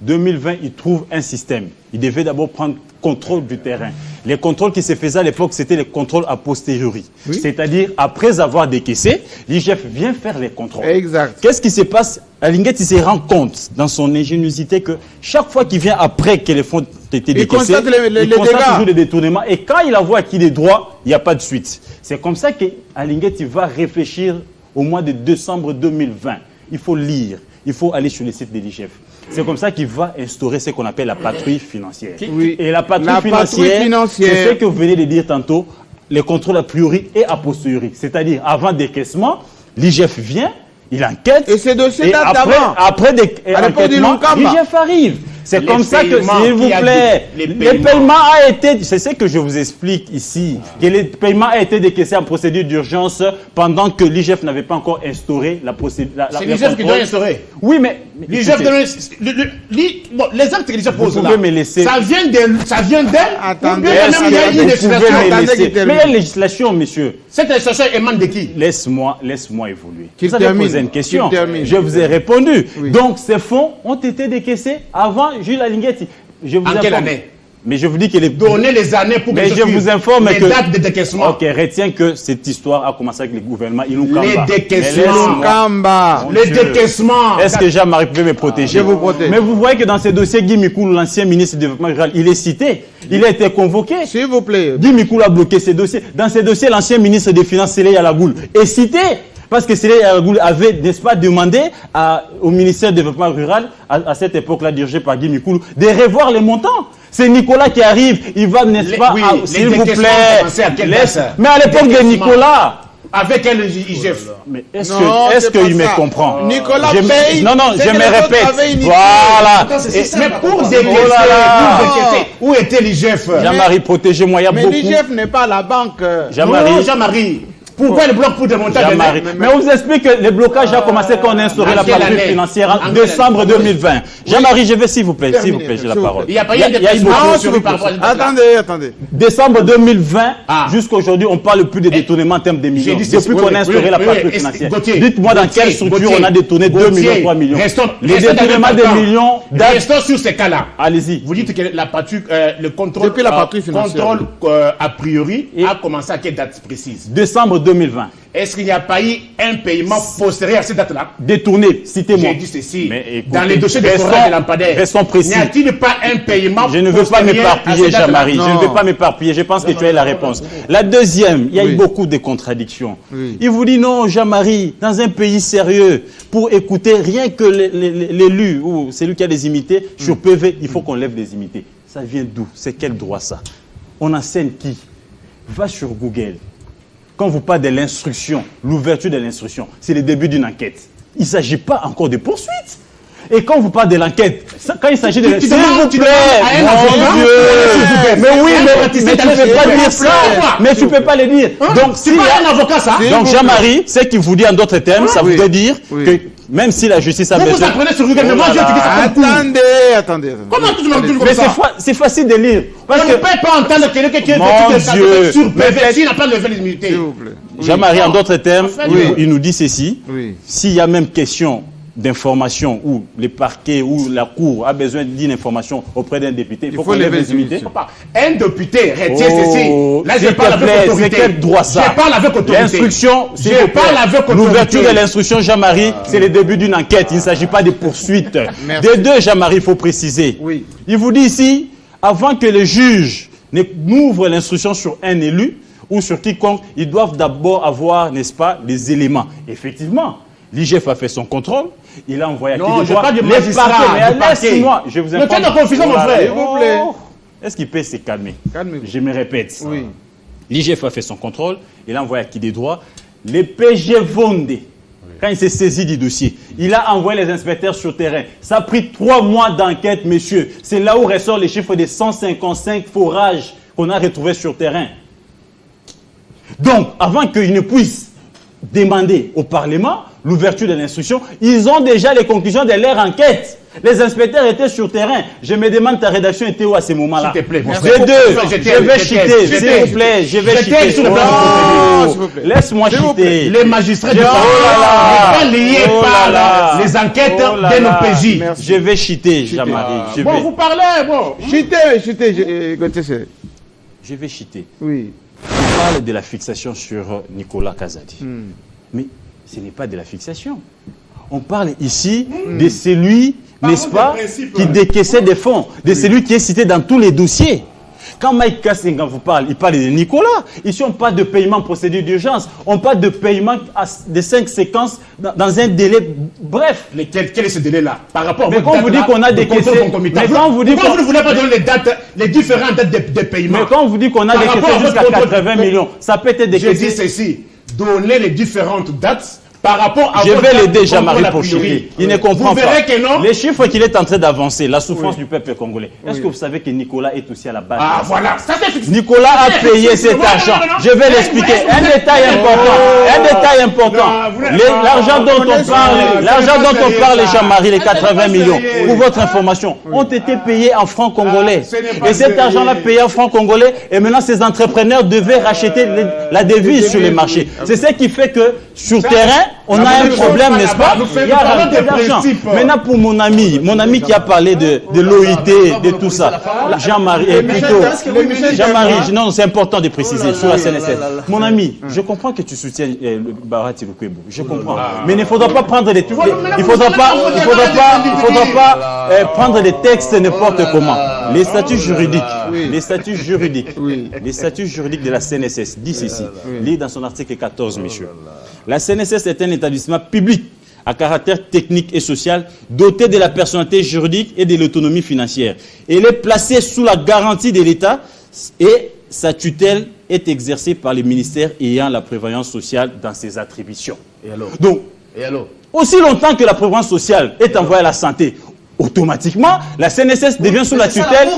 2020, il trouve un système. Il devait d'abord prendre contrôle du terrain. Les contrôles qui se faisaient à l'époque, c'était les contrôles a posteriori. C'est-à-dire, après avoir décaissé, l'IGF vient faire les contrôles. Exact. Qu'est-ce qui se passe? Alinguetti se rend compte, dans son ingéniosité, que chaque fois qu'il vient après que les fonds ont été décaissés, il constate toujours des détournements. Et quand il avoue acquis des droits, il n'y a pas de suite. C'est comme ça qu'Alinguetti va réfléchir au mois de décembre 2020. Il faut lire, il faut aller sur le site de l'IGF. C'est comme ça qu'il va instaurer ce qu'on appelle la patrouille financière. Et la patrouille financière, c'est ce que vous venez de dire tantôt, les contrôles a priori et a posteriori. C'est-à-dire, avant décaissement, l'IGF vient, il enquête. Et ces dossiers datent d'avant. Après l'IGF arrive. C'est comme ça que, s'il vous plaît, les paiements a été, c'est ce que je vous explique ici, que les paiements a été décaissés en procédure d'urgence pendant que l'IGF n'avait pas encore instauré la procédure. C'est l'IGF qui doit instaurer. Oui, mais l'IGF les actes que l'IGF pose là, ça vient d'elle. Attendez, mais il y a une législation, monsieur. Cette législation émane de qui? Laisse-moi évoluer. Vous avez posé une question. Je vous ai répondu. Donc, ces fonds ont été décaissés avant Jules Alinguetti. En quelle année? Mais je vous dis que donnez les années pour que je vous informe les dates de décaissement. Ok, retiens que cette histoire a commencé avec le gouvernement Ilunga. Les décaissements. Les décaissements. Est-ce que Jean-Marie pouvait me protéger? Je vous protège. Mais vous voyez que dans ces dossiers, Guy Mikulu, l'ancien ministre du développement rural, il est cité. Il a été convoqué. S'il vous plaît. Guy Mikulu a bloqué ces dossiers. Dans ces dossiers, l'ancien ministre des Finances, Sélé Yalagoul, est cité. Parce que Sélé Yalagoul avait, n'est-ce pas, demandé au ministère du développement rural, à cette époque-là, dirigé par Guy Mikulu, de revoir les montants. C'est Nicolas qui arrive, il va, n'est-ce pas, s'il vous plaît. Mais à l'époque de Nicolas. Avec quel IGF? Mais est-ce qu'il me comprend? Nicolas paye. Non, je me répète. Voilà. Mais pour décaisser, où était l'IGF? Jean-Marie, protégez-moi, il y a beaucoup. Mais l'IGF n'est pas la banque. Jean-Marie. Pourquoi le bloc pour démonter Jean-Marie. Mais on vous explique que le blocage a commencé quand on a instauré la patrouille financière en décembre 2020. Jean-Marie, je vais, s'il vous plaît, j'ai la parole. Il n'y a pas eu de Attendez. Décembre 2020, jusqu'à aujourd'hui, on ne parle plus de détournement en termes de millions. Depuis qu'on a instauré la patrouille financière. Dites-moi dans quelle structure on a détourné 2 millions, 3 millions. Les détournements de millions. Restons sur ces cas-là. Allez-y. Vous dites que la patrouille, le contrôle depuis la patrouille financière. a priori a commencé à quelle date précise? Décembre 2020. Est-ce qu'il n'y a pas eu un paiement postérieur à cette date-là? Détourné, citez-moi. J'ai dit ceci. Mais écoutez, dans les dossiers de forage de lampadaire, restons précis. n'y a-t-il pas un paiement? Je ne veux pas m'éparpiller, Jean-Marie. Je ne veux pas m'éparpiller. Je pense que tu as la réponse. La deuxième, il y a eu beaucoup de contradictions. Oui. Il vous dit non, Jean-Marie, dans un pays sérieux, pour écouter rien que l'élu ou celui qui a des immités, sur PV, il faut qu'on lève des immités. Ça vient d'où? C'est quel droit ça? On enseigne qui? Va sur Google. Quand vous parlez de l'instruction, l'ouverture de l'instruction, c'est le début d'une enquête. Il ne s'agit pas encore de poursuite. Et quand vous parlez de l'enquête, quand il s'agit de... S'il vous plaît, mon Dieu. Mais oui, mais tu ne peux pas dire ça. Mais tu ne peux pas le dire. Donc, c'est pas un avocat, ça. Donc, Jean-Marie, ce qu'il vous dit en d'autres termes, ça voudrait dire que même si la justice a besoin... Vous apprenez sur Google, mais moi, je dis ça comme Attendez. Comment tu m'as dit mais comme ça? c'est facile de lire. On ne peut pas entendre quelqu'un qui est vêtu sur PV s'il n'a pas levé l'immunité. S'il vous plaît. Jean-Marie, en d'autres termes, il nous dit ceci. Oui. S'il y a même question d'information où le parquet ou la cour a besoin d'une information auprès d'un député, il faut qu'on lève les immunités. Un député retient ceci. Là, je parle avec autorité. C'est quel droit ça? Je parle avec autorité. L'instruction, je parle avec autorité. L'ouverture de l'instruction, Jean-Marie, c'est le début d'une enquête. Il ne s'agit pas de poursuite. Des deux, Jean-Marie, il faut préciser. Oui. Il vous dit ici, avant que le juge n'ouvre l'instruction sur un élu ou sur quiconque, ils doivent d'abord avoir, n'est-ce pas, les éléments. Effectivement, l'IGF a fait son contrôle. Il a envoyé à qui je parle du magistrat. Laisse-moi, je vous informe. Le temps de confusion, mon frère. S'il vous plaît. Est-ce qu'il peut se calmer? Calmez-vous. Je me répète. Oui. L'IGF a fait son contrôle. Il a envoyé à qui des droits. Les PG Vondé, quand il s'est saisi du dossier, il a envoyé les inspecteurs sur terrain. Ça a pris 3 mois d'enquête, messieurs. C'est là où ressort les chiffres des 155 forages qu'on a retrouvés sur terrain. Donc, avant qu'ils ne puissent demander au Parlement l'ouverture de l'instruction, ils ont déjà les conclusions de leur enquête. Les inspecteurs étaient sur terrain. Je me demande, ta rédaction était où à ce moment-là? S'il te plaît, je vais chiter, s'il vous plaît, je vais chiter. Laisse-moi chiter. Les magistrats du Parlement sont liés par les enquêtes de nos PJ. Je vais chiter, Jean-Marie. Bon, vous parlez, bon. Chitez. Je vais chiter. Oui. On parle de la fixation sur Nicolas Kazadi. Mais ce n'est pas de la fixation. On parle ici de celui, n'est-ce pas, qui décaissait des fonds, de celui qui est cité dans tous les dossiers. Quand Mike Kassinga vous parle, il parle de Nicolas. Ici, on parle de paiement procédure d'urgence. On parle de paiement de 5 séquences dans un délai bref. Quel est ce délai-là? Par rapport à mais quand on vous dit qu'on a décaissé... Mais quand vous ne voulez pas donner les différentes dates de paiement? Mais quand on vous dit qu'on a décaissé jusqu'à 80 millions, ça peut être décaissé... Je dis ceci, donner les différentes dates par rapport à... Je vais l'aider, Jean-Marie, pour chiffrer. Il ne comprend pas. Verrez que non. Les chiffres qu'il est en train d'avancer, la souffrance du peuple congolais. Est-ce que vous savez que Nicolas est aussi à la base? Ah, voilà. Ça, Nicolas a payé cet argent. Je vais l'expliquer. Un détail important. L'argent dont on parle, Jean-Marie, les 80 millions, pour votre information, ont été payés en francs congolais. Et cet argent-là payé en francs congolais, et maintenant ces entrepreneurs devaient racheter la devise sur les marchés. C'est ce qui fait que sur terrain, on a un problème, n'est-ce pas? Il y a raté d'argent. Maintenant, pour mon ami qui a parlé de l'OIT, de tout ça, Jean-Marie, plutôt, Jean-Marie, non, c'est important de préciser sur la CNSS. Mon ami, je comprends que tu soutiens le Barati Lukwebo, je comprends. Mais il ne faudra pas prendre des prendre des textes n'importe comment. Les statuts juridiques de la CNSS disent ici, lit dans son article 14, messieurs. La CNSS est un établissement public à caractère technique et social, doté de la personnalité juridique et de l'autonomie financière. Elle est placée sous la garantie de l'État et sa tutelle est exercée par le ministère ayant la prévoyance sociale dans ses attributions. Donc, aussi longtemps que la prévoyance sociale est envoyée à la santé, automatiquement, la CNSS devient sous la tutelle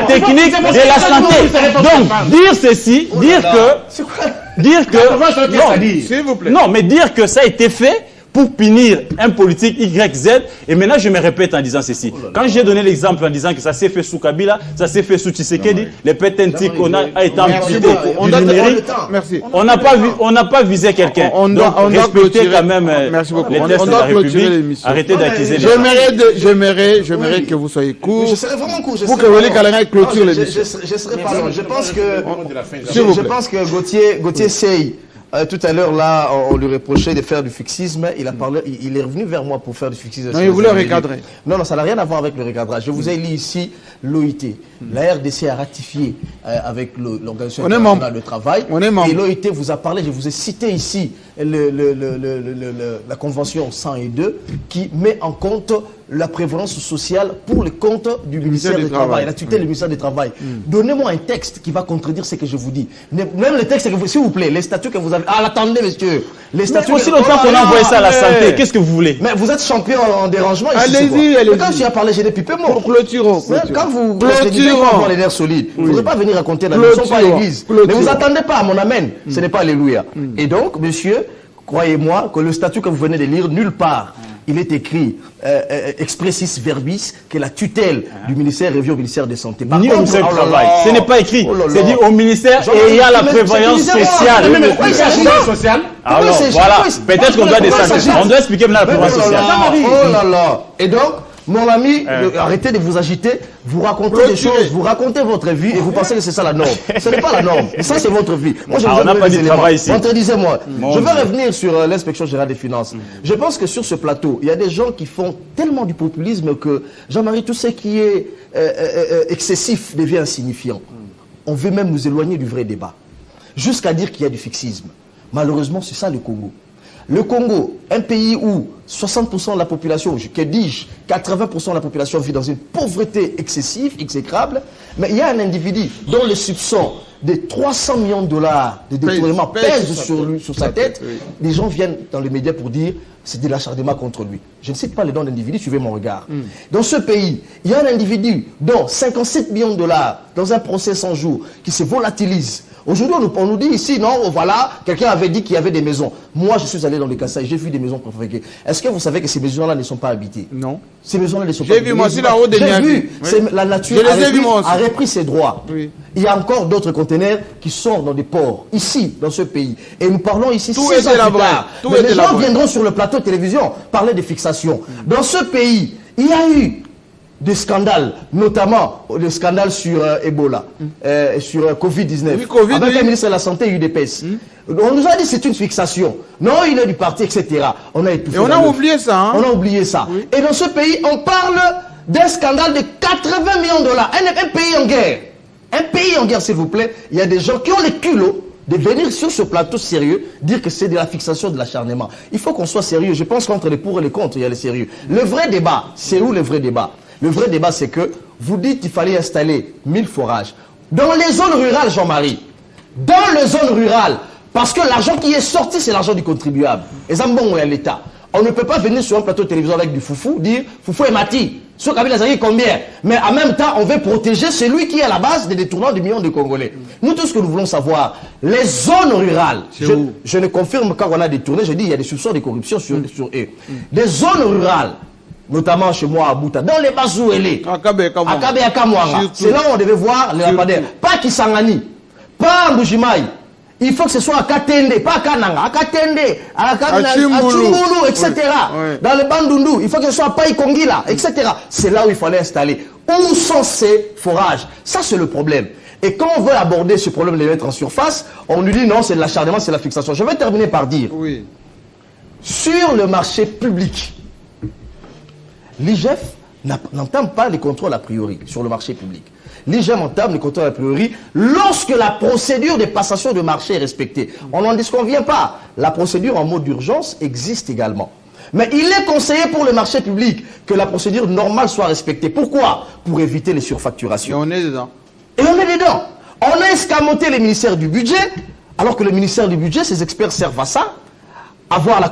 technique de la santé. Donc, dire ceci, dire que, S'il vous plaît. non, mais dire que ça a été fait pour punir un politique YZ. Et maintenant, je me répète en disant ceci. Quand j'ai donné l'exemple en disant que ça s'est fait sous Kabila, ça s'est fait sous Tshisekedi, les pétentiques, on a été amputés du numérique. On n'a pas visé quelqu'un. Donc, respectez quand même les tests de la République. Arrêtez d'accuser les gens. J'aimerais que vous soyez court. Je serai vraiment court. Pour que vous clôture l'émission. Je serai pas long. Je pense que Gauthier Sey, tout à l'heure, là, on lui reprochait de faire du fixisme. Il est revenu vers moi pour faire du fixisme. Non, il voulait recadrer. Non, ça n'a rien à voir avec le recadrage. Je vous ai lu ici l'OIT. La RDC a ratifié avec l'Organisation internationale du travail. Et l'OIT vous a parlé, je vous ai cité ici la Convention 102 qui met en compte la prévoyance sociale pour le compte du ministère du Travail, la tutelle du ministère du Travail. Donnez-moi un texte qui va contredire ce que je vous dis. Même le texte, s'il vous plaît, les statuts que vous avez... Ah, attendez, monsieur. Les statuts... Aussi longtemps qu'on a envoyé ça à la santé, qu'est-ce que vous voulez? Mais vous êtes champion en dérangement ici. Allez-y. Quand tu as parlé, j'ai des pipés morts. Clôturons. Quand vous dites qu'on va avoir les nerfs solides, vous ne pouvez pas venir raconter la leçon pas à l'église. Ne vous attendez pas à mon amen. Ce n'est pas alléluia. Et donc, monsieur, croyez-moi que le statut que vous venez de lire, nulle part, il est écrit expressis verbis que la tutelle du ministère revient au ministère de Santé. Ni au ministère du Travail. Ce n'est pas écrit. C'est dit au ministère et il y a la prévoyance spéciale. Mais pourquoi il s'agit sociale? Alors voilà, peut-être qu'on doit descendre. On doit expliquer maintenant la prévoyance sociale. Oh là là. Et donc, mon ami, arrêtez de vous agiter, vous racontez des choses, vous racontez votre vie et vous pensez que c'est ça la norme. Ce n'est pas la norme, ça c'est votre vie. Moi je vous pas dit travail ici. Contredisez-moi. Je vais revenir sur l'inspection générale des finances. Je pense que sur ce plateau, il y a des gens qui font tellement du populisme que, Jean-Marie, tout ce qui est excessif devient insignifiant. On veut même nous éloigner du vrai débat. Jusqu'à dire qu'il y a du fixisme. Malheureusement, c'est ça le Congo. Le Congo, un pays où 60% de la population, que dis-je, 80% de la population vit dans une pauvreté excessive, exécrable, mais il y a un individu dont le soupçon de 300 millions de dollars de détournement pèse sur sa tête. Les gens viennent dans les médias pour dire c'est de l'acharnement contre lui. Je ne cite pas les noms d'individus, suivez mon regard. Dans ce pays, il y a un individu dont 57 millions de dollars dans un procès 100 jours qui se volatilise. Aujourd'hui, on nous dit ici, non, voilà, quelqu'un avait dit qu'il y avait des maisons. Moi, je suis allé dans le Kassai, j'ai vu des maisons préférées. Est-ce que vous savez que ces maisons-là ne sont pas habitées? Non. Ces maisons-là ne sont pas habitées. J'ai vu, moi, c'est la haute de J'ai vu. La nature a repris ses droits. Oui. Il y a encore d'autres conteneurs qui sortent dans des ports, ici, dans ce pays. Et nous parlons ici 6 ans plus tard. Mais les gens viendront sur le plateau de télévision parler de fixation. Dans ce pays, il y a eu des scandales, notamment le scandale sur Ebola, sur Covid-19. Oui, avec le ministre de la Santé, il y a eu des pèses. On nous a dit que c'est une fixation. Non, il est du parti, etc. On a étouffé. Et on a oublié ça. Hein? On a oublié ça. Oui. Et dans ce pays, on parle d'un scandale de 80 millions de dollars. Un pays en guerre. Un pays en guerre, s'il vous plaît. Il y a des gens qui ont les culots de venir sur ce plateau sérieux, dire que c'est de la fixation, de l'acharnement. Il faut qu'on soit sérieux. Je pense qu'entre les pour et les contre, il y a les sérieux. Le vrai débat, c'est où le vrai débat? Le vrai débat, c'est que vous dites qu'il fallait installer 1000 forages. Dans les zones rurales, Jean-Marie, dans les zones rurales, parce que l'argent qui est sorti, c'est l'argent du contribuable. Et ça, bon, à l'État. On ne peut pas venir sur un plateau de télévision avec du foufou, dire foufou et mati. Sur Kabila, ça y est combien? Mais en même temps, on veut protéger celui qui est à la base des détournements de millions de Congolais. Nous, tout ce que nous voulons savoir, les zones rurales, je ne confirme quand on a détourné, je dis il y a des soupçons de corruption sur eux. Les zones rurales, notamment chez moi à Bouta, dans les Bazouélé, à Kabe et à Kamwanga. C'est là où on devait voir les lampadaires. Pas Kisangani, pas Mbujimaï. Il faut que ce soit à Katende, pas à Kananga, à Katende, à Chumboulou, etc. Ouais. Dans le Bandundu, il faut que ce soit à Païkongila, etc. C'est là où il fallait installer. Où sont ces forages? Ça, c'est le problème. Et quand on veut aborder ce problème de les mettre en surface, on nous dit non, c'est de l'acharnement, c'est de la fixation. Je vais terminer par dire, sur le marché public, l'IGF n'entame pas les contrôles a priori sur le marché public. L'IGF entame les contrôles a priori lorsque la procédure de passation de marché est respectée. On n'en disconvient pas. La procédure en mode d'urgence existe également. Mais il est conseillé pour le marché public que la procédure normale soit respectée. Pourquoi? Pour éviter les surfacturations. Et on est dedans. Et on est dedans. On a escamoté le ministère du budget, alors que le ministère du budget, ses experts servent à ça. faire la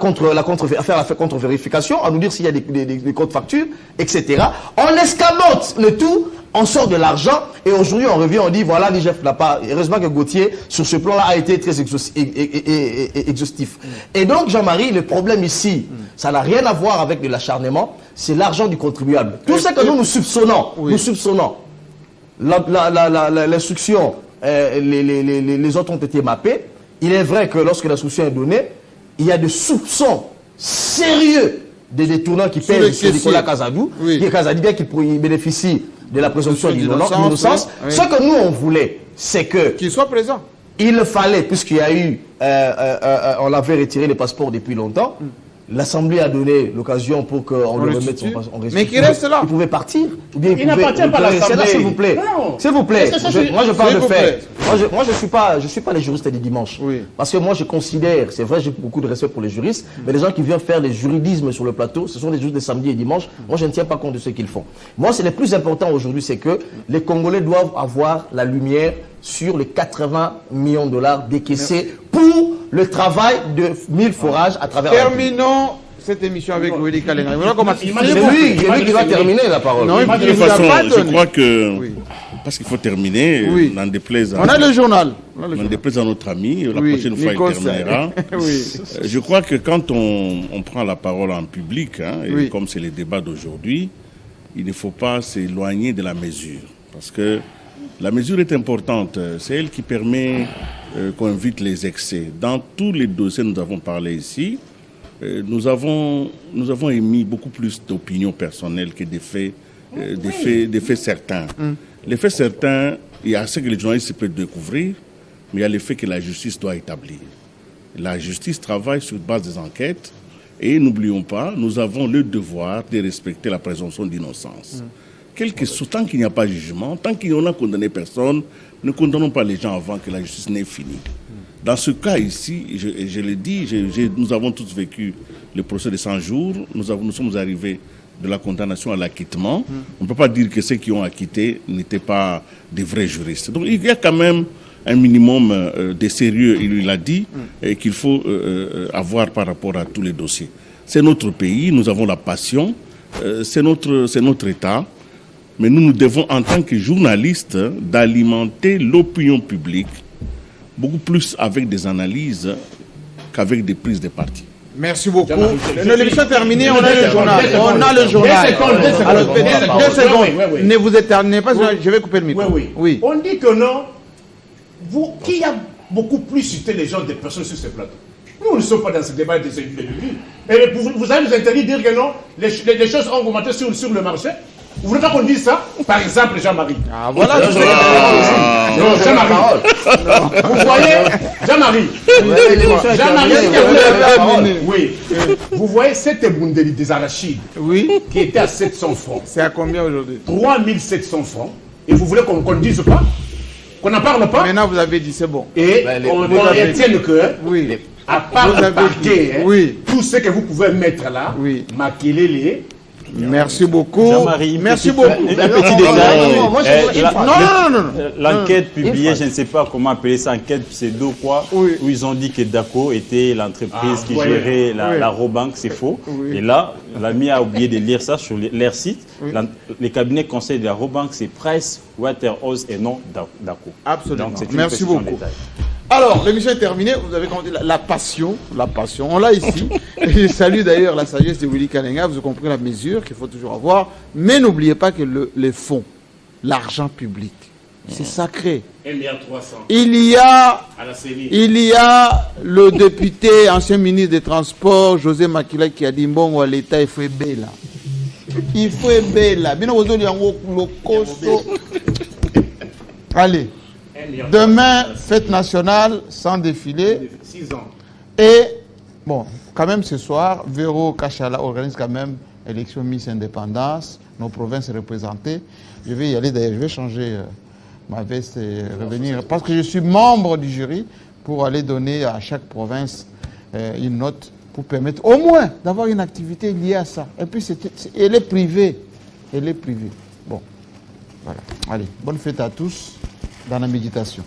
contre-vérification, à nous dire s'il y a des contre-factures, etc. On escamote le tout, on sort de l'argent, et aujourd'hui on revient, on dit voilà, l'IGF n'a pas. Heureusement que Gauthier, sur ce plan-là, a été très exhaustif. Et donc, Jean-Marie, le problème ici, ça n'a rien à voir avec de l'acharnement, c'est l'argent du contribuable. Tout ce que nous soupçonnons, l'instruction, les autres ont été mappés. Il est vrai que lorsque l'instruction est donnée, il y a des soupçons sérieux des détournants qui pèsent sur Nicolas Kazadou, qui bénéficie de la présomption d'innocence. Oui. Ce que nous, on voulait, c'est que... Qu'il soit présent. Il le fallait, puisqu'il y a eu... on avait retiré les passeports depuis longtemps. L'Assemblée a donné l'occasion pour qu'on le remette son passeport. Mais qu'il reste là. Il pouvait partir. Ou bien il n'appartient pas à l'Assemblée. S'il vous plaît. S'il vous plaît. Moi, je parle de fait. Moi, je suis pas les juristes du dimanche. Oui. Parce que moi, je considère, c'est vrai, j'ai beaucoup de respect pour les juristes, mais les gens qui viennent faire des juridismes sur le plateau, ce sont des juristes de samedi et dimanche. Moi, je ne tiens pas compte de ce qu'ils font. Moi, c'est le plus important aujourd'hui, c'est que les Congolais doivent avoir la lumière sur les 80 millions de dollars décaissés pour le travail de 1000 forages à travers Terminons cette émission avec Willy Kalenga. C'est lui qui va terminer la parole. Non, de toute façon, je crois que... Oui. Parce qu'il faut terminer, n'en déplaise à... On a le journal. N'en déplaise à notre ami, la prochaine fois il terminera. Je crois que quand on prend la parole en public, et comme c'est le débat d'aujourd'hui, il ne faut pas s'éloigner de la mesure. Parce que la mesure est importante. C'est elle qui permet qu'on évite les excès. Dans tous les dossiers que nous avons parlé ici, nous avons émis beaucoup plus d'opinions personnelles que des faits certains. Les faits certains, il y a ce que les journalistes peuvent découvrir, mais il y a les faits que la justice doit établir. La justice travaille sur base des enquêtes et n'oublions pas, nous avons le devoir de respecter la présomption d'innocence. Tant qu'il n'y a pas de jugement, tant qu'on n'a condamné personne, ne condamnons pas les gens avant que la justice n'ait fini. Dans ce cas ici, je l'ai dit, nous avons tous vécu le procès de 100 jours, nous sommes arrivés de la condamnation à l'acquittement. On ne peut pas dire que ceux qui ont acquitté n'étaient pas des vrais juristes. Donc il y a quand même un minimum de sérieux, il l'a dit, qu'il faut avoir par rapport à tous les dossiers. C'est notre pays, nous avons la passion, c'est notre État. Mais nous devons, en tant que journalistes, d'alimenter l'opinion publique beaucoup plus avec des analyses qu'avec des prises de parti. Merci beaucoup. L'émission est terminée, on a le journal. On a le journal. 2 secondes. Ne vous éternez pas, je vais couper le micro. Oui. On dit que non, qui a beaucoup plus cité les gens des personnes sur ce plateau. Nous ne sommes pas dans ce débat de celui de lui. Et vous allez nous interdire de dire que non, les choses ont augmenté sur le marché. Vous voulez pas qu'on dise ça? Par exemple, Jean-Marie. Ah voilà. Non, Jean-Marie. Vous voyez, Jean-Marie. Oui. Vous voyez cette Bundeli des arachides qui était à 700 francs. C'est à combien aujourd'hui? 3700 francs. Et vous voulez qu'on ne dise pas? Qu'on n'en parle pas? Maintenant, vous avez dit c'est bon. Et on retienne que, à part le parquet, tout ce que vous pouvez mettre là, maquillez-les. Merci beaucoup. Merci beaucoup. Un petit détail. L'enquête publiée, je ne sais pas comment appeler ça, enquête pseudo quoi, où ils ont dit que Daco était l'entreprise qui gérait la Robank, c'est faux. Et là, l'ami a oublié de lire ça sur leur site. Les cabinets conseils de la Robank, c'est Price Waterhouse et non Daco. Absolument. Donc, merci beaucoup. Alors, l'émission est terminée. Vous avez compris la passion. On l'a ici. Et je salue d'ailleurs la sagesse de Willy Kalenga. Vous avez compris la mesure qu'il faut toujours avoir. Mais n'oubliez pas que les fonds, l'argent public, c'est sacré. 1,3 milliard. Il y a le député, ancien ministre des Transports, José Makila, qui a dit bon, l'État, il faut aider là. Il faut aider là. Allez. Demain, fête nationale, sans défilé. 6 ans. Et, bon, quand même ce soir, Véro Kachala organise quand même élection Miss Indépendance, nos provinces représentées. Je vais y aller d'ailleurs, je vais changer ma veste et revenir. Parce que je suis membre du jury pour aller donner à chaque province une note pour permettre au moins d'avoir une activité liée à ça. Et puis, elle est privée. Bon, voilà. Allez, bonne fête à tous. Dans la méditation.